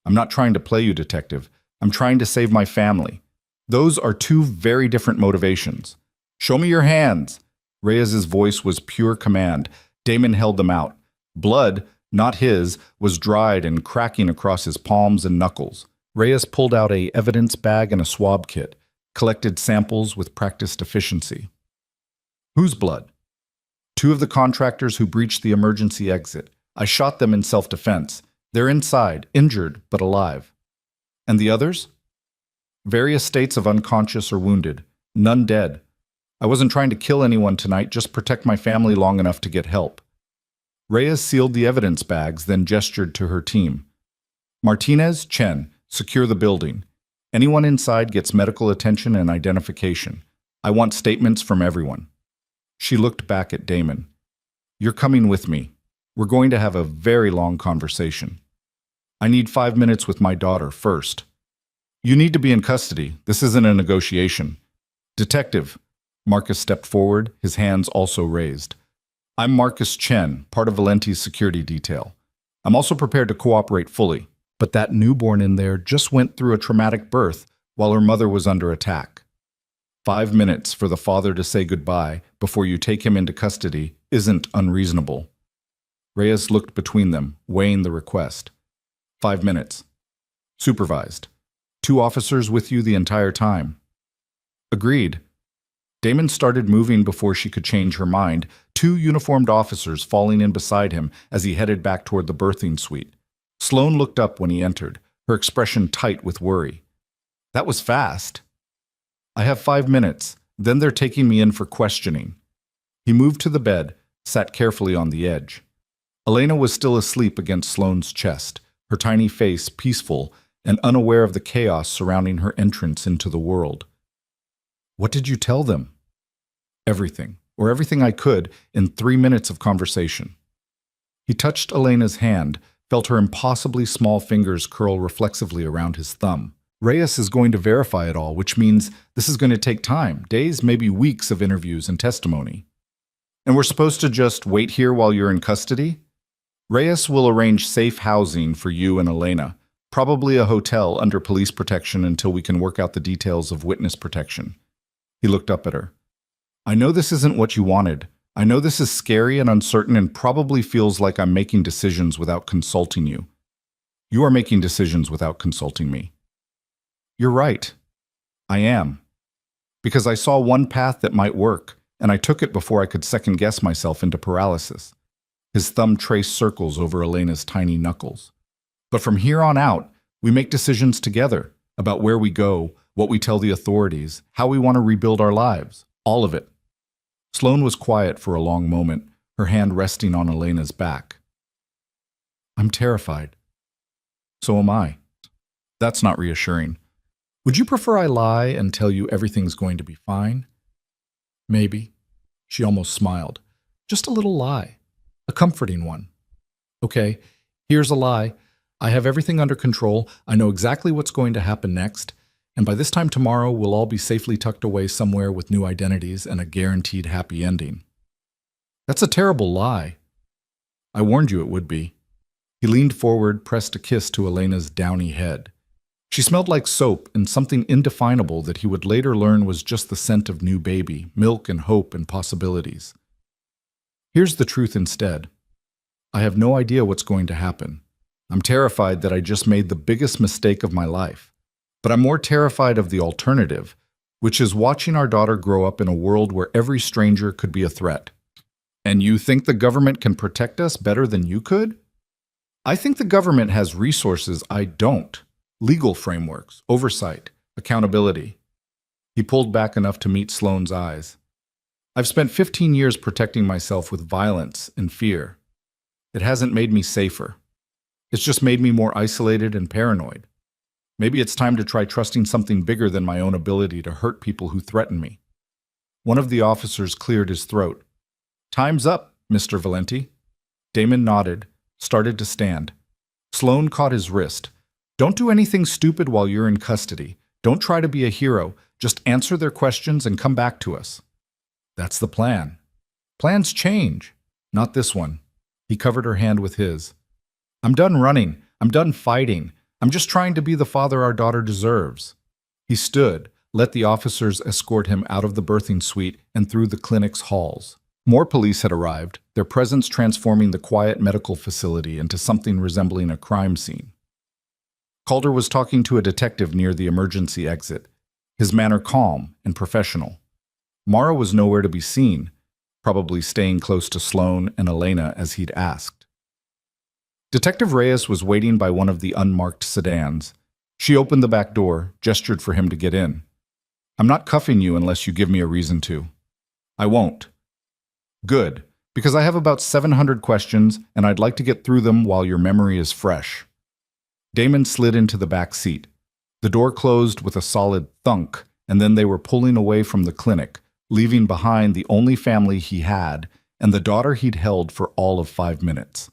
S1: I'm not trying to play you, detective. I'm trying to save my family. Those are two very different motivations. Show me your hands. Reyes's voice was pure command. Damon held them out. Blood, not his, was dried and cracking across his palms and knuckles. Reyes pulled out a evidence bag and a swab kit, collected samples with practiced efficiency. Whose blood? Two of the contractors who breached the emergency exit. I shot them in self-defense. They're inside, injured, but alive. And the others? Various states of unconscious or wounded. None dead. I wasn't trying to kill anyone tonight, just protect my family long enough to get help. Reyes sealed the evidence bags, then gestured to her team. Martinez, Chen, secure the building. Anyone inside gets medical attention and identification. I want statements from everyone. She looked back at Damon. You're coming with me. We're going to have a very long conversation. I need 5 minutes with my daughter first. You need to be in custody. This isn't a negotiation. Detective. Marcus stepped forward, his hands also raised. I'm Marcus Chen, part of Valenti's security detail. I'm also prepared to cooperate fully, but that newborn in there just went through a traumatic birth while her mother was under attack. 5 minutes for the father to say goodbye before you take him into custody isn't unreasonable. Reyes looked between them, weighing the request. 5 minutes. Supervised. 2 officers with you the entire time. Agreed. Damon started moving before she could change her mind, 2 uniformed officers falling in beside him as he headed back toward the birthing suite. Sloane looked up when he entered, her expression tight with worry. That was fast. I have 5 minutes, then they're taking me in for questioning. He moved to the bed, sat carefully on the edge. Elena was still asleep against Sloane's chest, her tiny face peaceful and unaware of the chaos surrounding her entrance into the world. What did you tell them? Everything, or everything I could, in 3 minutes of conversation. He touched Elena's hand, felt her impossibly small fingers curl reflexively around his thumb. Reyes is going to verify it all, which means this is going to take time, days, maybe weeks of interviews and testimony. And we're supposed to just wait here while you're in custody? Reyes will arrange safe housing for you and Elena, probably a hotel under police protection until we can work out the details of witness protection. He looked up at her. I know this isn't what you wanted. I know this is scary and uncertain and probably feels like I'm making decisions without consulting you. You are making decisions without consulting me. You're right. I am. Because I saw one path that might work, and I took it before I could second-guess myself into paralysis. His thumb traced circles over Elena's tiny knuckles. But from here on out, we make decisions together about where we go, what we tell the authorities, how we want to rebuild our lives, all of it. Sloane was quiet for a long moment, her hand resting on Elena's back. I'm terrified. So am I. That's not reassuring. Would you prefer I lie and tell you everything's going to be fine? Maybe. She almost smiled. Just a little lie. A comforting one. Okay, here's a lie. I have everything under control. I know exactly what's going to happen next. And by this time tomorrow, we'll all be safely tucked away somewhere with new identities and a guaranteed happy ending. That's a terrible lie. I warned you it would be. He leaned forward, pressed a kiss to Elena's downy head. She smelled like soap and something indefinable that he would later learn was just the scent of new baby, milk and hope and possibilities. Here's the truth instead. I have no idea what's going to happen. I'm terrified that I just made the biggest mistake of my life. But I'm more terrified of the alternative, which is watching our daughter grow up in a world where every stranger could be a threat. And you think the government can protect us better than you could? I think the government has resources I don't. Legal frameworks, oversight, accountability. He pulled back enough to meet Sloane's eyes. I've spent 15 years protecting myself with violence and fear. It hasn't made me safer. It's just made me more isolated and paranoid. Maybe it's time to try trusting something bigger than my own ability to hurt people who threaten me. One of the officers cleared his throat. Time's up, Mr. Valenti. Damon nodded, started to stand. Sloane caught his wrist. Don't do anything stupid while you're in custody. Don't try to be a hero. Just answer their questions and come back to us. That's the plan. Plans change. Not this one. He covered her hand with his. I'm done running. I'm done fighting. I'm just trying to be the father our daughter deserves. He stood, let the officers escort him out of the birthing suite and through the clinic's halls. More police had arrived, their presence transforming the quiet medical facility into something resembling a crime scene. Calder was talking to a detective near the emergency exit, his manner calm and professional. Mara was nowhere to be seen, probably staying close to Sloane and Elena as he'd asked. Detective Reyes was waiting by one of the unmarked sedans. She opened the back door, gestured for him to get in. I'm not cuffing you unless you give me a reason to. I won't. Good, because I have about 700 questions and I'd like to get through them while your memory is fresh. Damon slid into the back seat. The door closed with a solid thunk, and then they were pulling away from the clinic, leaving behind the only family he had and the daughter he'd held for all of 5 minutes.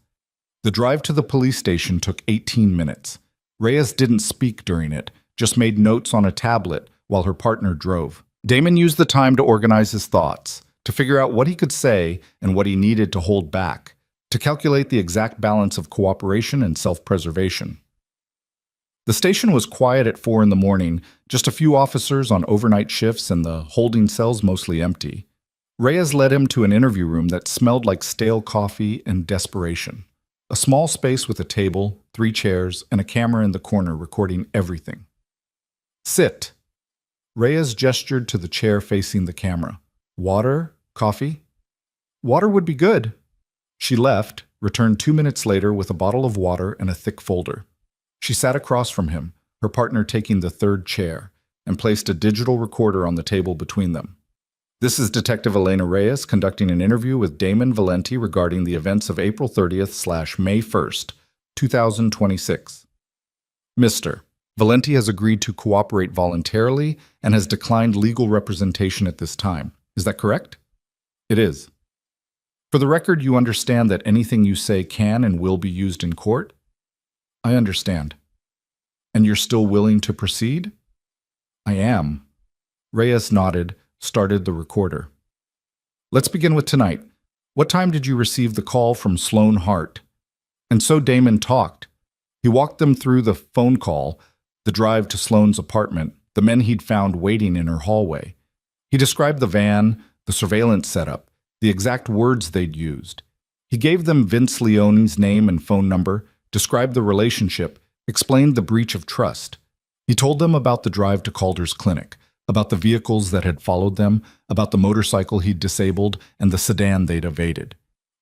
S1: The drive to the police station took 18 minutes. Reyes didn't speak during it, just made notes on a tablet while her partner drove. Damon used the time to organize his thoughts, to figure out what he could say and what he needed to hold back, to calculate the exact balance of cooperation and self-preservation. The station was quiet at 4 in the morning, just a few officers on overnight shifts and the holding cells mostly empty. Reyes led him to an interview room that smelled like stale coffee and desperation. A small space with a table, 3 chairs, and a camera in the corner recording everything. Sit. Reyes gestured to the chair facing the camera. Water? Coffee? Water would be good. She left, returned 2 minutes later with a bottle of water and a thick folder. She sat across from him, her partner taking the third chair, and placed a digital recorder on the table between them. This is Detective Elena Reyes conducting an interview with Damon Valenti regarding the events of April 30th/May 1st, 2026. Mr. Valenti has agreed to cooperate voluntarily and has declined legal representation at this time. Is that correct? It is. For the record, you understand that anything you say can and will be used in court? I understand. And you're still willing to proceed? I am. Reyes nodded, started the recorder. Let's begin with tonight. What time did you receive the call from Sloane Hart? And so Damon talked. He walked them through the phone call, the drive to Sloane's apartment, the men he'd found waiting in her hallway. He described the van, the surveillance setup, the exact words they'd used. He gave them Vince Leone's name and phone number, described the relationship, explained the breach of trust. He told them about the drive to Calder's clinic, about the vehicles that had followed them, about the motorcycle he'd disabled, and the sedan they'd evaded.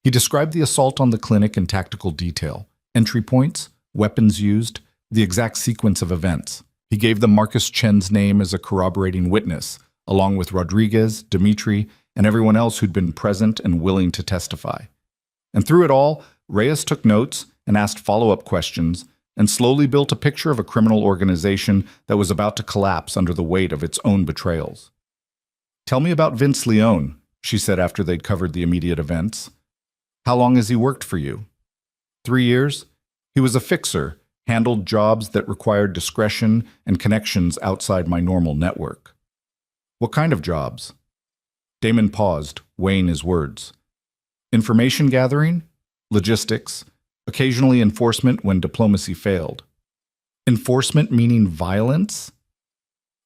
S1: He described the assault on the clinic in tactical detail, entry points, weapons used, the exact sequence of events. He gave them Marcus Chen's name as a corroborating witness, along with Rodriguez, Dimitri, and everyone else who'd been present and willing to testify. And through it all, Reyes took notes and asked follow-up questions, and slowly built a picture of a criminal organization that was about to collapse under the weight of its own betrayals. Tell me about Vince Leone, she said after they'd covered the immediate events. How long has he worked for you? 3 years? He was a fixer, handled jobs that required discretion and connections outside my normal network. What kind of jobs? Damon paused, weighing his words. Information gathering? Logistics? Occasionally enforcement when diplomacy failed. Enforcement meaning violence?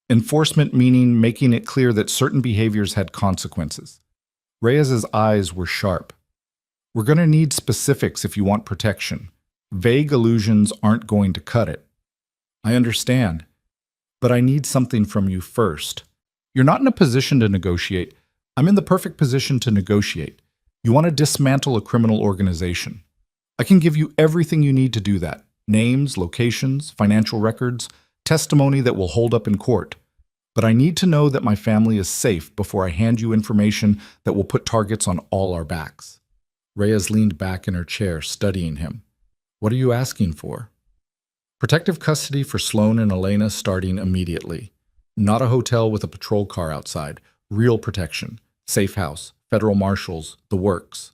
S1: Enforcement meaning making it clear that certain behaviors had consequences. Reyes's eyes were sharp. We're going to need specifics if you want protection. Vague allusions aren't going to cut it. I understand, but I need something from you first. You're not in a position to negotiate. I'm in the perfect position to negotiate. You want to dismantle a criminal organization. I can give you everything you need to do that. Names, locations, financial records, testimony that will hold up in court. But I need to know that my family is safe before I hand you information that will put targets on all our backs. Reyes leaned back in her chair, studying him. What are you asking for? Protective custody for Sloan and Elena starting immediately. Not a hotel with a patrol car outside. Real protection. Safe house. Federal marshals. The works.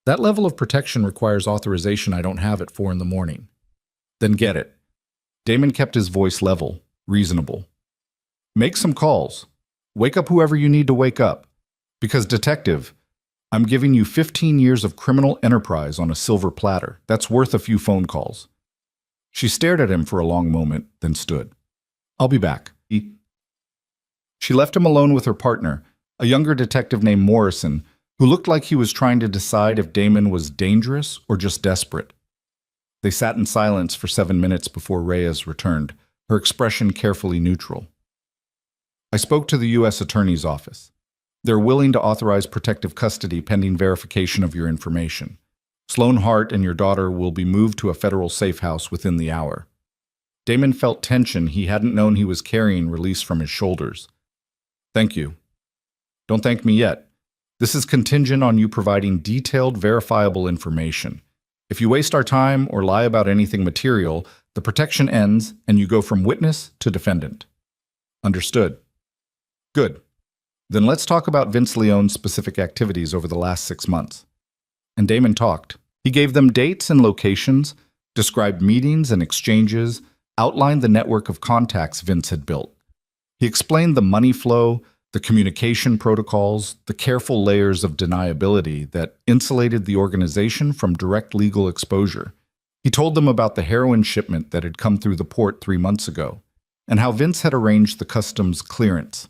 S1: That level of protection requires authorization I don't have at 4 in the morning. Then get it. Damon kept his voice level, reasonable. Make some calls. Wake up whoever you need to wake up. Because, detective, I'm giving you 15 years of criminal enterprise on a silver platter. That's worth a few phone calls. She stared at him for a long moment, then stood. I'll be back. She left him alone with her partner, a younger detective named Morrison, who looked like he was trying to decide if Damon was dangerous or just desperate. They sat in silence for 7 minutes before Reyes returned, her expression carefully neutral. I spoke to the U.S. Attorney's Office. They're willing to authorize protective custody pending verification of your information. Sloan Hart and your daughter will be moved to a federal safe house within the hour. Damon felt tension he hadn't known he was carrying released from his shoulders. Thank you. Don't thank me yet. This is contingent on you providing detailed, verifiable information. If you waste our time or lie about anything material, the protection ends and you go from witness to defendant. Understood. Good. Then let's talk about Vince Leone's specific activities over the last 6 months. And Damon talked. He gave them dates and locations, described meetings and exchanges, outlined the network of contacts Vince had built. He explained the money flow, the communication protocols, the careful layers of deniability that insulated the organization from direct legal exposure. He told them about the heroin shipment that had come through the port 3 months ago, and how Vince had arranged the customs clearance.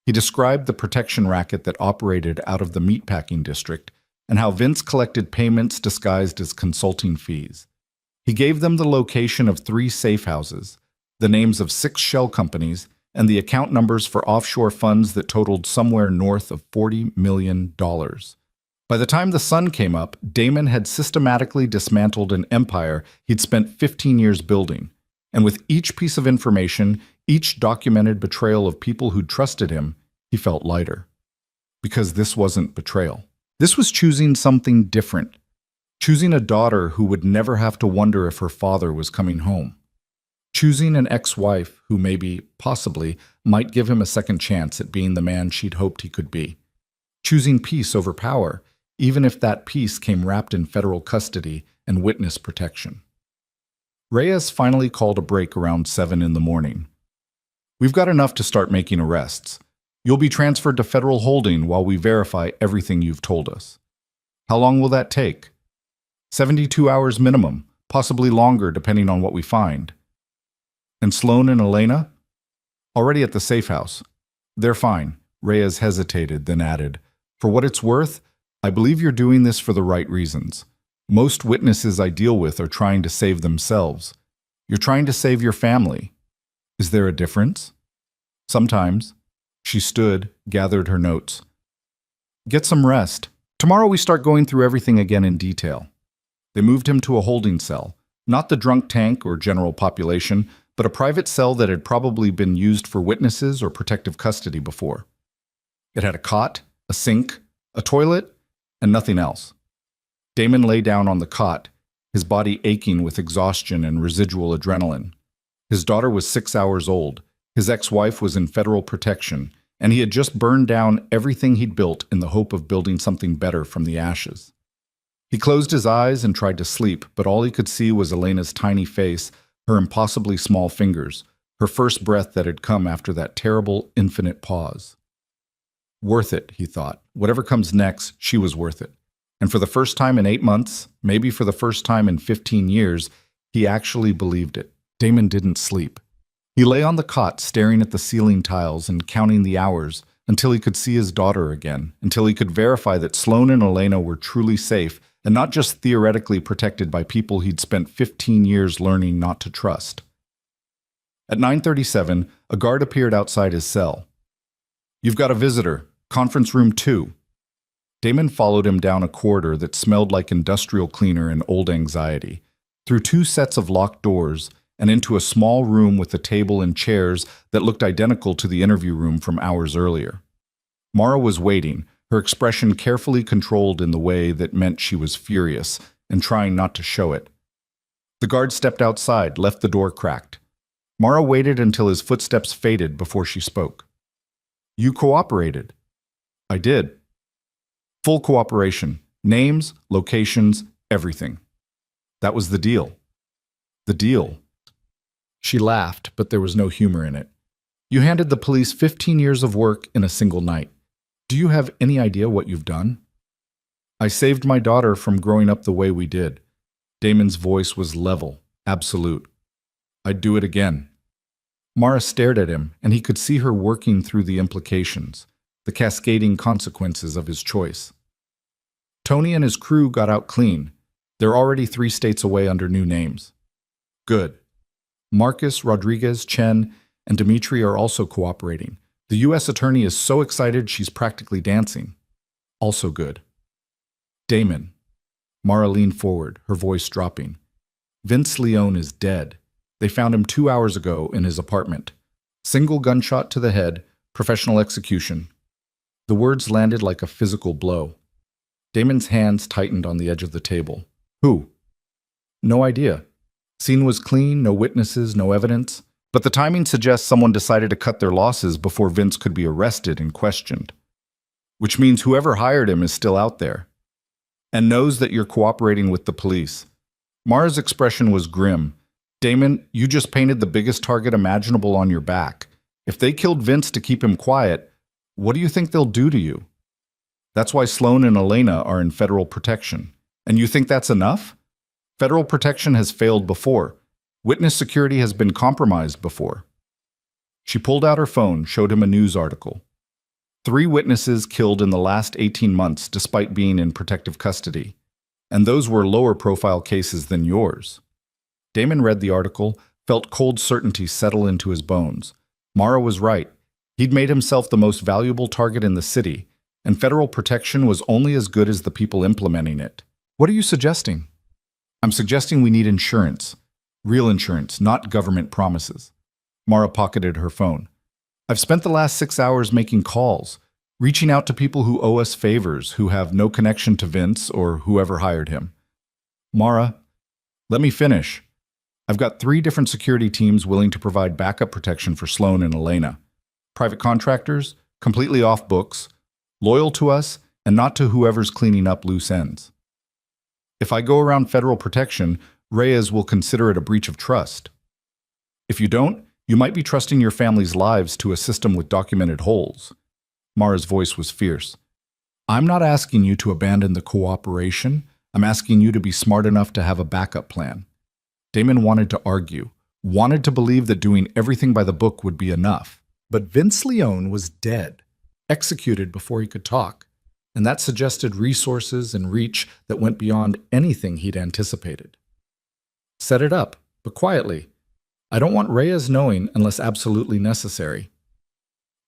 S1: He described the protection racket that operated out of the meatpacking district, and how Vince collected payments disguised as consulting fees. He gave them the location of 3 safe houses, the names of 6 shell companies, and the account numbers for offshore funds that totaled somewhere north of $40 million. By the time the sun came up, Damon had systematically dismantled an empire he'd spent 15 years building, and with each piece of information, each documented betrayal of people who'd trusted him, he felt lighter. Because this wasn't betrayal. This was choosing something different. Choosing a daughter who would never have to wonder if her father was coming home. Choosing an ex-wife who maybe, possibly, might give him a second chance at being the man she'd hoped he could be. Choosing peace over power, even if that peace came wrapped in federal custody and witness protection. Reyes finally called a break around 7 in the morning. We've got enough to start making arrests. You'll be transferred to federal holding while we verify everything you've told us. How long will that take? 72 hours minimum, possibly longer depending on what we find. And Sloan and Elena? Already at the safe house. They're fine. Reyes hesitated, then added, For what it's worth, I believe you're doing this for the right reasons. Most witnesses I deal with are trying to save themselves. You're trying to save your family. Is there a difference? Sometimes. She stood, gathered her notes. Get some rest. Tomorrow we start going through everything again in detail. They moved him to a holding cell, not the drunk tank or general population, but a private cell that had probably been used for witnesses or protective custody before. It had a cot, a sink, a toilet, and nothing else. Damon lay down on the cot, his body aching with exhaustion and residual adrenaline. His daughter was 6 hours old, his ex-wife was in federal protection, and he had just burned down everything he'd built in the hope of building something better from the ashes. He closed his eyes and tried to sleep, but all he could see was Elena's tiny face, her impossibly small fingers, her first breath that had come after that terrible, infinite pause. Worth it, he thought. Whatever comes next, she was worth it. And for the first time in 8 months, maybe for the first time in 15 years, he actually believed it. Damon didn't sleep. He lay on the cot staring at the ceiling tiles and counting the hours until he could see his daughter again, until he could verify that Sloan and Elena were truly safe and not just theoretically protected by people he'd spent 15 years learning not to trust. At 9:37, a guard appeared outside his cell. You've got a visitor, conference room 2. Damon followed him down a corridor that smelled like industrial cleaner and old anxiety, through 2 sets of locked doors, and into a small room with a table and chairs that looked identical to the interview room from hours earlier. Mara was waiting, her expression carefully controlled in the way that meant she was furious and trying not to show it. The guard stepped outside, left the door cracked. Mara waited until his footsteps faded before she spoke. "You cooperated." "I did." "Full cooperation. Names, locations, everything." "That was the deal." "The deal." She laughed, but there was no humor in it. "You handed the police 15 years of work in a single night. Do you have any idea what you've done?" "I saved my daughter from growing up the way we did." Damon's voice was level, absolute. "I'd do it again." Mara stared at him, and he could see her working through the implications, the cascading consequences of his choice. "Tony and his crew got out clean. They're already 3 states away under new names." "Good." "Marcus, Rodriguez, Chen, and Dimitri are also cooperating. The U.S. attorney is so excited she's practically dancing." "Also good." "Damon." Mara leaned forward, her voice dropping. "Vince Leone is dead. They found him 2 hours ago in his apartment. Single gunshot to the head, professional execution." The words landed like a physical blow. Damon's hands tightened on the edge of the table. "Who?" "No idea. Scene was clean, no witnesses, no evidence. But the timing suggests someone decided to cut their losses before Vince could be arrested and questioned. Which means whoever hired him is still out there and knows that you're cooperating with the police." Mara's expression was grim. "Damon, you just painted the biggest target imaginable on your back. If they killed Vince to keep him quiet, what do you think they'll do to you? That's why Sloan and Elena are in federal protection. And you think that's enough? Federal protection has failed before. Witness security has been compromised before." She pulled out her phone, showed him a news article. 3 witnesses killed in the last 18 months despite being in protective custody. And those were lower profile cases than yours. Damon read the article, felt cold certainty settle into his bones. Mara was right. He'd made himself the most valuable target in the city, and federal protection was only as good as the people implementing it. "What are you suggesting?" "I'm suggesting we need insurance. Real insurance, not government promises." Mara pocketed her phone. "I've spent the last 6 hours making calls, reaching out to people who owe us favors, who have no connection to Vince or whoever hired him." "Mara, let me finish. I've got 3 different security teams willing to provide backup protection for Sloan and Elena. Private contractors, completely off books, loyal to us, and not to whoever's cleaning up loose ends. If I go around federal protection, Reyes will consider it a breach of trust. If you don't, you might be trusting your family's lives to a system with documented holes." Mara's voice was fierce. "I'm not asking you to abandon the cooperation. I'm asking you to be smart enough to have a backup plan." Damon wanted to argue, wanted to believe that doing everything by the book would be enough. But Vince Leone was dead, executed before he could talk, and that suggested resources and reach that went beyond anything he'd anticipated. "Set it up, but quietly. I don't want Reyes knowing unless absolutely necessary."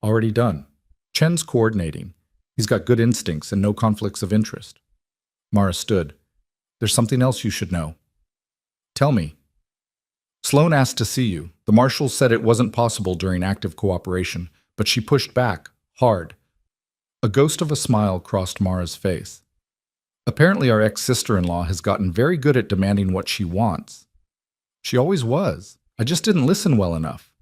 S1: "Already done. Chen's coordinating. He's got good instincts and no conflicts of interest." Mara stood. "There's something else you should know." "Tell me." "Sloan asked to see you. The marshals said it wasn't possible during active cooperation, but she pushed back, hard." A ghost of a smile crossed Mara's face. "Apparently our ex-sister-in-law has gotten very good at demanding what she wants." "She always was. I just didn't listen well enough."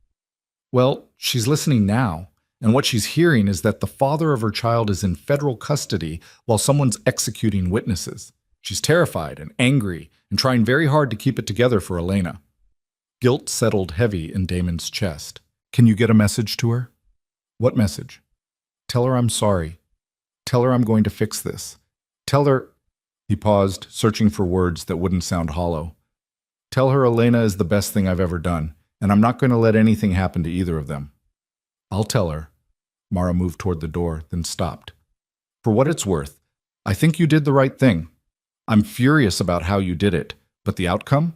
S1: "Well, she's listening now, and what she's hearing is that the father of her child is in federal custody while someone's executing witnesses. She's terrified and angry and trying very hard to keep it together for Elena." Guilt settled heavy in Damon's chest. "Can you get a message to her?" "What message?" "Tell her I'm sorry. Tell her I'm going to fix this. Tell her—" He paused, searching for words that wouldn't sound hollow. "Tell her Elena is the best thing I've ever done, and I'm not going to let anything happen to either of them." "I'll tell her." Mara moved toward the door, then stopped. "For what it's worth, I think you did the right thing. I'm furious about how you did it, but the outcome?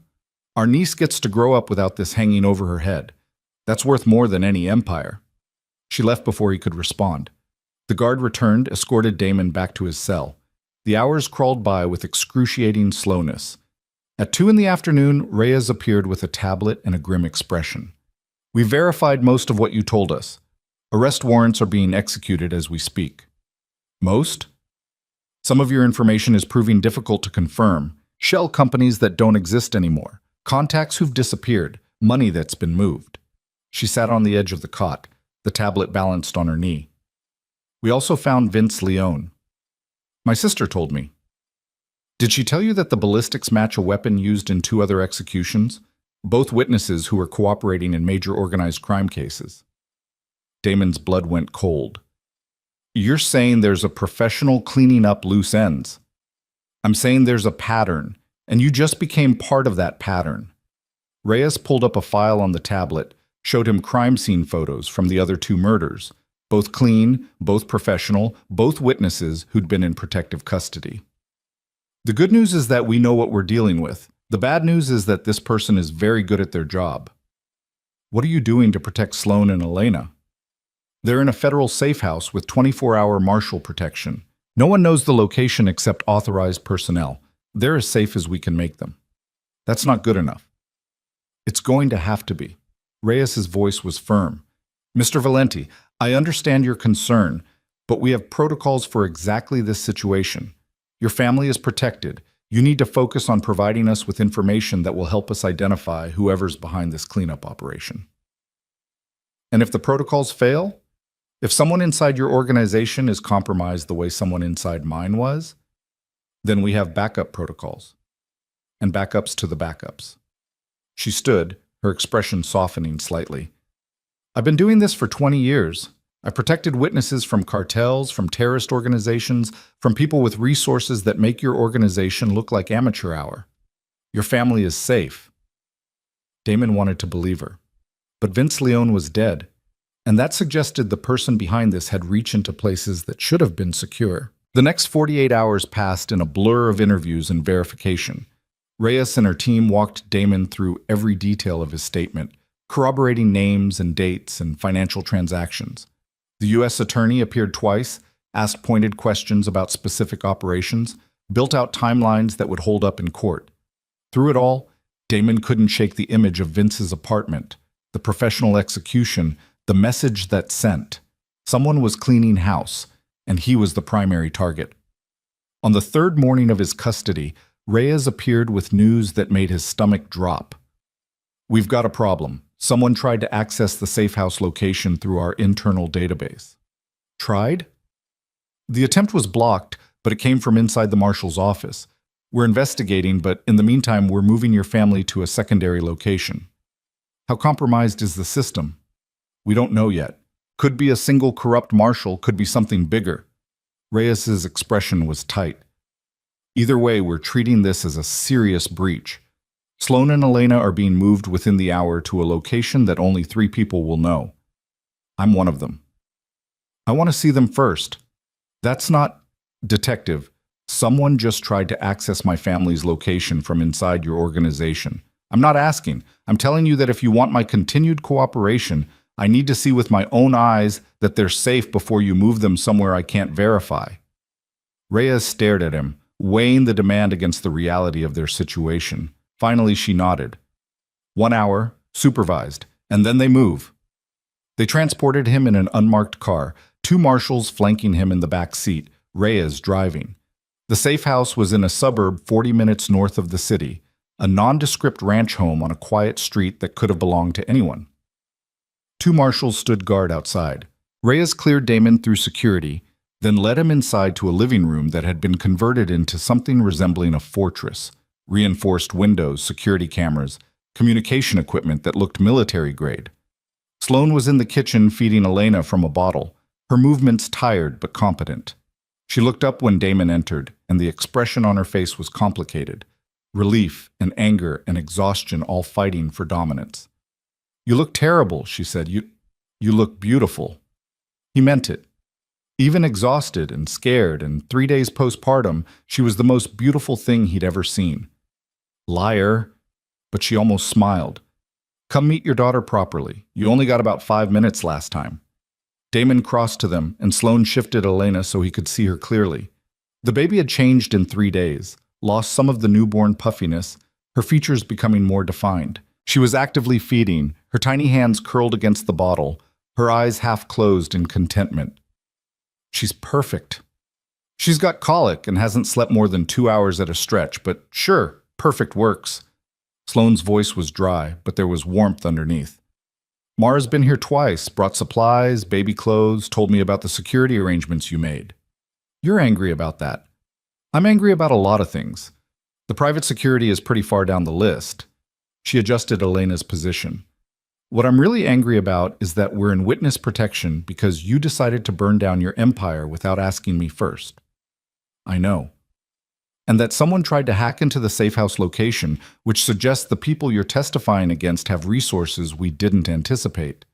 S1: Our niece gets to grow up without this hanging over her head. That's worth more than any empire." She left before he could respond. The guard returned, escorted Damon back to his cell. The hours crawled by with excruciating slowness. At 2 in the afternoon, Reyes appeared with a tablet and a grim expression. We verified most of what you told us. Arrest warrants are being executed as we speak. Most? Some of your information is proving difficult to confirm. Shell companies that don't exist anymore. Contacts who've disappeared. Money that's been moved. She sat on the edge of the cot, the tablet balanced on her knee. We also found Vince Leone. My sister told me. Did she tell you that the ballistics match a weapon used in 2 other executions? Both witnesses who were cooperating in major organized crime cases. Damon's blood went cold. You're saying there's a professional cleaning up loose ends. I'm saying there's a pattern, and you just became part of that pattern. Reyes pulled up a file on the tablet, showed him crime scene photos from the other 2 murders, both clean, both professional, both witnesses who'd been in protective custody. The good news is that we know what we're dealing with. The bad news is that this person is very good at their job. What are you doing to protect Sloan and Elena? They're in a federal safe house with 24-hour marshal protection. No one knows the location except authorized personnel. They're as safe as we can make them. That's not good enough. It's going to have to be. Reyes's voice was firm. Mr. Valenti, I understand your concern, but we have protocols for exactly this situation. Your family is protected. You need to focus on providing us with information that will help us identify whoever's behind this cleanup operation. And if the protocols fail, if someone inside your organization is compromised the way someone inside mine was, then we have backup protocols. And backups to the backups. She stood, her expression softening slightly. I've been doing this for 20 years. I protected witnesses from cartels, from terrorist organizations, from people with resources that make your organization look like amateur hour. Your family is safe. Damon wanted to believe her. But Vince Leone was dead, and that suggested the person behind this had reached into places that should have been secure. The next 48 hours passed in a blur of interviews and verification. Reyes and her team walked Damon through every detail of his statement, corroborating names and dates and financial transactions. The U.S. attorney appeared twice, asked pointed questions about specific operations, built out timelines that would hold up in court. Through it all, Damon couldn't shake the image of Vince's apartment, the professional execution, the message that sent. Someone was cleaning house, and he was the primary target. On the 3rd morning of his custody, Reyes appeared with news that made his stomach drop. We've got a problem. Someone tried to access the safe house location through our internal database. Tried? The attempt was blocked, but it came from inside the marshal's office. We're investigating, but in the meantime, we're moving your family to a secondary location. How compromised is the system? We don't know yet. Could be a single corrupt marshal, could be something bigger. Reyes's expression was tight. Either way, we're treating this as a serious breach. Sloan and Elena are being moved within the hour to a location that only 3 people will know. I'm one of them. I want to see them first. That's not... Detective, someone just tried to access my family's location from inside your organization. I'm not asking. I'm telling you that if you want my continued cooperation, I need to see with my own eyes that they're safe before you move them somewhere I can't verify. Reyes stared at him, weighing the demand against the reality of their situation. Finally, she nodded. 1 hour, supervised, and then they move. They transported him in an unmarked car, 2 marshals flanking him in the back seat, Reyes driving. The safe house was in a suburb 40 minutes north of the city, a nondescript ranch home on a quiet street that could have belonged to anyone. 2 marshals stood guard outside. Reyes cleared Damon through security, then led him inside to a living room that had been converted into something resembling a fortress. Reinforced windows, security cameras, communication equipment that looked military-grade. Sloan was in the kitchen feeding Elena from a bottle, her movements tired but competent. She looked up when Damon entered, and the expression on her face was complicated. Relief and anger and exhaustion all fighting for dominance. You look terrible, she said. You look beautiful. He meant it. Even exhausted and scared and 3 days postpartum, she was the most beautiful thing he'd ever seen. Liar, but she almost smiled. Come meet your daughter properly. You only got about 5 minutes last time. Damon crossed to them, and Sloan shifted Elena so he could see her clearly. The baby had changed in 3 days, lost some of the newborn puffiness, her features becoming more defined. She was actively feeding, her tiny hands curled against the bottle, her eyes half closed in contentment. She's perfect. She's got colic and hasn't slept more than 2 hours at a stretch, but sure, perfect works. Sloane's voice was dry, but there was warmth underneath. Mara's been here twice, brought supplies, baby clothes, told me about the security arrangements you made. You're angry about that. I'm angry about a lot of things. The private security is pretty far down the list. She adjusted Elena's position. What I'm really angry about is that we're in witness protection because you decided to burn down your empire without asking me first. I know. And that someone tried to hack into the safe house location, which suggests the people you're testifying against have resources we didn't anticipate.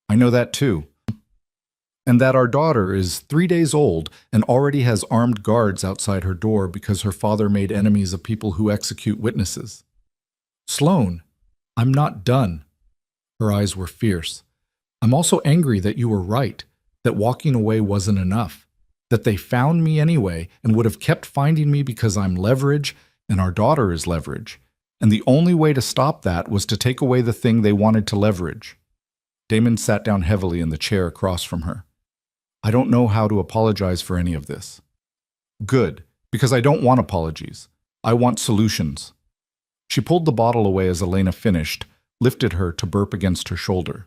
S1: I know that too. And that our daughter is 3 days old and already has armed guards outside her door because her father made enemies of people who execute witnesses. Sloane, I'm not done. Her eyes were fierce. I'm also angry that you were right, that walking away wasn't enough, that they found me anyway and would have kept finding me because I'm leverage and our daughter is leverage, and the only way to stop that was to take away the thing they wanted to leverage. Damon sat down heavily in the chair across from her. I don't know how to apologize for any of this. Good, because I don't want apologies. I want solutions. She pulled the bottle away as Elena finished, lifted her to burp against her shoulder.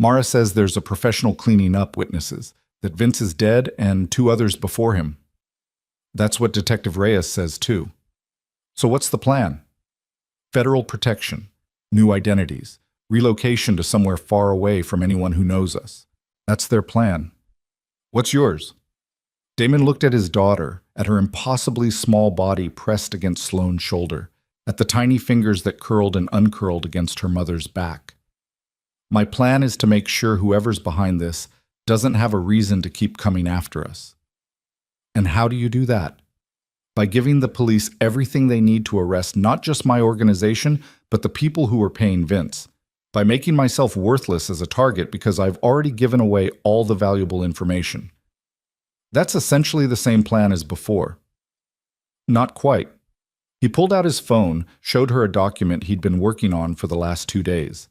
S1: Mara says there's a professional cleaning up witnesses, that Vince is dead and 2 others before him. That's what Detective Reyes says too. So what's the plan? Federal protection, new identities, relocation to somewhere far away from anyone who knows us. That's their plan. What's yours? Damon looked at his daughter, at her impossibly small body pressed against Sloane's shoulder, at the tiny fingers that curled and uncurled against her mother's back. My plan is to make sure whoever's behind this doesn't have a reason to keep coming after us. And how do you do that? By giving the police everything they need to arrest not just my organization, but the people who are paying Vince. By making myself worthless as a target because I've already given away all the valuable information. That's essentially the same plan as before. Not quite. He pulled out his phone, showed her a document he'd been working on for the last 2 days.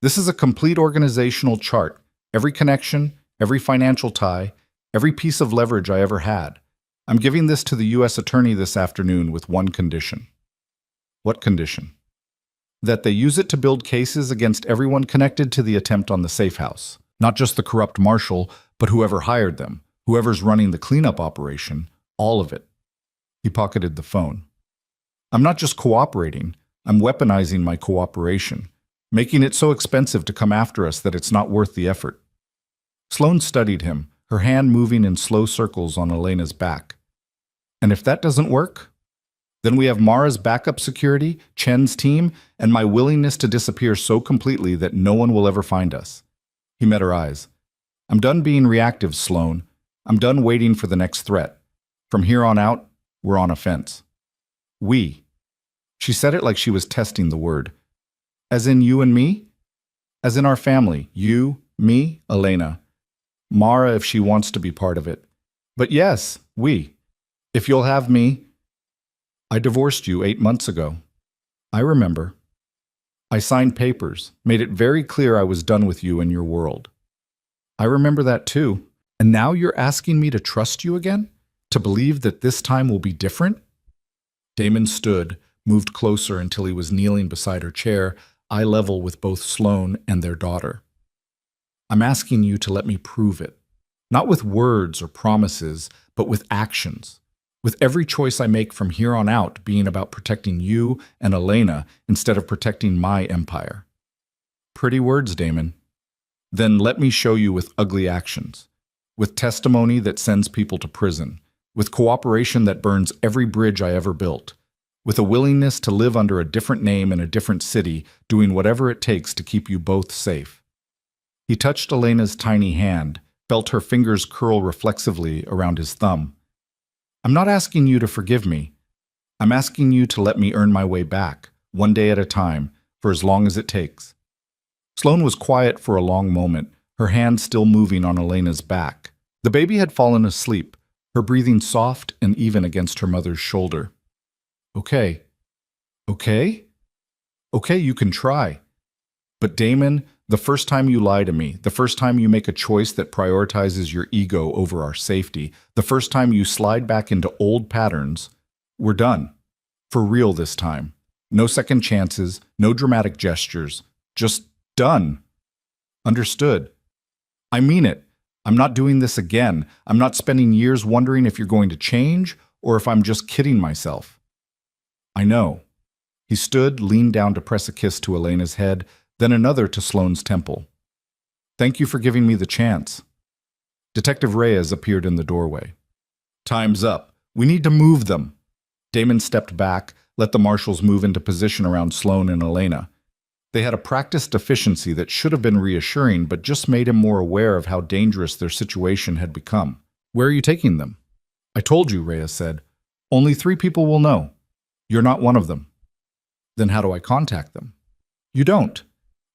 S1: This is a complete organizational chart. Every connection, every financial tie, every piece of leverage I ever had. I'm giving this to the U.S. Attorney this afternoon with one condition. What condition? That they use it to build cases against everyone connected to the attempt on the safe house. Not just the corrupt marshal, but whoever hired them, whoever's running the cleanup operation, all of it. He pocketed the phone. I'm not just cooperating, I'm weaponizing my cooperation, making it so expensive to come after us that it's not worth the effort. Sloane studied him, her hand moving in slow circles on Elena's back. And if that doesn't work, then we have Mara's backup security, Chen's team, and my willingness to disappear so completely that no one will ever find us. He met her eyes. I'm done being reactive, Sloane. I'm done waiting for the next threat. From here on out, we're on offense. We. She said it like she was testing the word. As in you and me? As in our family, you, me, Elena. Mara if she wants to be part of it. But yes, we. If you'll have me. I divorced you 8 months ago. I remember. I signed papers, made it very clear I was done with you and your world. I remember that too. And now you're asking me to trust you again? To believe that this time will be different? Damon stood, moved closer until he was kneeling beside her chair, eye level with both Sloane and their daughter. I'm asking you to let me prove it. Not with words or promises, but with actions. With every choice I make from here on out being about protecting you and Elena instead of protecting my empire. Pretty words, Damon. Then let me show you with ugly actions. With testimony that sends people to prison. With cooperation that burns every bridge I ever built. With a willingness to live under a different name in a different city, doing whatever it takes to keep you both safe. He touched Elena's tiny hand, felt her fingers curl reflexively around his thumb. I'm not asking you to forgive me. I'm asking you to let me earn my way back, one day at a time, for as long as it takes. Sloane was quiet for a long moment, her hand still moving on Elena's back. The baby had fallen asleep, her breathing soft and even against her mother's shoulder. Okay. Okay? Okay, you can try. But Damon, the first time you lie to me, the first time you make a choice that prioritizes your ego over our safety, the first time you slide back into old patterns, we're done. For real this time. No second chances, no dramatic gestures. Just done. Understood. I mean it. I'm not doing this again. I'm not spending years wondering if you're going to change or if I'm just kidding myself. I know. He stood, leaned down to press a kiss to Elena's head, then another to Sloane's temple. Thank you for giving me the chance. Detective Reyes appeared in the doorway. Time's up. We need to move them. Damon stepped back, let the marshals move into position around Sloane and Elena. They had a practiced efficiency that should have been reassuring, but just made him more aware of how dangerous their situation had become. Where are you taking them? I told you, Reyes said. Only 3 people will know. You're not one of them. Then how do I contact them? You don't.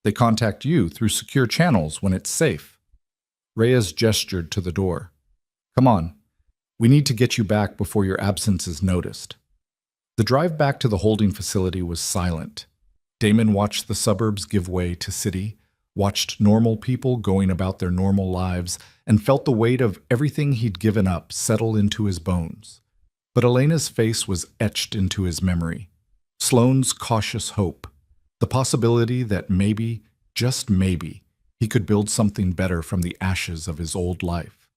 S1: They contact you through secure channels when it's safe. Reyes gestured to the door. Come on. We need to get you back before your absence is noticed. The drive back to the holding facility was silent. Damon watched the suburbs give way to city, watched normal people going about their normal lives, and felt the weight of everything he'd given up settle into his bones. But Elena's face was etched into his memory. Sloane's cautious hope. The possibility that maybe, just maybe, he could build something better from the ashes of his old life.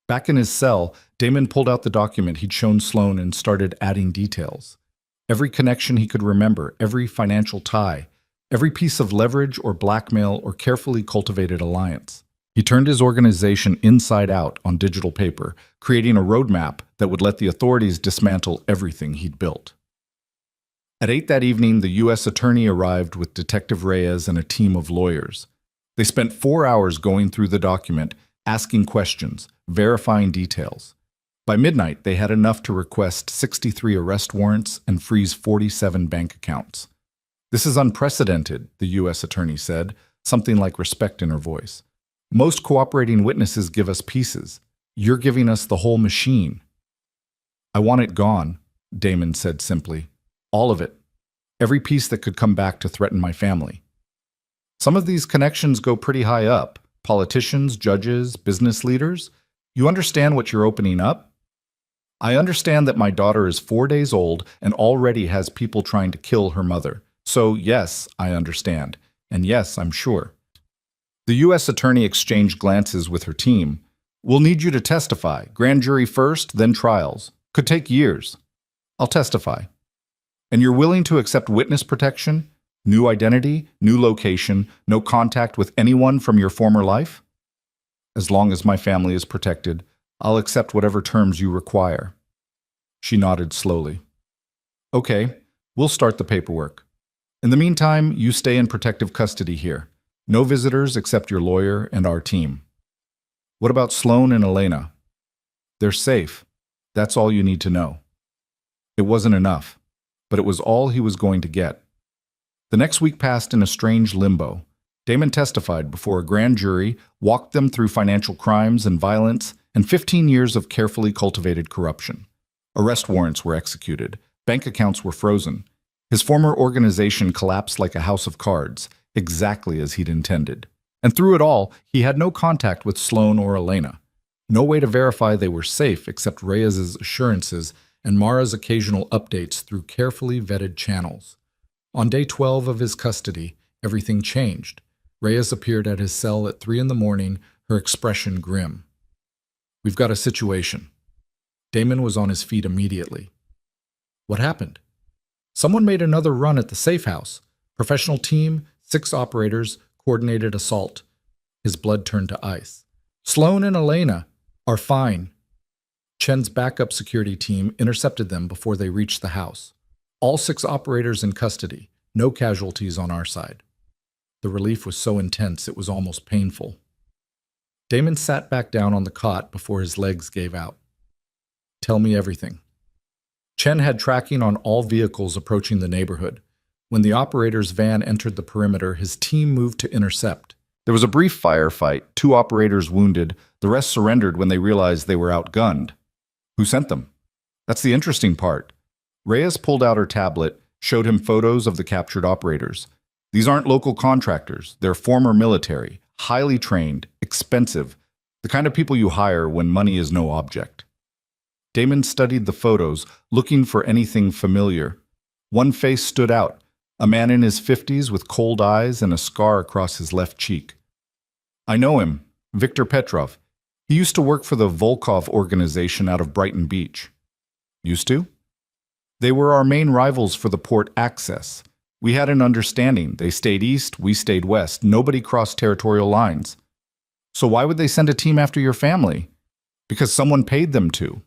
S1: Back in his cell, Damon pulled out the document he'd shown Sloane and started adding details. Every connection he could remember, every financial tie, every piece of leverage or blackmail or carefully cultivated alliance. He turned his organization inside out on digital paper, creating a roadmap that would let the authorities dismantle everything he'd built. At 8 that evening, the U.S. attorney arrived with Detective Reyes and a team of lawyers. They spent 4 hours going through the document, asking questions, verifying details. By midnight, they had enough to request 63 arrest warrants and freeze 47 bank accounts. This is unprecedented, the U.S. attorney said, something like respect in her voice. Most cooperating witnesses give us pieces. You're giving us the whole machine. I want it gone, Damon said simply. All of it. Every piece that could come back to threaten my family. Some of these connections go pretty high up. Politicians, judges, business leaders. You understand what you're opening up? I understand that my daughter is 4 days old and already has people trying to kill her mother. So yes, I understand. And yes, I'm sure. The U.S. attorney exchanged glances with her team. We'll need you to testify. Grand jury first, then trials. Could take years. I'll testify. And you're willing to accept witness protection? New identity, new location, no contact with anyone from your former life? As long as my family is protected, I'll accept whatever terms you require. She nodded slowly. Okay, we'll start the paperwork. In the meantime, you stay in protective custody here. No visitors except your lawyer and our team. What about Sloane and Elena? They're safe. That's all you need to know. It wasn't enough, but it was all he was going to get. The next week passed in a strange limbo. Damon testified before a grand jury, walked them through financial crimes and violence, and 15 years of carefully cultivated corruption. Arrest warrants were executed. Bank accounts were frozen. His former organization collapsed like a house of cards, exactly as he'd intended. And through it all, he had no contact with Sloane or Elena. No way to verify they were safe except Reyes's assurances and Mara's occasional updates through carefully vetted channels. On day 12 of his custody, everything changed. Reyes appeared at his cell at 3 a.m, her expression grim. We've got a situation. Damon was on his feet immediately. What happened? Someone made another run at the safe house. Professional team, 6 operators, coordinated assault. His blood turned to ice. Sloane and Elena are fine. Chen's backup security team intercepted them before they reached the house. All 6 operators in custody, no casualties on our side. The relief was so intense it was almost painful. Damon sat back down on the cot before his legs gave out. Tell me everything. Chen had tracking on all vehicles approaching the neighborhood. When the operator's van entered the perimeter, his team moved to intercept. There was a brief firefight, 2 operators wounded, the rest surrendered when they realized they were outgunned. Who sent them? That's the interesting part. Reyes pulled out her tablet, showed him photos of the captured operators. These aren't local contractors. They're former military, highly trained, expensive, the kind of people you hire when money is no object. Damon studied the photos, looking for anything familiar. One face stood out, a man in his 50s with cold eyes and a scar across his left cheek. I know him, Viktor Petrov. He used to work for the Volkov organization out of Brighton Beach. Used to? They were our main rivals for the port access. We had an understanding. They stayed east, we stayed west. Nobody crossed territorial lines. So why would they send a team after your family? Because someone paid them to.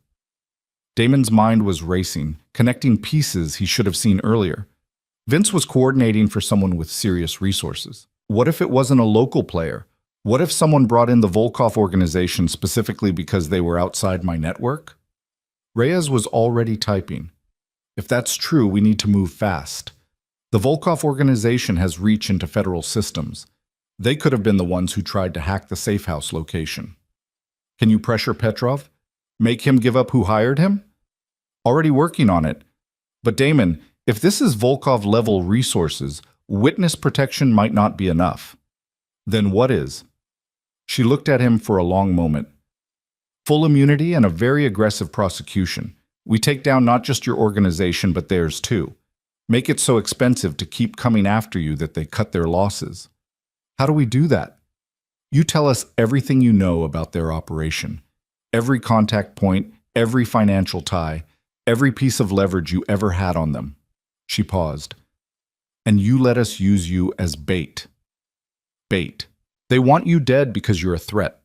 S1: Damon's mind was racing, connecting pieces he should have seen earlier. Vince was coordinating for someone with serious resources. What if it wasn't a local player? What if someone brought in the Volkov organization specifically because they were outside my network? Reyes was already typing. If that's true, we need to move fast. The Volkov organization has reach into federal systems. They could have been the ones who tried to hack the safe house location. Can you pressure Petrov? Make him give up who hired him? Already working on it. But Damon, if this is Volkov-level resources, witness protection might not be enough. Then what is? She looked at him for a long moment. Full immunity and a very aggressive prosecution. We take down not just your organization, but theirs too. Make it so expensive to keep coming after you that they cut their losses. How do we do that? You tell us everything you know about their operation. Every contact point, every financial tie, every piece of leverage you ever had on them. She paused. And you let us use you as bait. Bait. They want you dead because you're a threat.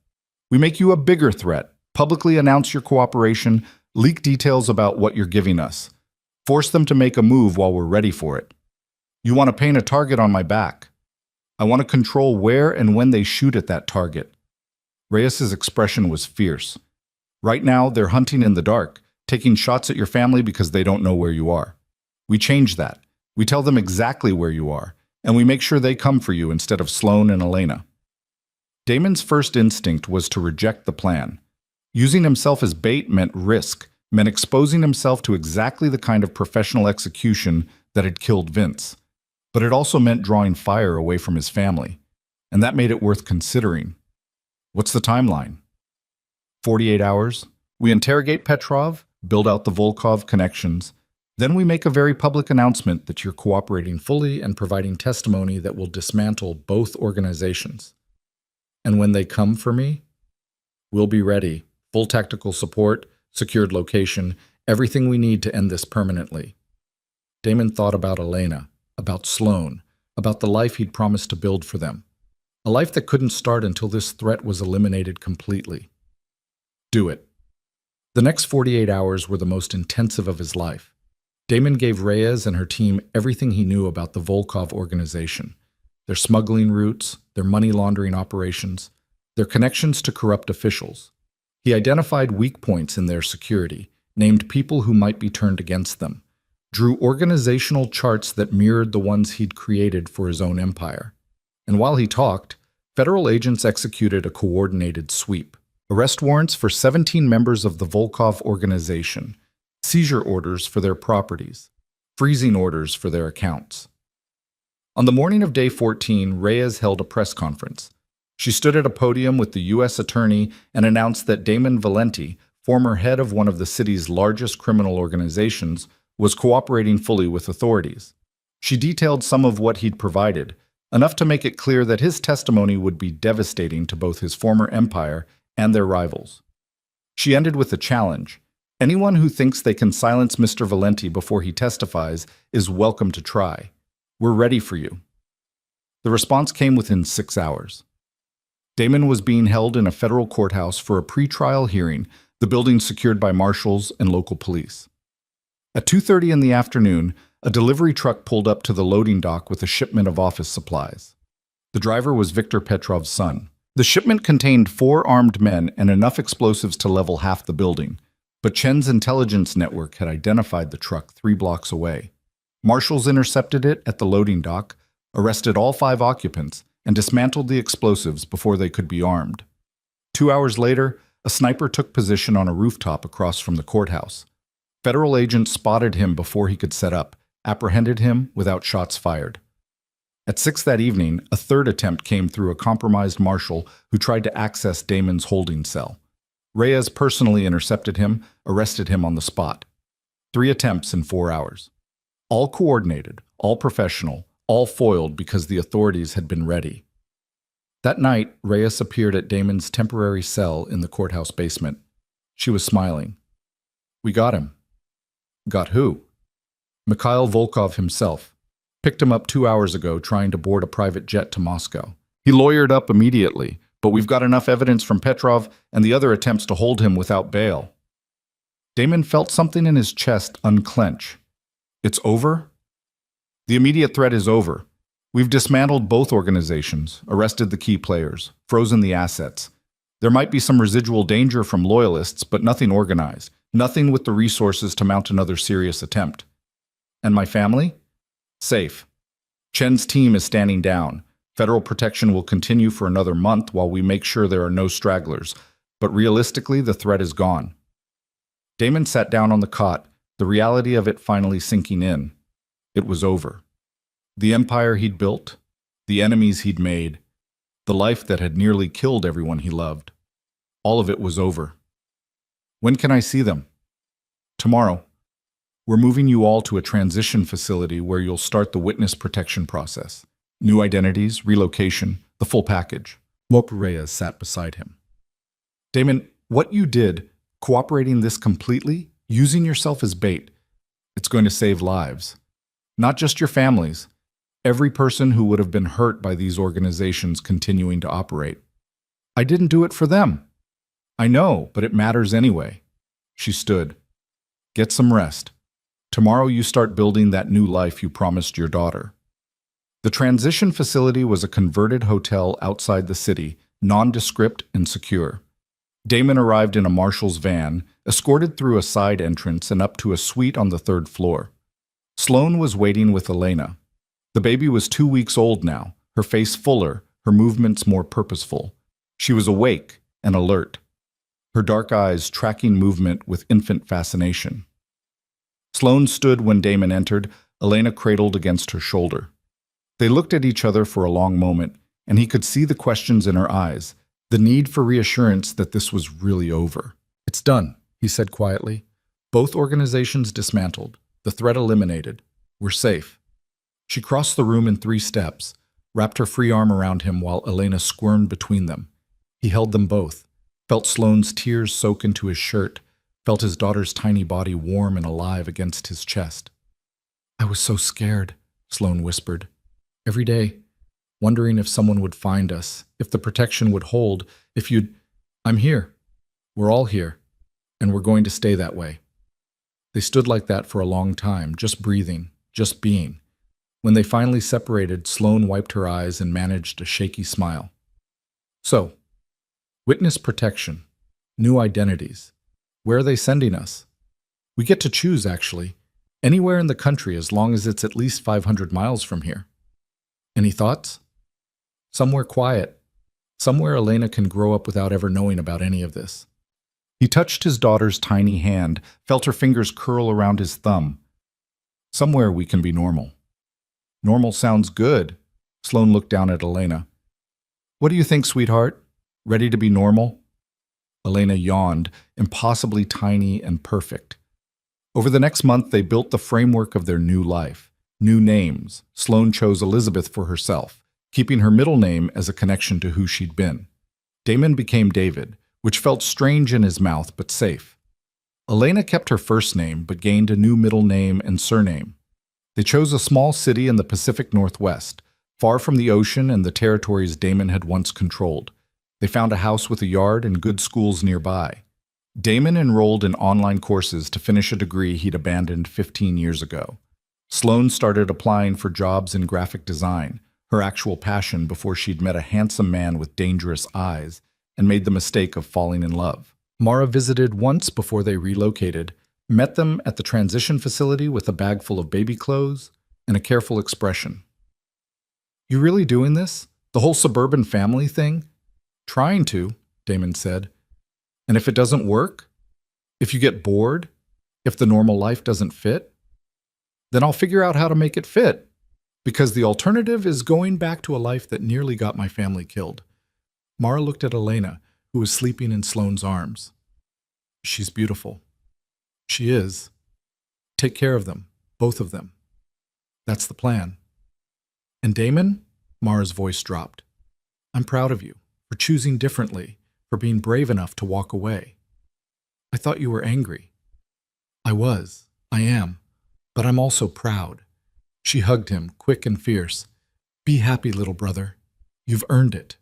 S1: We make you a bigger threat. Publicly announce your cooperation, leak details about what you're giving us. Force them to make a move while we're ready for it. You want to paint a target on my back. I want to control where and when they shoot at that target. Reyes's expression was fierce. Right now, they're hunting in the dark, taking shots at your family because they don't know where you are. We change that. We tell them exactly where you are, and we make sure they come for you instead of Sloan and Elena. Damon's first instinct was to reject the plan. Using himself as bait meant risk, meant exposing himself to exactly the kind of professional execution that had killed Vince. But it also meant drawing fire away from his family, and that made it worth considering. What's the timeline? 48 hours. We interrogate Petrov, build out the Volkov connections, then we make a very public announcement that you're cooperating fully and providing testimony that will dismantle both organizations. And when they come for me, we'll be ready. Full tactical support, secured location, everything we need to end this permanently. Damon thought about Elena, about Sloan, about the life he'd promised to build for them. A life that couldn't start until this threat was eliminated completely. Do it. The next 48 hours were the most intensive of his life. Damon gave Reyes and her team everything he knew about the Volkov organization, their smuggling routes, their money laundering operations, their connections to corrupt officials. He identified weak points in their security, named people who might be turned against them, drew organizational charts that mirrored the ones he'd created for his own empire. And while he talked, federal agents executed a coordinated sweep. Arrest warrants for 17 members of the Volkov organization, seizure orders for their properties, freezing orders for their accounts. On the morning of day 14, Reyes held a press conference. She stood at a podium with the U.S. attorney and announced that Damon Valenti, former head of one of the city's largest criminal organizations, was cooperating fully with authorities. She detailed some of what he'd provided, enough to make it clear that his testimony would be devastating to both his former empire and their rivals. She ended with a challenge. Anyone who thinks they can silence Mr. Valenti before he testifies is welcome to try. We're ready for you. The response came within 6 hours. Damon was being held in a federal courthouse for a pre-trial hearing, the building secured by marshals and local police. At 2:30 in the afternoon, a delivery truck pulled up to the loading dock with a shipment of office supplies. The driver was Viktor Petrov's son. The shipment contained 4 armed men and enough explosives to level half the building, but Chen's intelligence network had identified the truck 3 blocks away. Marshals intercepted it at the loading dock, arrested all 5 occupants, and dismantled the explosives before they could be armed. 2 hours later, a sniper took position on a rooftop across from the courthouse. Federal agents spotted him before he could set up, apprehended him without shots fired. At 6 that evening, a third attempt came through a compromised marshal who tried to access Damon's holding cell. Reyes personally intercepted him, arrested him on the spot. 3 attempts in 4 hours. All coordinated, all professional, all foiled because the authorities had been ready. That night, Reyes appeared at Damon's temporary cell in the courthouse basement. She was smiling. "We got him." "Got who?" "Mikhail Volkov himself. Picked him up 2 hours ago trying to board a private jet to Moscow. He lawyered up immediately, but we've got enough evidence from Petrov and the other attempts to hold him without bail." Damon felt something in his chest unclench. "It's over?" "The immediate threat is over. We've dismantled both organizations, arrested the key players, frozen the assets. There might be some residual danger from loyalists, but nothing organized, nothing with the resources to mount another serious attempt." "And my family?" "Safe. Chen's team is standing down. Federal protection will continue for another month while we make sure there are no stragglers, but realistically, the threat is gone." Damon sat down on the cot, the reality of it finally sinking in. It was over. The empire he'd built, the enemies he'd made, the life that had nearly killed everyone he loved. All of it was over. "When can I see them?" "Tomorrow. We're moving you all to a transition facility where you'll start the witness protection process. New identities, relocation, the full package." Reyes sat beside him. "Damon, what you did, cooperating this completely, using yourself as bait, it's going to save lives. Not just your families. Every person who would have been hurt by these organizations continuing to operate. I didn't do it for them." "I know, but it matters anyway." She stood. "Get some rest. Tomorrow you start building that new life you promised your daughter." The transition facility was a converted hotel outside the city, nondescript and secure. Damon arrived in a marshal's van, escorted through a side entrance and up to a suite on the 3rd floor. Sloane was waiting with Elena. The baby was 2 weeks old now, her face fuller, her movements more purposeful. She was awake and alert, her dark eyes tracking movement with infant fascination. Sloane stood when Damon entered, Elena cradled against her shoulder. They looked at each other for a long moment, and he could see the questions in her eyes, the need for reassurance that this was really over. "It's done," he said quietly. "Both organizations dismantled, the threat eliminated. We're safe." She crossed the room in 3 steps, wrapped her free arm around him while Elena squirmed between them. He held them both, felt Sloane's tears soak into his shirt, felt his daughter's tiny body warm and alive against his chest. "I was so scared," Sloane whispered. "Every day, wondering if someone would find us, if the protection would hold, if you'd... I'm here. We're all here, and we're going to stay that way." They stood like that for a long time, just breathing, just being. When they finally separated, Sloane wiped her eyes and managed a shaky smile. "So, witness protection, new identities. Where are they sending us?" "We get to choose, actually. Anywhere in the country as long as it's at least 500 miles from here." "Any thoughts?" "Somewhere quiet. Somewhere Elena can grow up without ever knowing about any of this." He touched his daughter's tiny hand, felt her fingers curl around his thumb. "Somewhere we can be normal." "Normal sounds good." Sloane looked down at Elena. "What do you think, sweetheart? Ready to be normal?" Elena yawned, impossibly tiny and perfect. Over the next month, they built the framework of their new life. New names. Sloane chose Elizabeth for herself, keeping her middle name as a connection to who she'd been. Damon became David, which felt strange in his mouth but safe. Elena kept her first name but gained a new middle name and surname. They chose a small city in the Pacific Northwest, far from the ocean and the territories Damon had once controlled. They found a house with a yard and good schools nearby. Damon enrolled in online courses to finish a degree he'd abandoned 15 years ago. Sloane started applying for jobs in graphic design, her actual passion, before she'd met a handsome man with dangerous eyes and made the mistake of falling in love. Mara visited once before they relocated, met them at the transition facility with a bag full of baby clothes and a careful expression. "You really doing this? The whole suburban family thing?" "Trying to," Damon said. "And if it doesn't work? If you get bored? If the normal life doesn't fit?" Then I'll figure out how to make it fit. Because the alternative is going back to a life that nearly got my family killed. Mara looked at Elena, who was sleeping in Sloane's arms. She's beautiful. She is. Take care of them, both of them. That's the plan. And Damon? Mara's voice dropped. I'm proud of you for choosing differently, for being brave enough to walk away. I thought you were angry. I was. I am. But I'm also proud. She hugged him, quick and fierce. Be happy, little brother. You've earned it.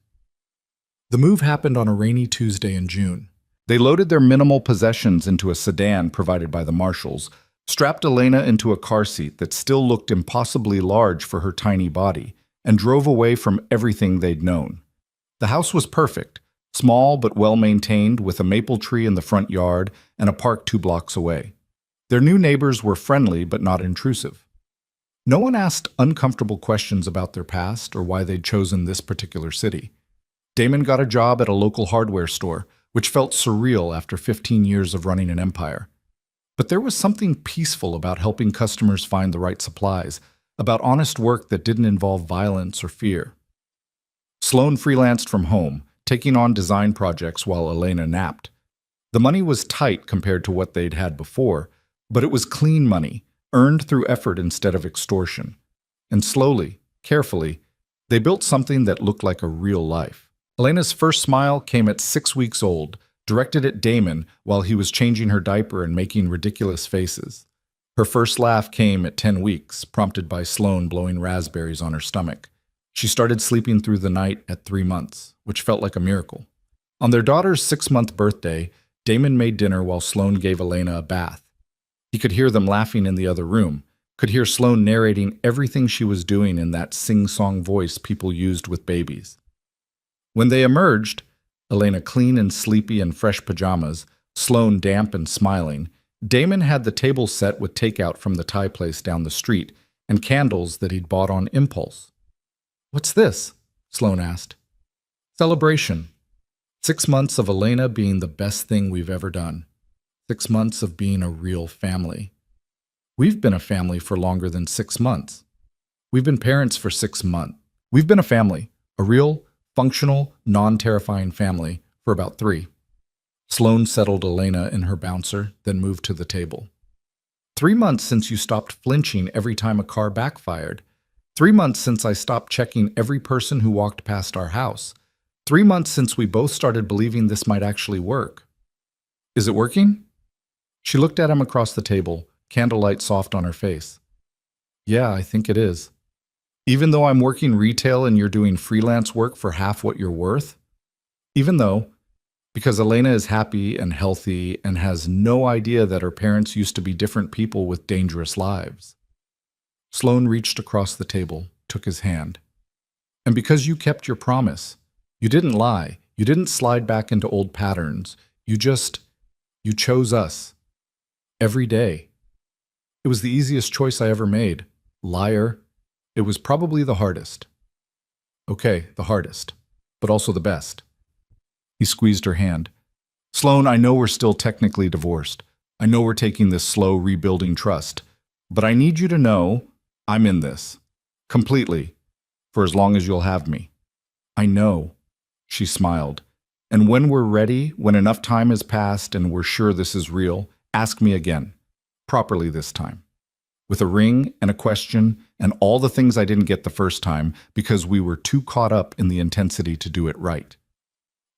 S1: The move happened on a rainy Tuesday in June. They loaded their minimal possessions into a sedan provided by the marshals, strapped Elena into a car seat that still looked impossibly large for her tiny body, and drove away from everything they'd known. The house was perfect, small but well-maintained, with a maple tree in the front yard and a park 2 blocks away. Their new neighbors were friendly but not intrusive. No one asked uncomfortable questions about their past or why they'd chosen this particular city. Damon got a job at a local hardware store, which felt surreal after 15 years of running an empire. But there was something peaceful about helping customers find the right supplies, about honest work that didn't involve violence or fear. Sloane freelanced from home, taking on design projects while Elena napped. The money was tight compared to what they'd had before, but it was clean money, earned through effort instead of extortion. And slowly, carefully, they built something that looked like a real life. Elena's first smile came at 6 weeks old, directed at Damon while he was changing her diaper and making ridiculous faces. Her first laugh came at 10 weeks, prompted by Sloane blowing raspberries on her stomach. She started sleeping through the night at 3 months, which felt like a miracle. On their daughter's 6-month birthday, Damon made dinner while Sloane gave Elena a bath. He could hear them laughing in the other room, could hear Sloane narrating everything she was doing in that sing-song voice people used with babies. When they emerged, Elena clean and sleepy in fresh pajamas, Sloane damp and smiling, Damon had the table set with takeout from the Thai place down the street and candles that he'd bought on impulse. What's this? Sloane asked. Celebration. 6 months of Elena being the best thing we've ever done. 6 months of being a real family. We've been a family for longer than 6 months. We've been parents for 6 months. We've been a family, a real, functional, non-terrifying family, for about 3. Sloane settled Elena in her bouncer, then moved to the table. 3 months since you stopped flinching every time a car backfired. 3 months since I stopped checking every person who walked past our house. 3 months since we both started believing this might actually work. Is it working? She looked at him across the table, candlelight soft on her face. Yeah, I think it is. Even though I'm working retail and you're doing freelance work for half what you're worth? Even though, because Elena is happy and healthy and has no idea that her parents used to be different people with dangerous lives. Sloane reached across the table, took his hand. And because you kept your promise, you didn't lie, you didn't slide back into old patterns, you chose us. Every day. It was the easiest choice I ever made. Liar. It was probably the hardest. Okay, the hardest, but also the best. He squeezed her hand. Sloane, I know we're still technically divorced. I know we're taking this slow rebuilding trust, but I need you to know I'm in this. Completely. For as long as you'll have me. I know. She smiled. And when we're ready, when enough time has passed and we're sure this is real, ask me again. Properly this time. With a ring and a question and all the things I didn't get the first time because we were too caught up in the intensity to do it right.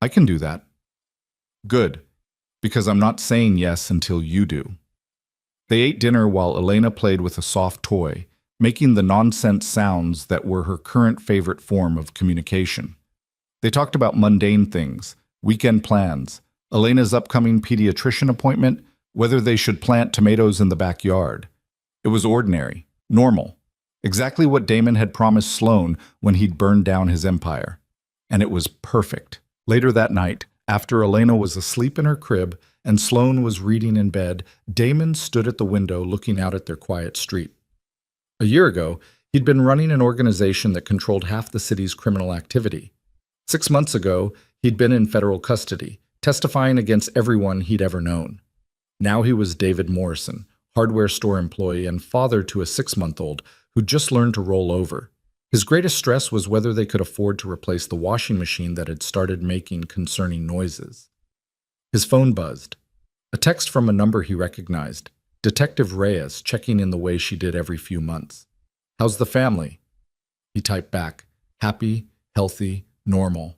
S1: I can do that. Good, because I'm not saying yes until you do. They ate dinner while Elena played with a soft toy, making the nonsense sounds that were her current favorite form of communication. They talked about mundane things, weekend plans, Elena's upcoming pediatrician appointment, whether they should plant tomatoes in the backyard. It was ordinary, normal, exactly what Damon had promised Sloane when he'd burned down his empire. And it was perfect. Later that night, after Elena was asleep in her crib and Sloane was reading in bed, Damon stood at the window looking out at their quiet street. A year ago, he'd been running an organization that controlled half the city's criminal activity. 6 months ago, he'd been in federal custody, testifying against everyone he'd ever known. Now he was David Morrison, hardware store employee, and father to a 6-month-old who just learned to roll over. His greatest stress was whether they could afford to replace the washing machine that had started making concerning noises. His phone buzzed. A text from a number he recognized. Detective Reyes, checking in the way she did every few months. "How's the family?" He typed back, "Happy, healthy, normal."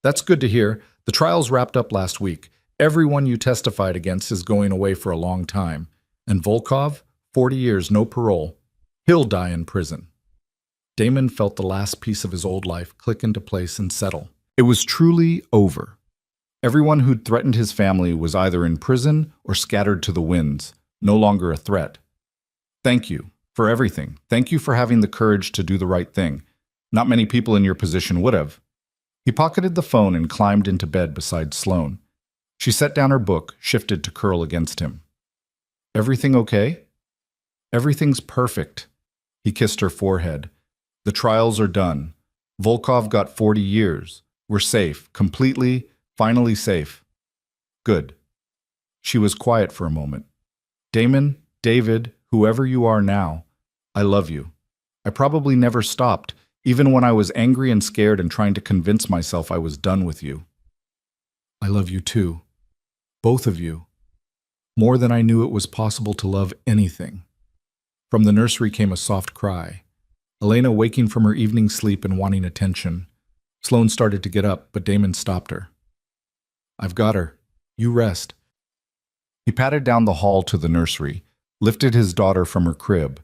S1: "That's good to hear. The trials wrapped up last week. Everyone you testified against is going away for a long time. And Volkov, 40 years, no parole. He'll die in prison." Damon felt the last piece of his old life click into place and settle. It was truly over. Everyone who'd threatened his family was either in prison or scattered to the winds, no longer a threat. "Thank you for everything. Thank you for having the courage to do the right thing. Not many people in your position would have." He pocketed the phone and climbed into bed beside Sloane. She set down her book, shifted to curl against him. "Everything okay?" "Everything's perfect." He kissed her forehead. "The trials are done. Volkov got 40 years. We're safe, completely, finally safe." "Good." She was quiet for a moment. "Damon, David, whoever you are now, I love you. I probably never stopped, even when I was angry and scared and trying to convince myself I was done with you. I love you too. Both of you. More than I knew it was possible to love anything." From the nursery came a soft cry. Elena waking from her evening sleep and wanting attention. Sloane started to get up, but Damon stopped her. "I've got her. You rest." He patted down the hall to the nursery, lifted his daughter from her crib.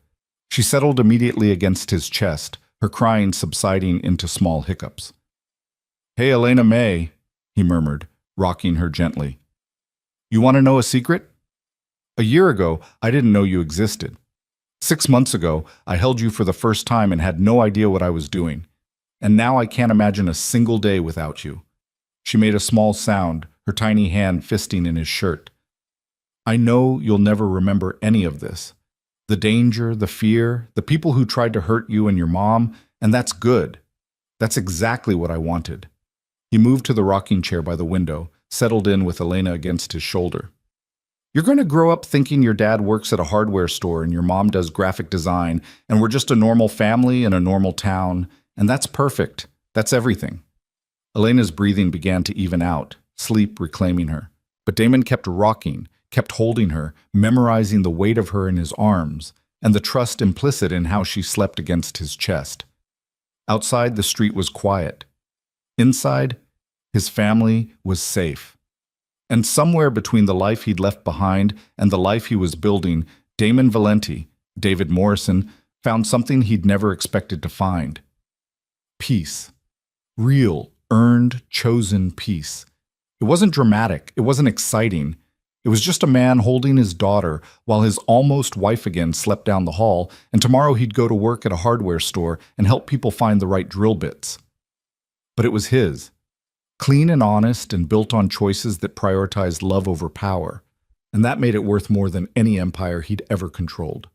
S1: She settled immediately against his chest, her crying subsiding into small hiccups. "Hey, Elena May," he murmured, rocking her gently. "You want to know a secret? A year ago, I didn't know you existed. 6 months ago, I held you for the first time and had no idea what I was doing. And now I can't imagine a single day without you." She made a small sound, her tiny hand fisting in his shirt. "I know you'll never remember any of this. The danger, the fear, the people who tried to hurt you and your mom, and that's good. That's exactly what I wanted." He moved to the rocking chair by the window, settled in with Elena against his shoulder. "You're going to grow up thinking your dad works at a hardware store and your mom does graphic design, and we're just a normal family in a normal town, and that's perfect. That's everything." Elena's breathing began to even out, sleep reclaiming her. But Damon kept rocking, kept holding her, memorizing the weight of her in his arms, and the trust implicit in how she slept against his chest. Outside, the street was quiet. Inside, his family was safe. And somewhere between the life he'd left behind and the life he was building, Damon Valenti, David Morrison, found something he'd never expected to find. Peace. Real, earned, chosen peace. It wasn't dramatic. It wasn't exciting. It was just a man holding his daughter while his almost wife again slept down the hall, and tomorrow he'd go to work at a hardware store and help people find the right drill bits. But it was his. Clean and honest and built on choices that prioritized love over power, and that made it worth more than any empire he'd ever controlled.